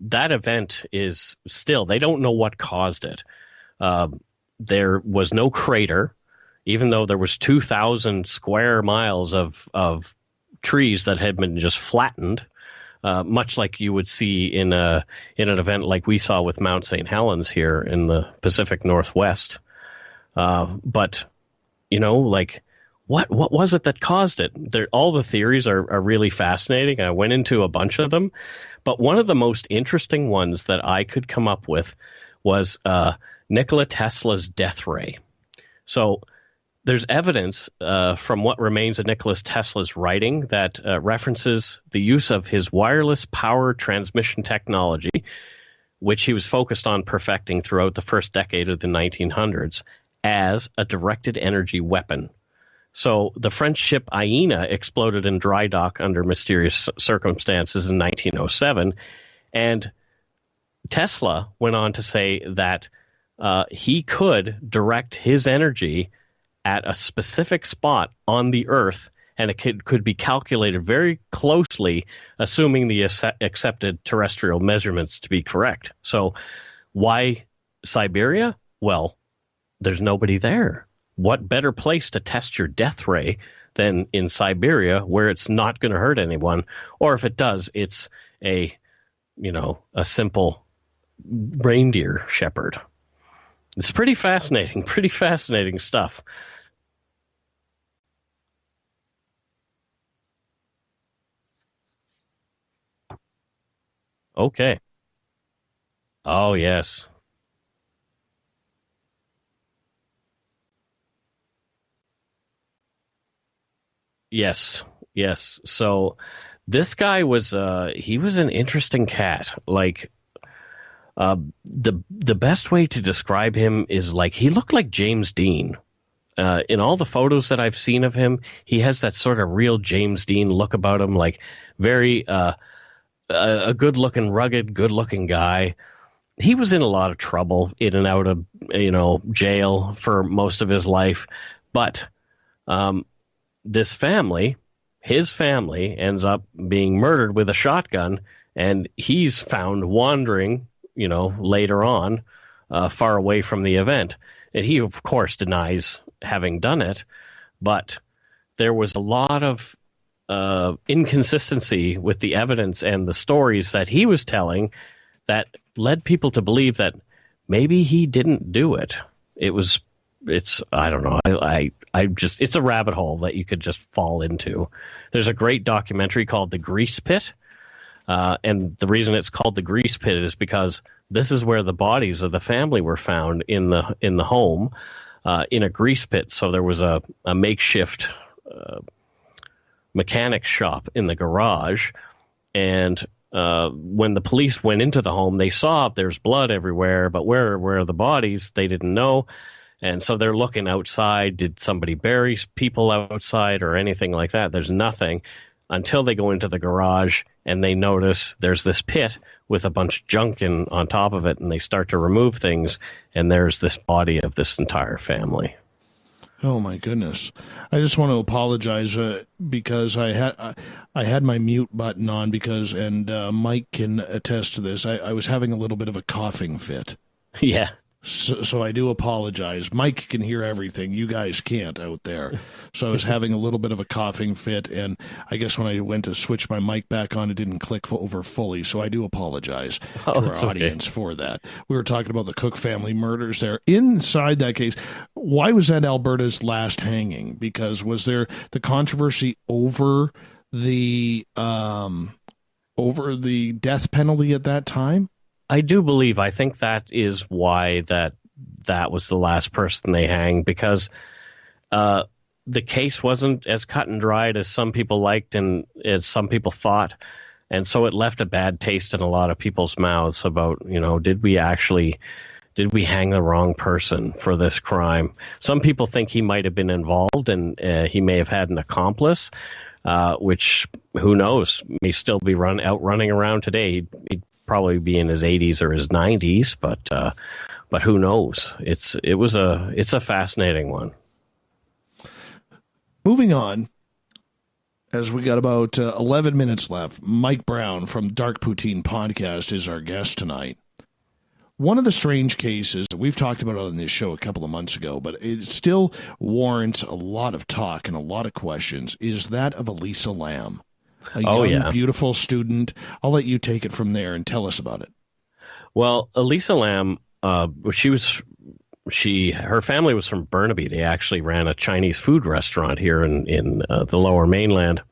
B: that event is still, they don't know what caused it. There was no crater, even though there was 2,000 square miles of trees that had been just flattened, much like you would see in an event like we saw with Mount St. Helens here in the Pacific Northwest. But, you know, like, what was it that caused it? All the theories are really fascinating. I went into a bunch of them, but one of the most interesting ones that I could come up with was Nikola Tesla's death ray. So there's evidence from what remains of Nikola Tesla's writing that references the use of his wireless power transmission technology, which he was focused on perfecting throughout the first decade of the 1900s, as a directed energy weapon. So the French ship Aina exploded in dry dock under mysterious circumstances in 1907, and Tesla went on to say that he could direct his energy at a specific spot on the Earth, and it could be calculated very closely, assuming the accepted terrestrial measurements to be correct. So why Siberia? Well, there's nobody there. What better place to test your death ray than in Siberia, where it's not going to hurt anyone, or if it does, it's a simple reindeer shepherd. It's pretty fascinating stuff. Okay. Oh, yes. Yes. So this guy was he was an interesting cat. Like the best way to describe him is like he looked like James Dean. In all the photos that I've seen of him, he has that sort of real James Dean look about him, like very a good-looking, rugged, good-looking guy. He was in a lot of trouble, in and out of jail for most of his life, but his family ends up being murdered with a shotgun, and he's found wandering, later on, far away from the event. And he, of course, denies having done it, but there was a lot of inconsistency with the evidence and the stories that he was telling that led people to believe that maybe he didn't do it. I don't know. It's a rabbit hole that you could just fall into. There's a great documentary called The Grease Pit. And the reason it's called The Grease Pit is because this is where the bodies of the family were found in the home, in a grease pit. So there was a makeshift mechanic shop in the garage. And when the police went into the home, they saw there's blood everywhere, but where are the bodies? They didn't know. And so they're looking outside. Did somebody bury people outside or anything like that? There's nothing until they go into the garage and they notice there's this pit with a bunch of junk on top of it, and they start to remove things, and there's this body of this entire family.
A: Oh my goodness! I just want to apologize because I had my mute button on and Mike can attest to this. I was having a little bit of a coughing fit.
B: Yeah.
A: So I do apologize. Mike can hear everything. You guys can't out there. So I was having a little bit of a coughing fit, and I guess when I went to switch my mic back on, it didn't click over fully. So I do apologize to our audience for that. We were talking about the Cook family murders there. Inside that case, why was that Alberta's last hanging? Because was there the controversy over the death penalty at that time?
B: I do believe. I think that is why that was the last person they hanged, because the case wasn't as cut and dried as some people liked and as some people thought. And so it left a bad taste in a lot of people's mouths about, did we hang the wrong person for this crime? Some people think he might have been involved and he may have had an accomplice, which, who knows, may still be running around today. He'd probably be in his 80s or his 90s, but who knows? It's a fascinating one.
A: Moving on, as we got about 11 minutes left, Mike Browne from Dark Poutine Podcast is our guest tonight. One of the strange cases that we've talked about on this show a couple of months ago, but it still warrants a lot of talk and a lot of questions, is that of Elisa Lam. A young, beautiful student. I'll let you take it from there and tell us about it.
B: Well, Elisa Lam, her family was from Burnaby. They actually ran a Chinese food restaurant here in the Lower Mainland.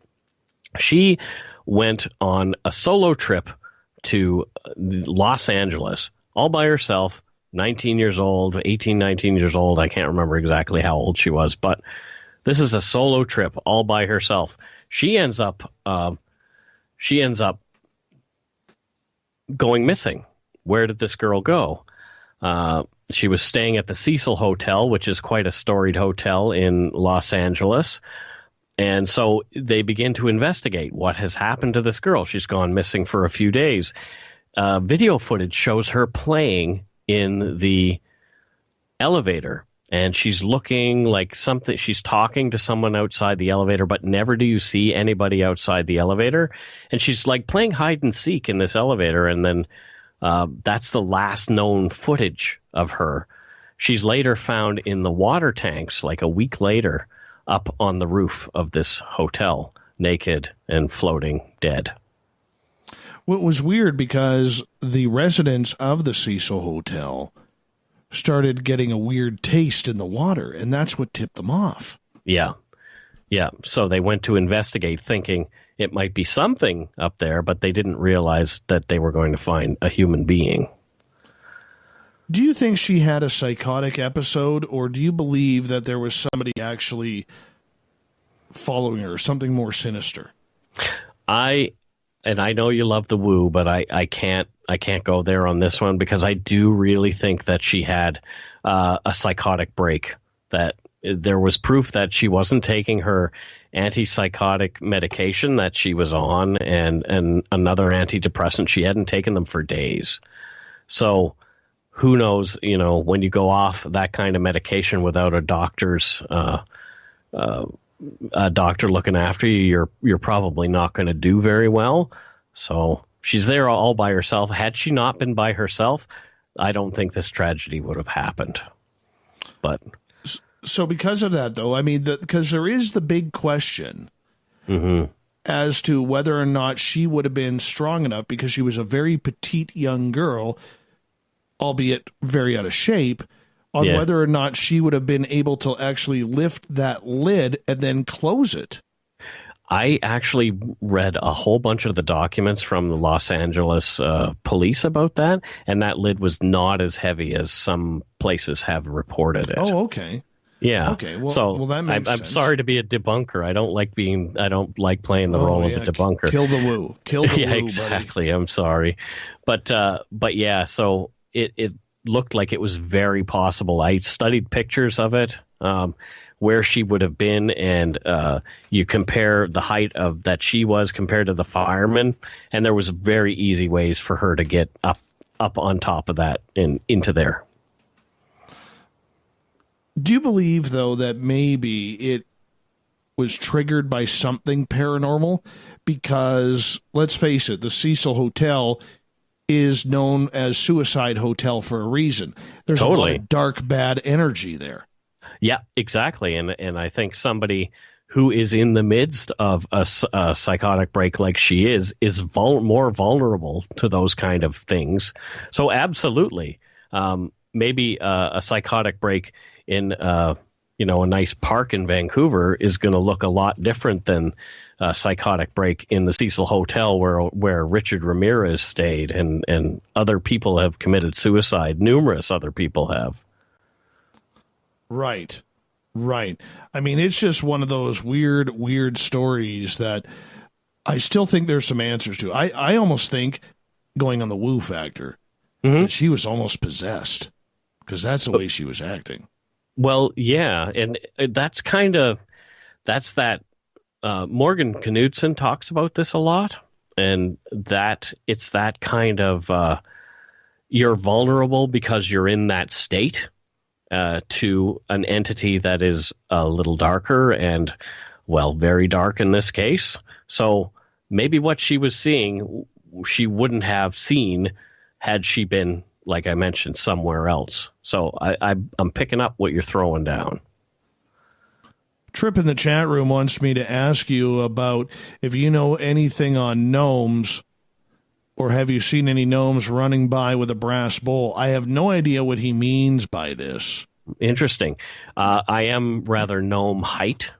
B: She went on a solo trip to Los Angeles all by herself, 19 years old, 18, 19 years old. I can't remember exactly how old she was, but this is a solo trip all by herself. She ends up going missing. Where did this girl go? She was staying at the Cecil Hotel, which is quite a storied hotel in Los Angeles. And so they begin to investigate what has happened to this girl. She's gone missing for a few days. Video footage shows her playing in the elevator. And she's looking like something, she's talking to someone outside the elevator, but never do you see anybody outside the elevator. And she's like playing hide and seek in this elevator. And then that's the last known footage of her. She's later found in the water tanks, like a week later, up on the roof of this hotel, naked and floating dead.
A: Well, it was weird because the residents of the Cecil Hotel started getting a weird taste in the water, and that's what tipped them off.
B: Yeah. So they went to investigate thinking it might be something up there, but they didn't realize that they were going to find a human being.
A: Do you think she had a psychotic episode, or do you believe that there was somebody actually following her, something more sinister?
B: I know you love the woo, but I can't go there on this one, because I do really think that she had a psychotic break, that there was proof that she wasn't taking her antipsychotic medication that she was on and another antidepressant. She hadn't taken them for days. So who knows, when you go off that kind of medication without a doctor's a doctor looking after you, you're probably not going to do very well. So she's there all by herself. Had she not been by herself, I don't think this tragedy would have happened. But
A: so because of that, though, I mean, because there is the big question as to whether or not she would have been strong enough, because she was a very petite young girl, albeit very out of shape, on whether or not she would have been able to actually lift that lid and then close it.
B: I actually read a whole bunch of the documents from the Los Angeles police about that, and that lid was not as heavy as some places have reported it.
A: Oh, okay.
B: Yeah.
A: Okay. Well, that makes
B: I'm
A: sense.
B: sorry to be a debunker. I don't like playing the role of the debunker.
A: Kill the woo. Kill the
B: yeah,
A: woo,
B: exactly.
A: buddy.
B: I'm sorry. But yeah, so it looked like it was very possible. I studied pictures of it. where she would have been, and you compare the height of that she was compared to the fireman, and there was very easy ways for her to get up on top of that and into there.
A: Do you believe, though, that maybe it was triggered by something paranormal? Because, let's face it, the Cecil Hotel is known as Suicide Hotel for a reason. There's a lot of dark, bad energy there.
B: Yeah, exactly. And I think somebody who is in the midst of a psychotic break like she is more vulnerable to those kind of things. So absolutely, maybe a psychotic break in a nice park in Vancouver is going to look a lot different than a psychotic break in the Cecil Hotel where Richard Ramirez stayed and other people have committed suicide. Numerous other people have.
A: Right. I mean, it's just one of those weird stories that I still think there's some answers to. I almost think, going on the woo factor, that she was almost possessed, because that's the way she was acting.
B: Well, yeah, and that's that Morgan Knudsen talks about this a lot, and that it's that kind of you're vulnerable because you're in that state to an entity that is a little darker and, well, very dark in this case. So maybe what she was seeing, she wouldn't have seen had she been, like I mentioned, somewhere else. So I'm picking up what you're throwing down.
A: Trip in the chat room wants me to ask you about if you know anything on gnomes, or have you seen any gnomes running by with a brass bowl? I have no idea what he means by this.
B: Interesting. I am rather gnome height.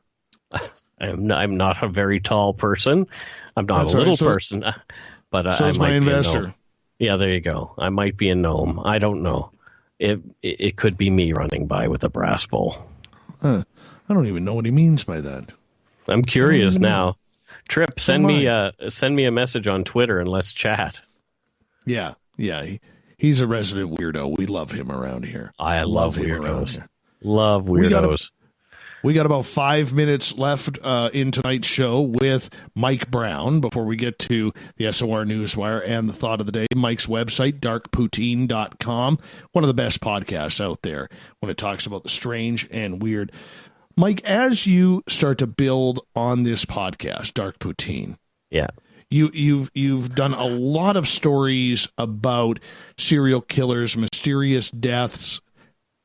B: I'm not a very tall person. I'm not a little person, but I might
A: my
B: be
A: investor.
B: a gnome. Yeah, there you go. I might be a gnome. I don't know. It could be me running by with a brass bowl.
A: I don't even know what he means by that.
B: I'm curious now. Trip, send me a message on Twitter and let's chat.
A: Yeah. He's a resident weirdo. We love him around here.
B: I love weirdos. Love weirdos.
A: We got about 5 minutes left in tonight's show with Mike Browne before we get to the SOR Newswire and the thought of the day. Mike's website, darkpoutine.com, one of the best podcasts out there when it talks about the strange and weird. Mike, as you start to build on this podcast, Dark Poutine,
B: yeah,
A: you've done a lot of stories about serial killers, mysterious deaths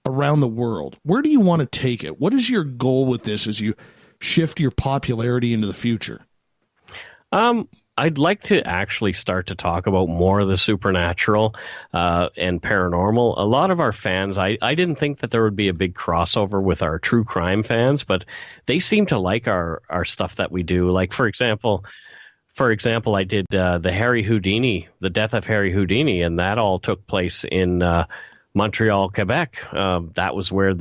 A: around the world. Where do you want to take it? What is your goal with this as you shift your popularity into the future?
B: I'd like to actually start to talk about more of the supernatural and paranormal. A lot of our fans, I didn't think that there would be a big crossover with our true crime fans, but they seem to like our stuff that we do. Like, for example, I did the Harry Houdini, the death of Harry Houdini, and that all took place in Montreal, Quebec. That was where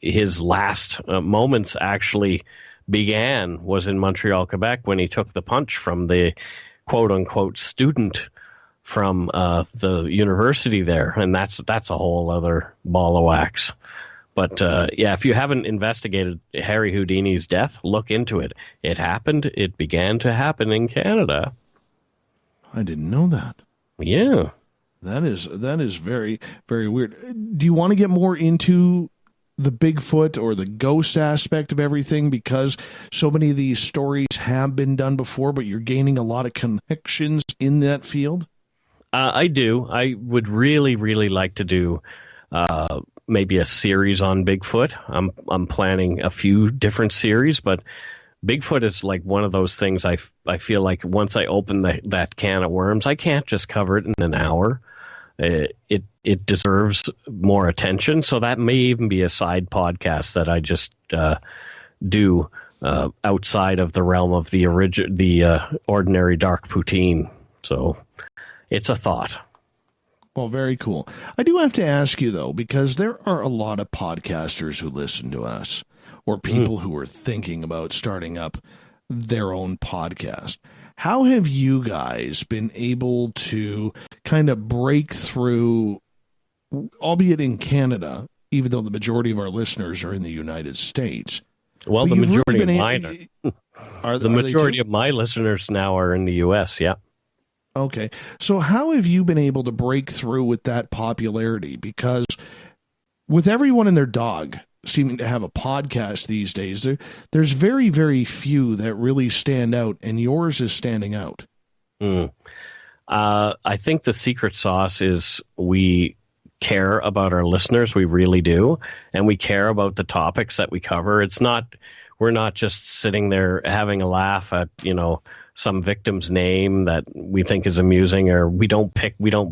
B: his last moments actually began, was in Montreal, Quebec, when he took the punch from the quote-unquote student from the university there. And that's a whole other ball of wax. But, if you haven't investigated Harry Houdini's death, look into it. It happened. It began to happen in Canada.
A: I didn't know that.
B: Yeah.
A: That is very, very weird. Do you want to get more into the Bigfoot or the ghost aspect of everything, because so many of these stories have been done before, but you're gaining a lot of connections in that field?
B: I do. I would really, really like to do maybe a series on Bigfoot. I'm planning a few different series, but Bigfoot is like one of those things I feel like once I open that can of worms, I can't just cover it in an hour. It deserves more attention, so that may even be a side podcast that I just do outside of the realm of the ordinary Dark Poutine. So it's a thought.
A: Well, very cool. I do have to ask you, though, because there are a lot of podcasters who listen to us, or people who are thinking about starting up their own podcast. How have you guys been able to kind of break through, albeit in Canada, even though the majority of our listeners are in the United States.
B: Well,
A: But
B: the
A: you've really
B: majority
A: been
B: of
A: a-
B: mine
A: Are
B: the
A: are they
B: majority
A: too?
B: of my listeners now are in the U.S. Yeah.
A: Okay. So how have you been able to break through with that popularity? Because with everyone and their dog seeming to have a podcast these days, there's very, very few that really stand out, and yours is standing out.
B: I think the secret sauce is we care about our listeners. We really do. And we care about the topics that we cover. We're not just sitting there having a laugh at, some victim's name that we think is amusing, or we don't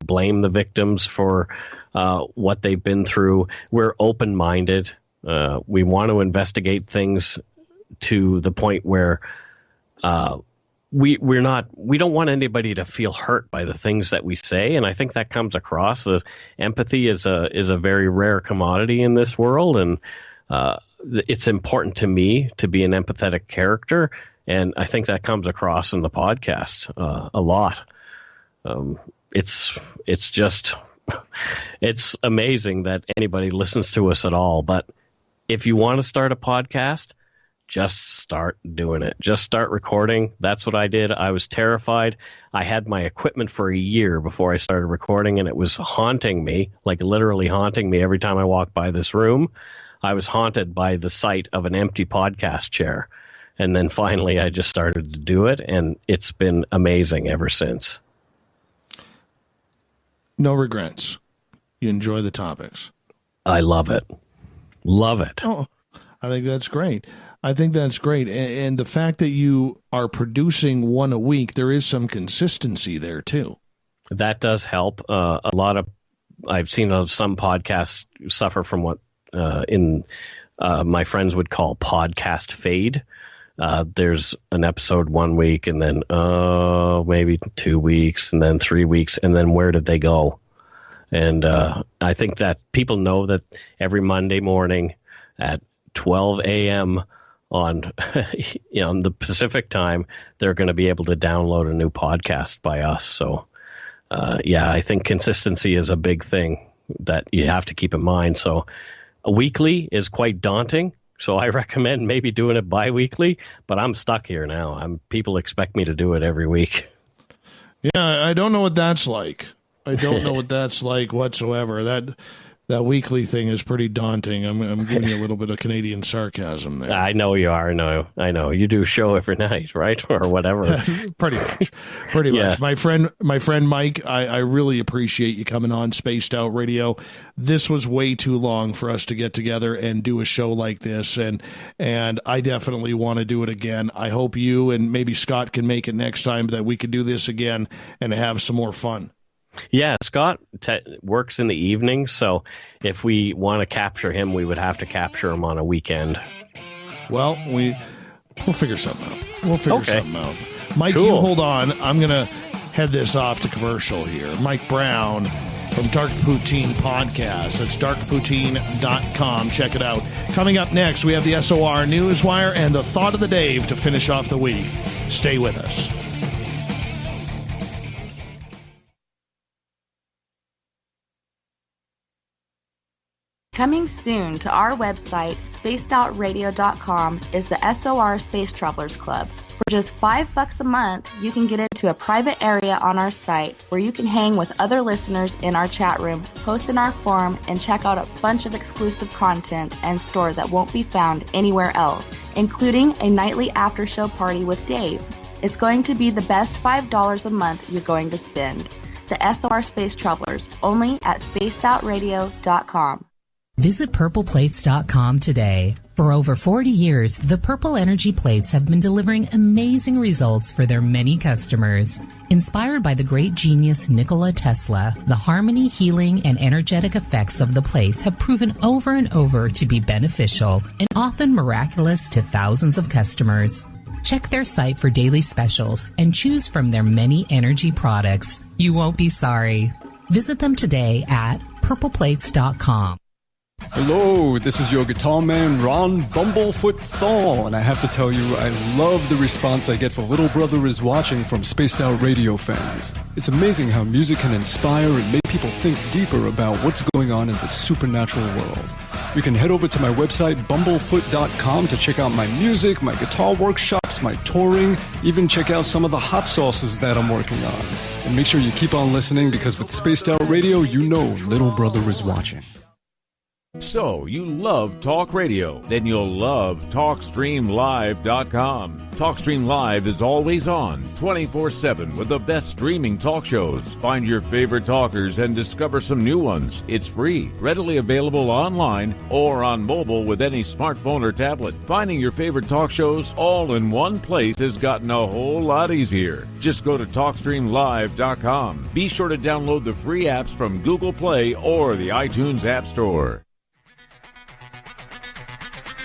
B: blame the victims for what they've been through. We're open-minded. We want to investigate things to the point where we don't want anybody to feel hurt by the things that we say, and I think that comes across. Empathy is a very rare commodity in this world, and it's important to me to be an empathetic character, and I think that comes across in the podcast a lot. It's just it's amazing that anybody listens to us at all. But if you want to start a podcast, just start doing it. Just start recording. That's what I did. I was terrified. I had my equipment for a year before I started recording, and it was haunting me, like literally haunting me every time I walked by this room. I was haunted by the sight of an empty podcast chair. And then finally I just started to do it, and it's been amazing ever since.
A: No regrets. You enjoy the topics.
B: I love it. Love it.
A: Oh, I think that's great. And the fact that you are producing one a week, there is some consistency there too.
B: That does help. I've seen some podcasts suffer from what my friends would call podcast fade. There's an episode 1 week, and then maybe 2 weeks, and then 3 weeks, and then where did they go? And I think that people know that every Monday morning at 12 a.m. on the Pacific time, they're going to be able to download a new podcast by us. So, I think consistency is a big thing that you have to keep in mind. So a weekly is quite daunting. So I recommend maybe doing it bi-weekly, but I'm stuck here now. People expect me to do it every week.
A: Yeah, I don't know what that's like. I don't know what that's like whatsoever. That weekly thing is pretty daunting. I'm giving you a little bit of Canadian sarcasm there.
B: I know you are. I know. You do a show every night, right? Or whatever.
A: Pretty much. My friend Mike, I really appreciate you coming on Spaced Out Radio. This was way too long for us to get together and do a show like this, and I definitely want to do it again. I hope you and maybe Scott can make it next time, that we could do this again and have some more fun.
B: Yeah, Scott works in the evening, so if we want to capture him, we would have to capture him on a weekend.
A: Well, we'll figure something out. Mike,
B: cool.
A: You hold on. I'm going to head this off to commercial here. Mike Browne from Dark Poutine Podcast. That's darkpoutine.com. Check it out. Coming up next, we have the SOR Newswire and the Thought of the Day to finish off the week. Stay with us.
I: Coming soon to our website, spacedoutradio.com, is the SOR Space Travelers Club. For just $5 a month, you can get into a private area on our site where you can hang with other listeners in our chat room, post in our forum, and check out a bunch of exclusive content and store that won't be found anywhere else, including a nightly after-show party with Dave. It's going to be the best $5 a month you're going to spend. The SOR Space Travelers, only at spacedoutradio.com.
M: Visit purpleplates.com today. For over 40 years, the Purple Energy Plates have been delivering amazing results for their many customers. Inspired by the great genius Nikola Tesla, the harmony, healing, and energetic effects of the plates have proven over and over to be beneficial and often miraculous to thousands of customers. Check their site for daily specials and choose from their many energy products. You won't be sorry. Visit them today at purpleplates.com.
E: Hello, this is your guitar man, Ron Bumblefoot THAL, and I have to tell you, I love the response I get for Little Brother is Watching from Spaced Out Radio fans. It's amazing how music can inspire and make people think deeper about what's going on in the supernatural world. You can head over to my website, bumblefoot.com, to check out my music, my guitar workshops, my touring, even check out some of the hot sauces that I'm working on. And make sure you keep on listening, because with Spaced Out Radio, you know little brother is watching.
H: So, you love talk radio? Then you'll love TalkStreamLive.com. TalkStream Live is always on, 24/7, with the best streaming talk shows. Find your favorite talkers and discover some new ones. It's free, readily available online or on mobile with any smartphone or tablet. Finding your favorite talk shows all in one place has gotten a whole lot easier. Just go to TalkStreamLive.com. Be sure to download the free apps from Google Play or the iTunes App Store.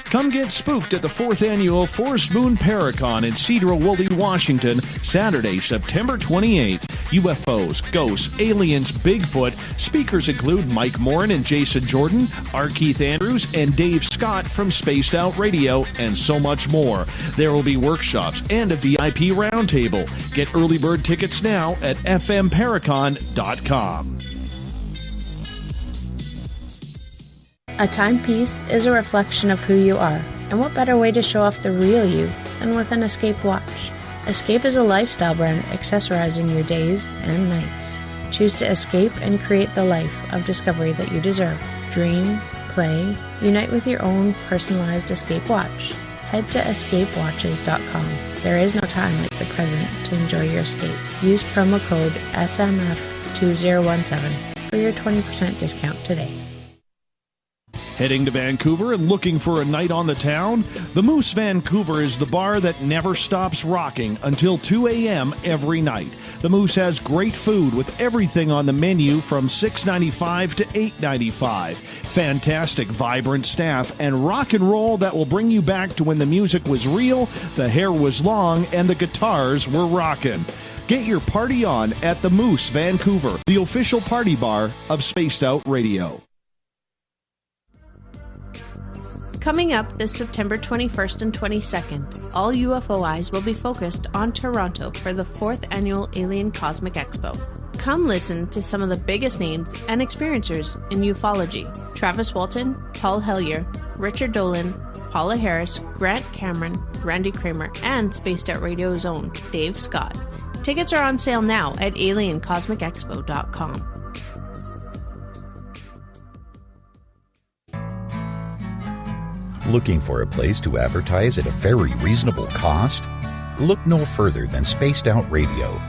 A: Come get spooked at the 4th Annual Forest Moon Paracon in Cedar-Woolley, Washington, Saturday, September 28th. UFOs, ghosts, aliens, Bigfoot. Speakers include Mike Morin and Jason Jordan, R. Keith Andrews, and Dave Scott from Spaced Out Radio, and so much more. There will be workshops and a VIP roundtable. Get early bird tickets now at fmparacon.com.
D: A timepiece is a reflection of who you are, and what better way to show off the real you than with an Escape watch. Escape is a lifestyle brand accessorizing your days and nights. Choose to escape and create the life of discovery that you deserve. Dream, play, unite with your own personalized Escape watch. Head to escapewatches.com. There is no time like the present to enjoy your escape. Use promo code SMF2017 for your 20% discount today.
A: Heading to Vancouver and looking for a night on the town? The Moose Vancouver is the bar that never stops rocking until 2 a.m. every night. The Moose has great food with everything on the menu from $6.95 to $8.95. Fantastic, vibrant staff and rock and roll that will bring you back to when the music was real, the hair was long, and the guitars were rockin'. Get your party on at the Moose Vancouver, the official party bar of Spaced Out Radio.
D: Coming up this September 21st and 22nd, all UFO eyes will be focused on Toronto for the 4th Annual Alien Cosmic Expo. Come listen to some of the biggest names and experiencers in ufology. Travis Walton, Paul Hellyer, Richard Dolan, Paula Harris, Grant Cameron, Randy Kramer, and Spaced Out Radio's own Dave Scott. Tickets are on sale now at aliencosmicexpo.com.
J: Looking for a place to advertise at a very reasonable cost? Look no further than Spaced Out Radio.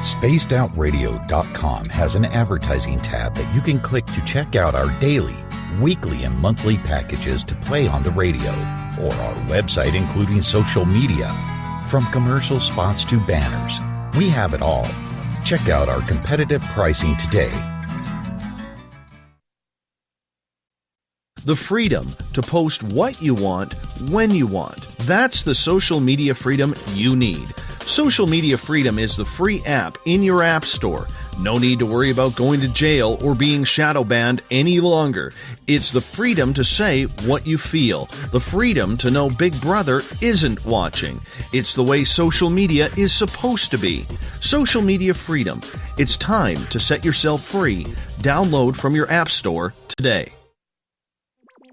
J: SpacedOutRadio.com has an advertising tab that you can click to check out our daily, weekly, and monthly packages to play on the radio, or our website including social media. From commercial spots to banners, we have it all. Check out our competitive pricing today.
F: The freedom to post what you want, when you want. That's the social media freedom you need. Social Media Freedom is the free app in your app store. No need to worry about going to jail or being shadow banned any longer. It's the freedom to say what you feel. The freedom to know Big Brother isn't watching. It's the way social media is supposed to be. Social Media Freedom. It's time to set yourself free. Download from your app store today.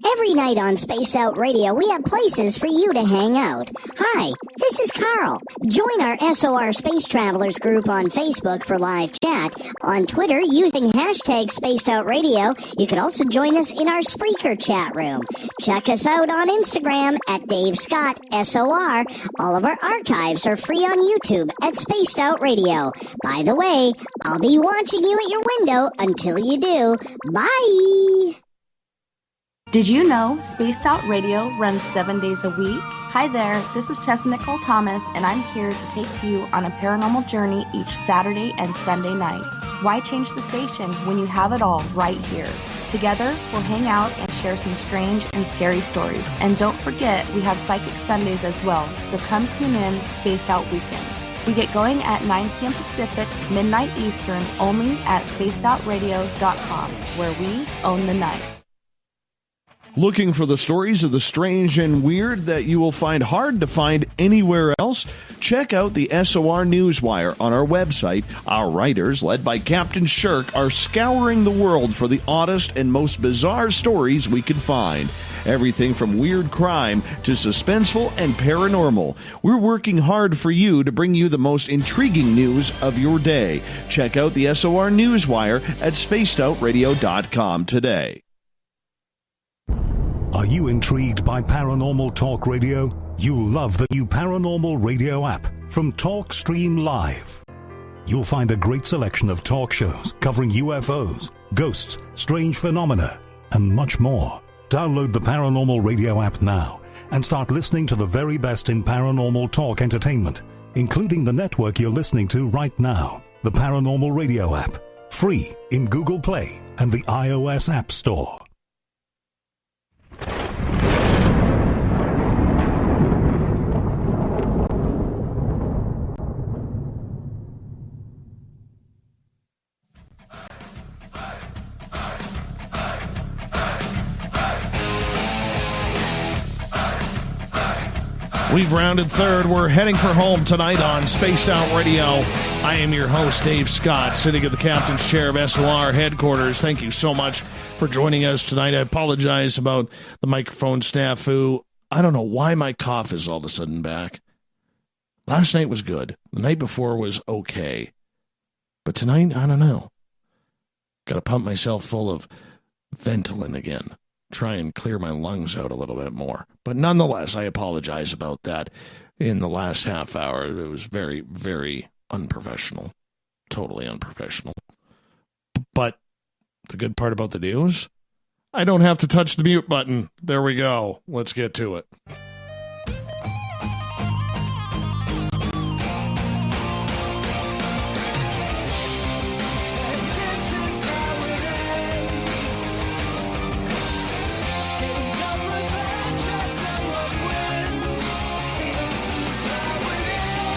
G: Every night on Spaced Out Radio, we have places for you to hang out. Hi, this is Carl. Join our SOR Space Travelers group on Facebook for live chat. On Twitter, using hashtag Spaced Out Radio. You can also join us in our Spreaker chat room. Check us out on Instagram at Dave Scott SOR. All of our archives are free on YouTube at Spaced Out Radio. By the way, I'll be watching you at your window until you do. Bye!
I: Did you know Spaced Out Radio runs 7 days a week? Hi there, this is Tessa Nicole Thomas, and I'm here to take you on a paranormal journey each Saturday and Sunday night. Why change the station when you have it all right here? Together, we'll hang out and share some strange and scary stories. And don't forget, we have Psychic Sundays as well, so come tune in Spaced Out Weekend. We get going at 9 p.m. Pacific, midnight Eastern, only at spacedoutradio.com, where we own the night.
A: Looking for the stories of the strange and weird that you will find hard to find anywhere else? Check out the SOR Newswire on our website. Our writers, led by Captain Shirk, are scouring the world for the oddest and most bizarre stories we can find. Everything from weird crime to suspenseful and paranormal. We're working hard for you to bring you the most intriguing news of your day. Check out the SOR Newswire at spacedoutradio.com today.
C: Are you intrigued by Paranormal Talk Radio? You'll love the new Paranormal Radio app from TalkStream Live. You'll find a great selection of talk shows covering UFOs, ghosts, strange phenomena, and much more. Download the Paranormal Radio app now and start listening to the very best in paranormal talk entertainment, including the network you're listening to right now, the Paranormal Radio app, free in Google Play and the iOS App Store.
A: We've rounded third. We're heading for home tonight on Spaced Out Radio. I am your host, Dave Scott, sitting at the captain's chair of SOR headquarters. Thank you so much for joining us tonight. I apologize about the microphone snafu. I don't know why my cough is all of a sudden back. Last night was good. The night before was okay. But tonight, I don't know. Got to pump myself full of Ventolin again. Try and clear my lungs out a little bit more. But nonetheless, I apologize about that. In the last half hour, it was very, very unprofessional. Totally unprofessional. But the good part about the news, I don't have to touch the mute button. There we go. Let's get to it.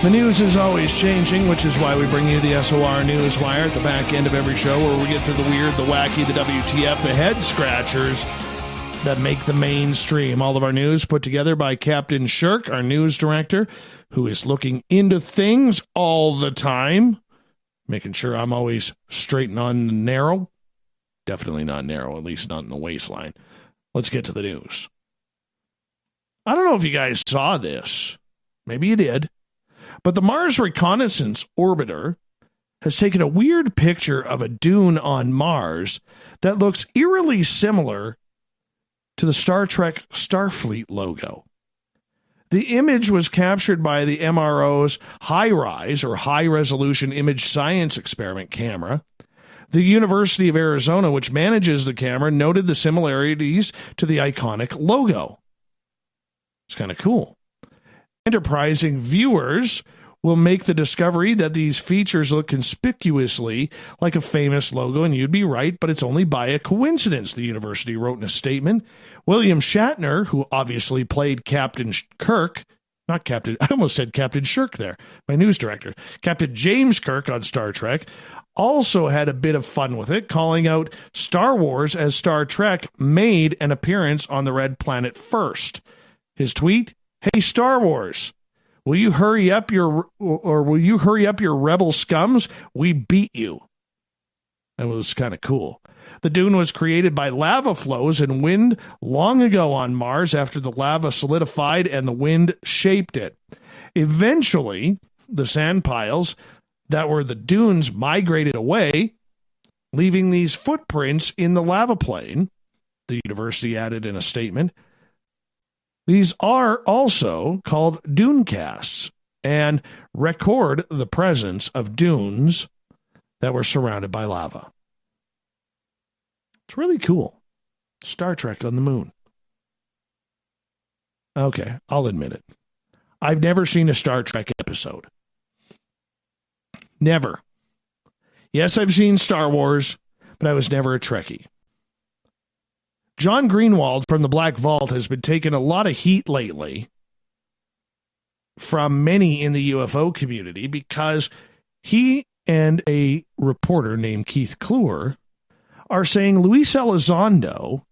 A: The news is always changing, which is why we bring you the SOR Newswire at the back end of every show, where we get to the weird, the wacky, the WTF, the head-scratchers that make the mainstream. All of our news put together by Captain Shirk, our news director, who is looking into things all the time, making sure I'm always straight and on the narrow. Definitely not narrow, at least not in the waistline. Let's get to the news. I don't know if you guys saw this. Maybe you did. But the Mars Reconnaissance Orbiter has taken a weird picture of a dune on Mars that looks eerily similar to the Star Trek Starfleet logo. The image was captured by the MRO's HiRISE, or High Resolution Image Science Experiment camera. The University of Arizona, which manages the camera, noted the similarities to the iconic logo. It's kind of cool. Enterprising viewers will make the discovery that these features look conspicuously like a famous logo, and you'd be right, but it's only by a coincidence, the university wrote in a statement. William Shatner, who obviously played Captain Kirk, not Captain, I almost said Captain Shirk there, my news director, Captain James Kirk on Star Trek, also had a bit of fun with it, calling out Star Wars as Star Trek made an appearance on the Red Planet first. His tweet, "Hey, Star Wars, will you hurry up your rebel scums? We beat you." That was kind of cool. The dune was created by lava flows and wind long ago on Mars after the lava solidified and the wind shaped it. Eventually, the sand piles that were the dunes migrated away, leaving these footprints in the lava plain, the university added in a statement. These are also called dune casts and record the presence of dunes that were surrounded by lava. It's really cool. Star Trek on the moon. Okay, I'll admit it. I've never seen a Star Trek episode. Never. Yes, I've seen Star Wars, but I was never a Trekkie. John Greenwald from the Black Vault has been taking a lot of heat lately from many in the UFO community because he and a reporter named Keith Kluwer are saying Luis Elizondo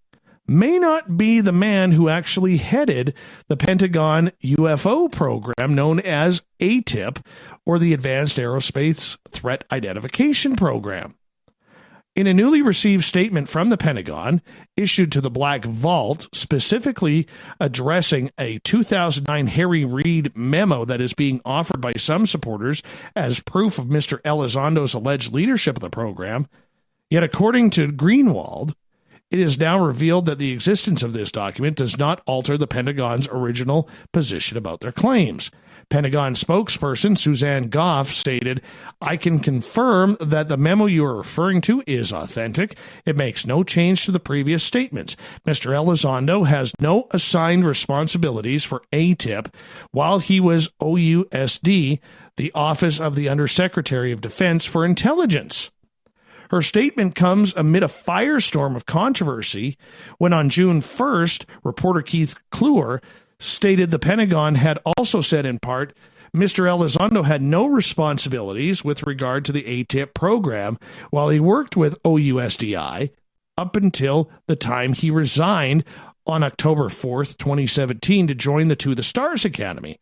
A: may not be the man who actually headed the Pentagon UFO program known as ATIP, or the Advanced Aerospace Threat Identification Program. In a newly received statement from the Pentagon, issued to the Black Vault, specifically addressing a 2009 Harry Reid memo that is being offered by some supporters as proof of Mr. Elizondo's alleged leadership of the program, yet according to Greenwald, it is now revealed that the existence of this document does not alter the Pentagon's original position about their claims. Pentagon spokesperson Suzanne Goff stated, "I can confirm that the memo you are referring to is authentic. It makes no change to the previous statements. Mr. Elizondo has no assigned responsibilities for ATIP while he was OUSD, the Office of the Undersecretary of Defense for Intelligence." Her statement comes amid a firestorm of controversy when on June 1st, reporter Keith Kluwer stated the Pentagon had also said in part, Mr. Elizondo had no responsibilities with regard to the ATIP program while he worked with OUSDI up until the time he resigned on October 4th, 2017 to join the To the Stars Academy.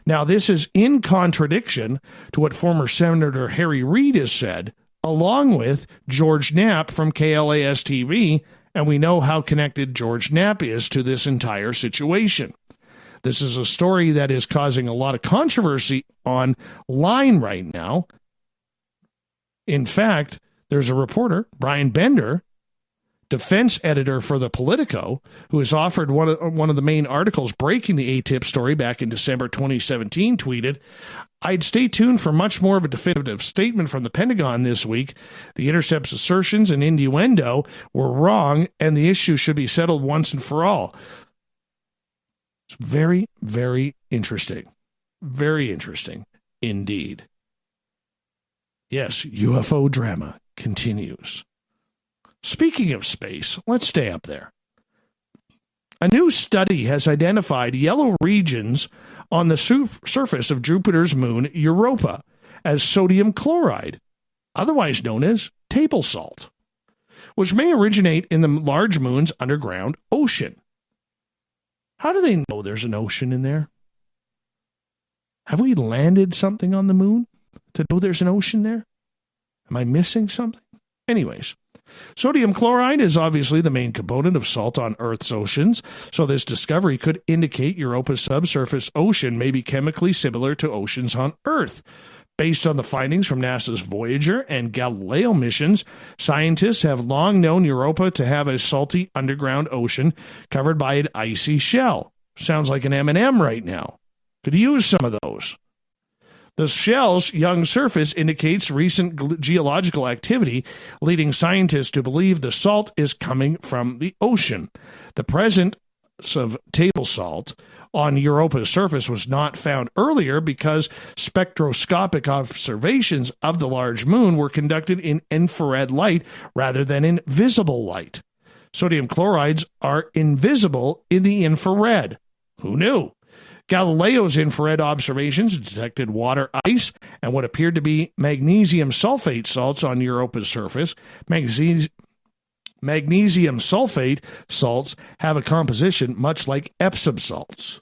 A: Now, this is in contradiction to what former Senator Harry Reid has said, along with George Knapp from KLAS-TV, and we know how connected George Knapp is to this entire situation. This is a story that is causing a lot of controversy online right now. In fact, there's a reporter, Brian Bender, defense editor for the Politico, who has offered one of the main articles breaking the ATIP story back in December 2017, tweeted, "I'd stay tuned for much more of a definitive statement from the Pentagon this week. The Intercept's assertions and innuendo were wrong, and the issue should be settled once and for all." It's very, very interesting. Very interesting indeed. Yes, UFO drama continues. Speaking of space, let's stay up there. A new study has identified yellow regions on the surface of Jupiter's moon Europa as sodium chloride, otherwise known as table salt, which may originate in the large moon's underground ocean. How do they know there's an ocean in there? Have we landed something on the moon to know there's an ocean there? Am I missing something? Anyways, sodium chloride is obviously the main component of salt on Earth's oceans, so this discovery could indicate Europa's subsurface ocean may be chemically similar to oceans on Earth. Based on the findings from NASA's Voyager and Galileo missions, scientists have long known Europa to have a salty underground ocean covered by an icy shell. Sounds like an M&M right now. Could use some of those. The shell's young surface indicates recent geological activity, leading scientists to believe the salt is coming from the ocean. The presence of table salt on Europa's surface was not found earlier because spectroscopic observations of the large moon were conducted in infrared light rather than in visible light. Sodium chlorides are invisible in the infrared. Who knew? Galileo's infrared observations detected water ice and what appeared to be magnesium sulfate salts on Europa's surface. Magnesium sulfate salts have a composition much like Epsom salts.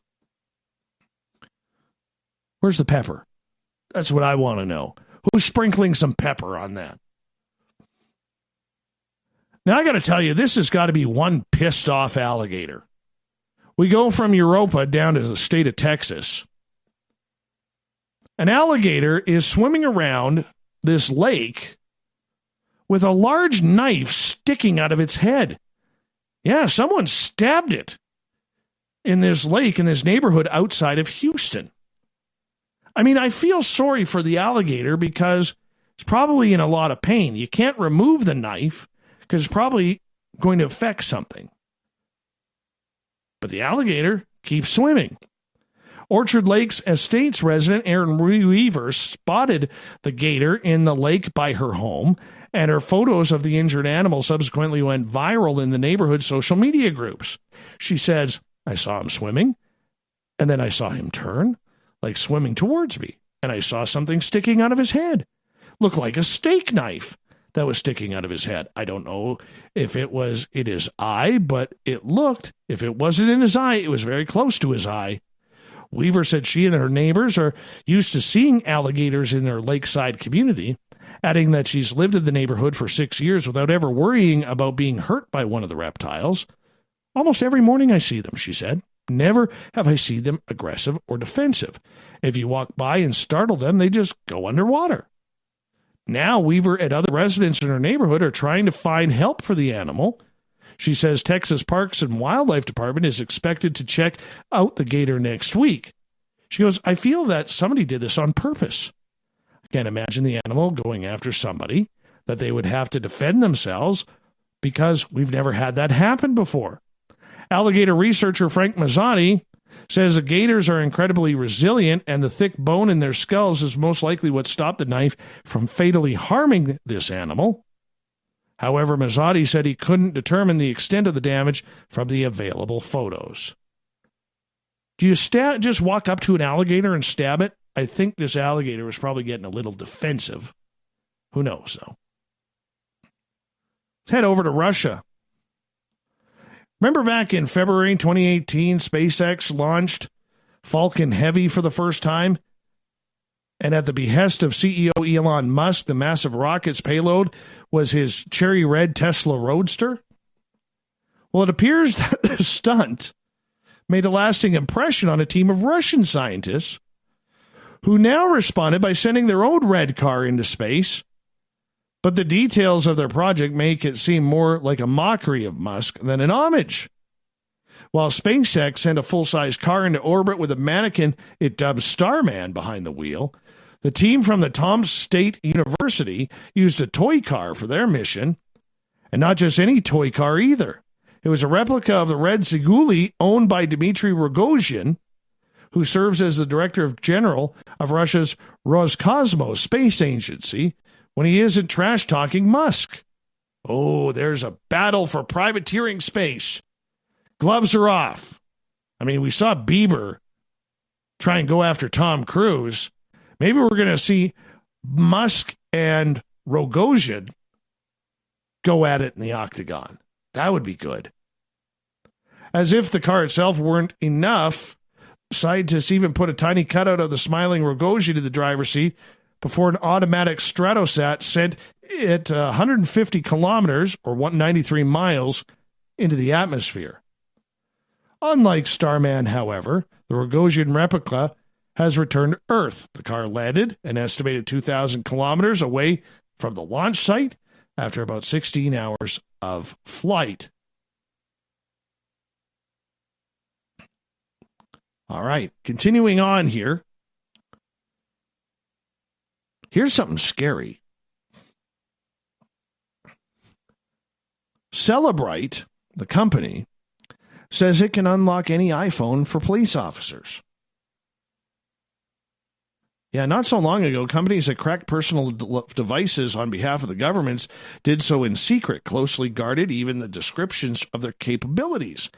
A: Where's the pepper? That's what I want to know. Who's sprinkling some pepper on that? Now, I got to tell you, this has got to be one pissed off alligator. We go from Europa down to the state of Texas. An alligator is swimming around this lake with a large knife sticking out of its head. Yeah, someone stabbed it in this lake in this neighborhood outside of Houston. I mean, I feel sorry for the alligator because it's probably in a lot of pain. You can't remove the knife because it's probably going to affect something. But the alligator keeps swimming. Orchard Lakes Estates resident Erin Weaver spotted the gator in the lake by her home, and her photos of the injured animal subsequently went viral in the neighborhood social media groups. She says, "I saw him swimming, and then I saw him turn, like swimming towards me, and I saw something sticking out of his head. Looked like a steak knife. that was sticking out of his head. I don't know if it was in his eye, but it looked, if it wasn't in his eye, it was very close to his eye. Weaver said she and her neighbors are used to seeing alligators in their lakeside community, adding that she's lived in the neighborhood for 6 years without ever worrying about being hurt by one of the reptiles. Almost every morning I see them, she said. Never have I seen them aggressive or defensive. If you walk by and startle them, they just go underwater. Now Weaver and other residents in her neighborhood are trying to find help for the animal. She says Texas Parks and Wildlife Department is expected to check out the gator next week. She goes, I feel that somebody did this on purpose. I can't imagine the animal going after somebody, that they would have to defend themselves because we've never had that happen before. Alligator researcher Frank Mazzotti says the gators are incredibly resilient and the thick bone in their skulls is most likely what stopped the knife from fatally harming this animal. However, Mazzotti said he couldn't determine the extent of the damage from the available photos. Do you just walk up to an alligator and stab it? I think this alligator was probably getting a little defensive. Who knows, though? Let's head over to Russia. Remember back in February 2018, SpaceX launched Falcon Heavy for the first time? And at the behest of CEO Elon Musk, the massive rocket's payload was his cherry red Tesla Roadster? Well, it appears that the stunt made a lasting impression on a team of Russian scientists who now responded by sending their own red car into space. But the details of their project make it seem more like a mockery of Musk than an homage. While SpaceX sent a full-size car into orbit with a mannequin it dubbed Starman behind the wheel, the team from the Tomsk State University used a toy car for their mission. And not just any toy car either. It was a replica of the red Ziguli owned by Dmitry Rogozhin, who serves as the Director General of Russia's Roscosmos space agency, when he isn't trash-talking Musk. Oh, there's a battle for privateering space. Gloves are off. I mean, we saw Bieber try and go after Tom Cruise. Maybe we're going to see Musk and Rogozhin go at it in the octagon. That would be good. As if the car itself weren't enough, scientists even put a tiny cutout of the smiling Rogozhin in the driver's seat before an automatic Stratosat sent it 150 kilometers, or 193 miles, into the atmosphere. Unlike Starman, however, the Rogozhin replica has returned to Earth. The car landed an estimated 2,000 kilometers away from the launch site after about 16 hours of flight. All right, continuing on here. Here's something scary. Celebrite, the company, says it can unlock any iPhone for police officers. Yeah, not so long ago, companies that cracked personal devices on behalf of the governments did so in secret, closely guarded even the descriptions of their capabilities.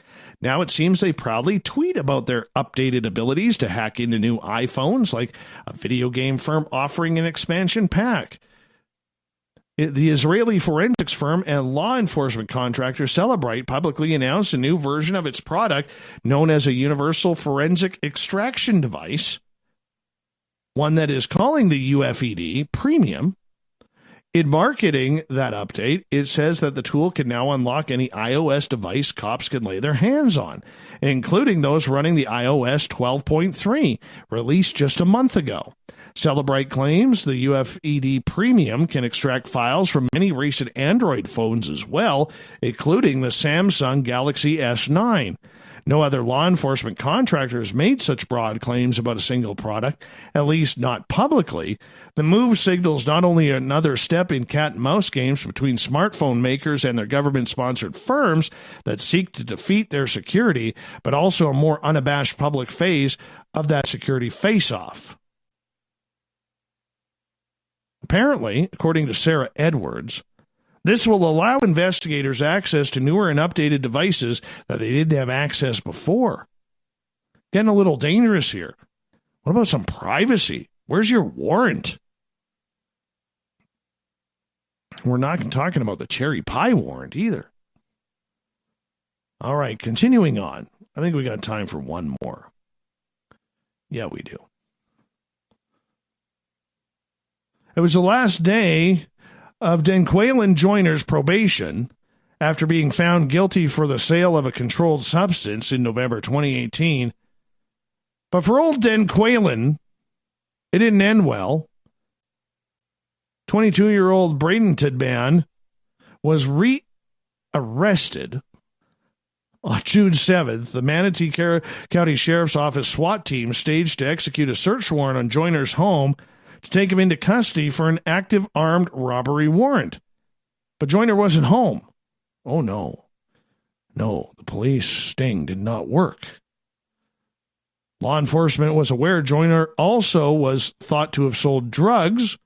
A: Now it seems they proudly tweet about their updated abilities to hack into new iPhones, like a video game firm offering an expansion pack. The Israeli forensics firm and law enforcement contractor Celebrite publicly announced a new version of its product known as a Universal Forensic Extraction Device, one that is calling the UFED Premium. In marketing that update, it says that the tool can now unlock any iOS device cops can lay their hands on, including those running the iOS 12.3, released just a month ago. Celebrite claims the UFED Premium can extract files from many recent Android phones as well, including the Samsung Galaxy S9. No other law enforcement contractor has made such broad claims about a single product, at least not publicly. The move signals not only another step in cat and mouse games between smartphone makers and their government-sponsored firms that seek to defeat their security, but also a more unabashed public phase of that security face-off. Apparently, according to Sarah Edwards, this will allow investigators access to newer and updated devices that they didn't have access before. Getting a little dangerous here. What about some privacy? Where's your warrant? We're not talking about the cherry pie warrant either. All right, continuing on. I think we got time for one more. Yeah, we do. It was the last day of Denqualen Joyner's probation after being found guilty for the sale of a controlled substance in November 2018. But for old Denqualen, it didn't end well. 22-year-old Braden Tidman was rearrested on June 7th. The Manatee County Sheriff's Office SWAT team staged to execute a search warrant on Joyner's home to take him into custody for an active armed robbery warrant. But Joyner wasn't home. Oh, no. No, the police sting did not work. Law enforcement was aware Joyner also was thought to have sold drugs,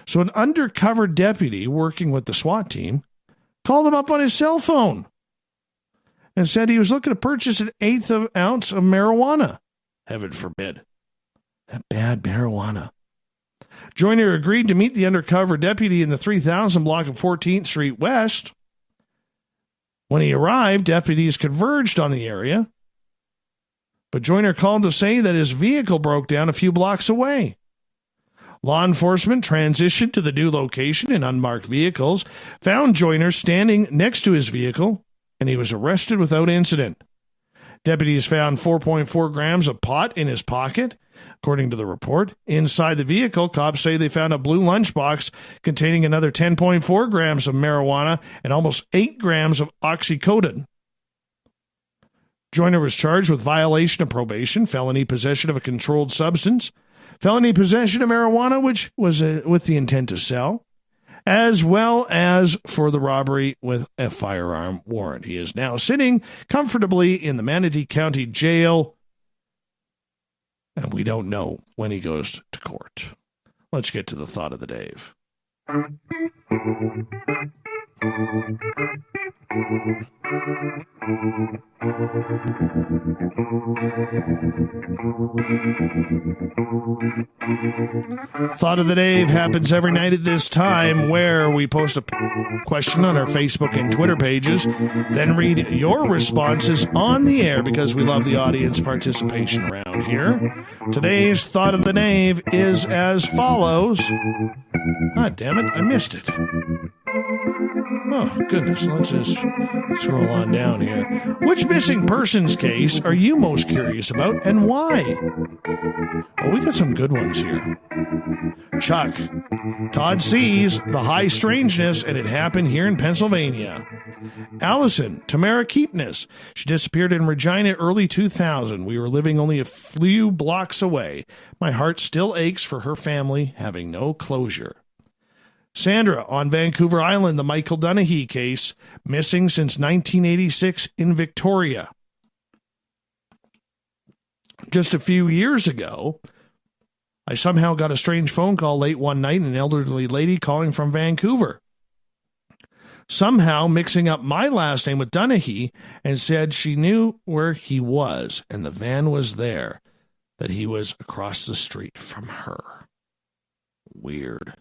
A: so an undercover deputy working with the SWAT team called him up on his cell phone and said he was looking to purchase an eighth of ounce of marijuana. Heaven forbid. That bad marijuana. Joyner agreed to meet the undercover deputy in the 3000 block of 14th Street West. When he arrived, deputies converged on the area, but Joyner called to say that his vehicle broke down a few blocks away. Law enforcement transitioned to the new location in unmarked vehicles, found Joyner standing next to his vehicle, and he was arrested without incident. Deputies found 4.4 grams of pot in his pocket, according to the report. Inside the vehicle, cops say they found a blue lunchbox containing another 10.4 grams of marijuana and almost 8 grams of oxycodone. Joyner was charged with violation of probation, felony possession of a controlled substance, felony possession of marijuana, which was with the intent to sell, as well as for the robbery with a firearm warrant. He is now sitting comfortably in the Manatee County Jail, and we don't know when he goes to court. Let's get to the thought of the day. Thought of the Day happens every night at this time, where we post a question on our Facebook and Twitter pages, then read your responses on the air because we love the audience participation around here. Today's Thought of the Day is as follows. Ah, damn it, I missed it. Oh, goodness, let's just scroll on down here. Which missing persons case are you most curious about, and why? Oh, we got some good ones here. Chuck. Todd sees the high strangeness, and it happened here in Pennsylvania. Allison. Tamara Keepness. She disappeared in Regina early 2000. We were living only a few blocks away. My heart still aches for her family having no closure. Sandra, on Vancouver Island, the Michael Dunahee case, missing since 1986 in Victoria. Just a few years ago, I somehow got a strange phone call late one night, an elderly lady calling from Vancouver, somehow mixing up my last name with Dunahee, and said she knew where he was, and the van was there, that he was across the street from her. Weird.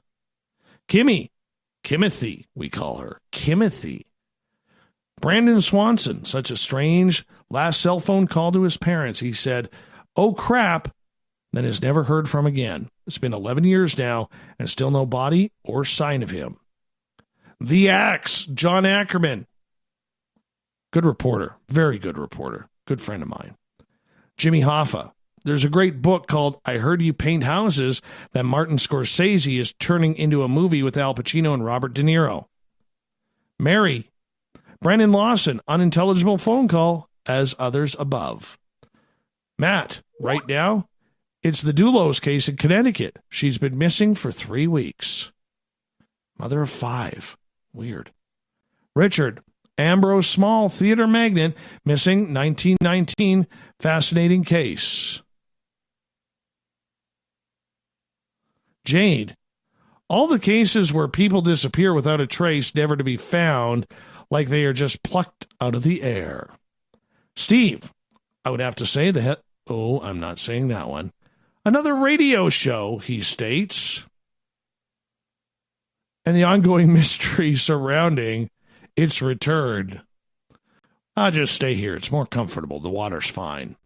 A: Kimothy, we call her. Kimothy. Brandon Swanson, such a strange last cell phone call to his parents. He said, "Oh crap," then is never heard from again. It's been 11 years now, and still no body or sign of him. The Axe, John Ackerman. Good reporter, very good reporter, good friend of mine. Jimmy Hoffa. There's a great book called I Heard You Paint Houses that Martin Scorsese is turning into a movie with Al Pacino and Robert De Niro. Mary. Brandon Lawson, unintelligible phone call, as others above. Matt. Right now, it's the Dulos case in Connecticut. She's been missing for 3 weeks. Mother of 5. Weird. Richard. Ambrose Small, theater magnate, missing 1919. Fascinating case. Jade. All the cases where people disappear without a trace, never to be found, like they are just plucked out of the air. Steve. I would have to say I'm not saying that one. Another radio show, he states. and the ongoing mystery surrounding its return. I'll just stay here. It's more comfortable. The water's fine.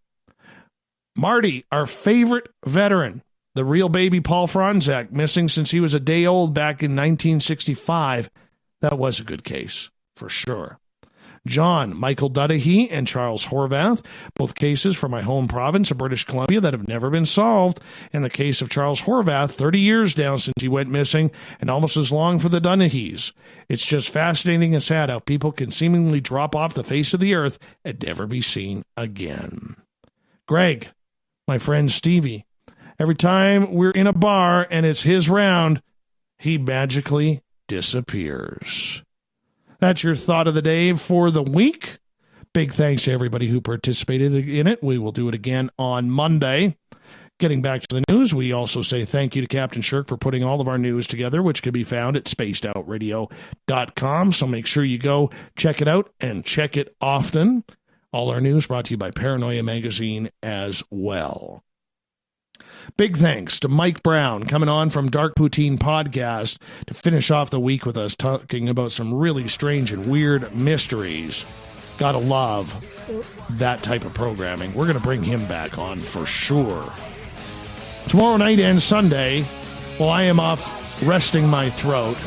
A: Marty, our favorite veteran, the real baby Paul Franzak, missing since he was a day old back in 1965. That was a good case, for sure. John, Michael Dudahy, and Charles Horvath, both cases from my home province of British Columbia that have never been solved. In the case of Charles Horvath, 30 years now since he went missing, and almost as long for the Dunahys. It's just fascinating and sad how people can seemingly drop off the face of the earth and never be seen again. Greg, my friend Stevie, every time we're in a bar and it's his round, he magically disappears. That's your thought of the day for the week. Big thanks to everybody who participated in it. We will do it again on Monday. Getting back to the news, we also say thank you to Captain Shirk for putting all of our news together, which can be found at spacedoutradio.com. So make sure you go check it out and check it often. All our news brought to you by Paranoia Magazine as well. Big thanks to Mike Browne coming on from Dark Poutine Podcast to finish off the week with us talking about some really strange and weird mysteries. Gotta love that type of programming. We're going to bring him back on for sure. Tomorrow night and Sunday, while I am off resting my throat,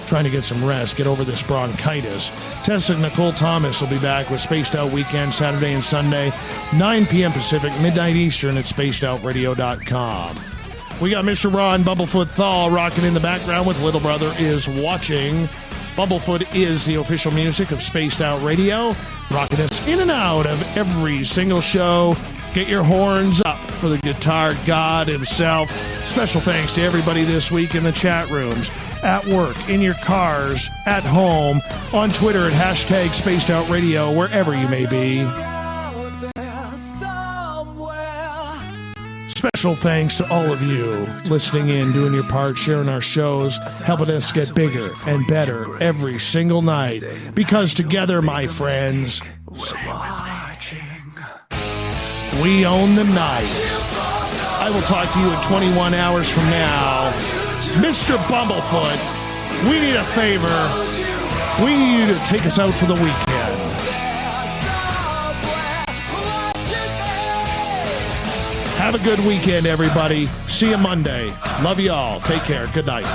A: trying to get some rest, get over this bronchitis, Tessa Nicole Thomas will be back with Spaced Out Weekend, Saturday and Sunday, 9 p.m. Pacific, midnight Eastern at spacedoutradio.com. We got Mr. Ron Bumblefoot THAL rocking in the background with Little Brother is Watching. Bumblefoot is the official music of Spaced Out Radio, rocking us in and out of every single show. Get your horns up for the guitar god himself. Special thanks to everybody this week in the chat rooms, at work, in your cars, at home, on Twitter at hashtag Spaced Out Radio, wherever you may be. Special thanks to all of you listening in, doing your part, sharing our shows, helping us get bigger and better every single night. Because together, my friends, we own the night. I will talk to you in 21 hours from now. Mr. Bumblefoot, we need a favor. We need you to take us out for the weekend. Have a good weekend, everybody. See you Monday. Love you all. Take care. Good night.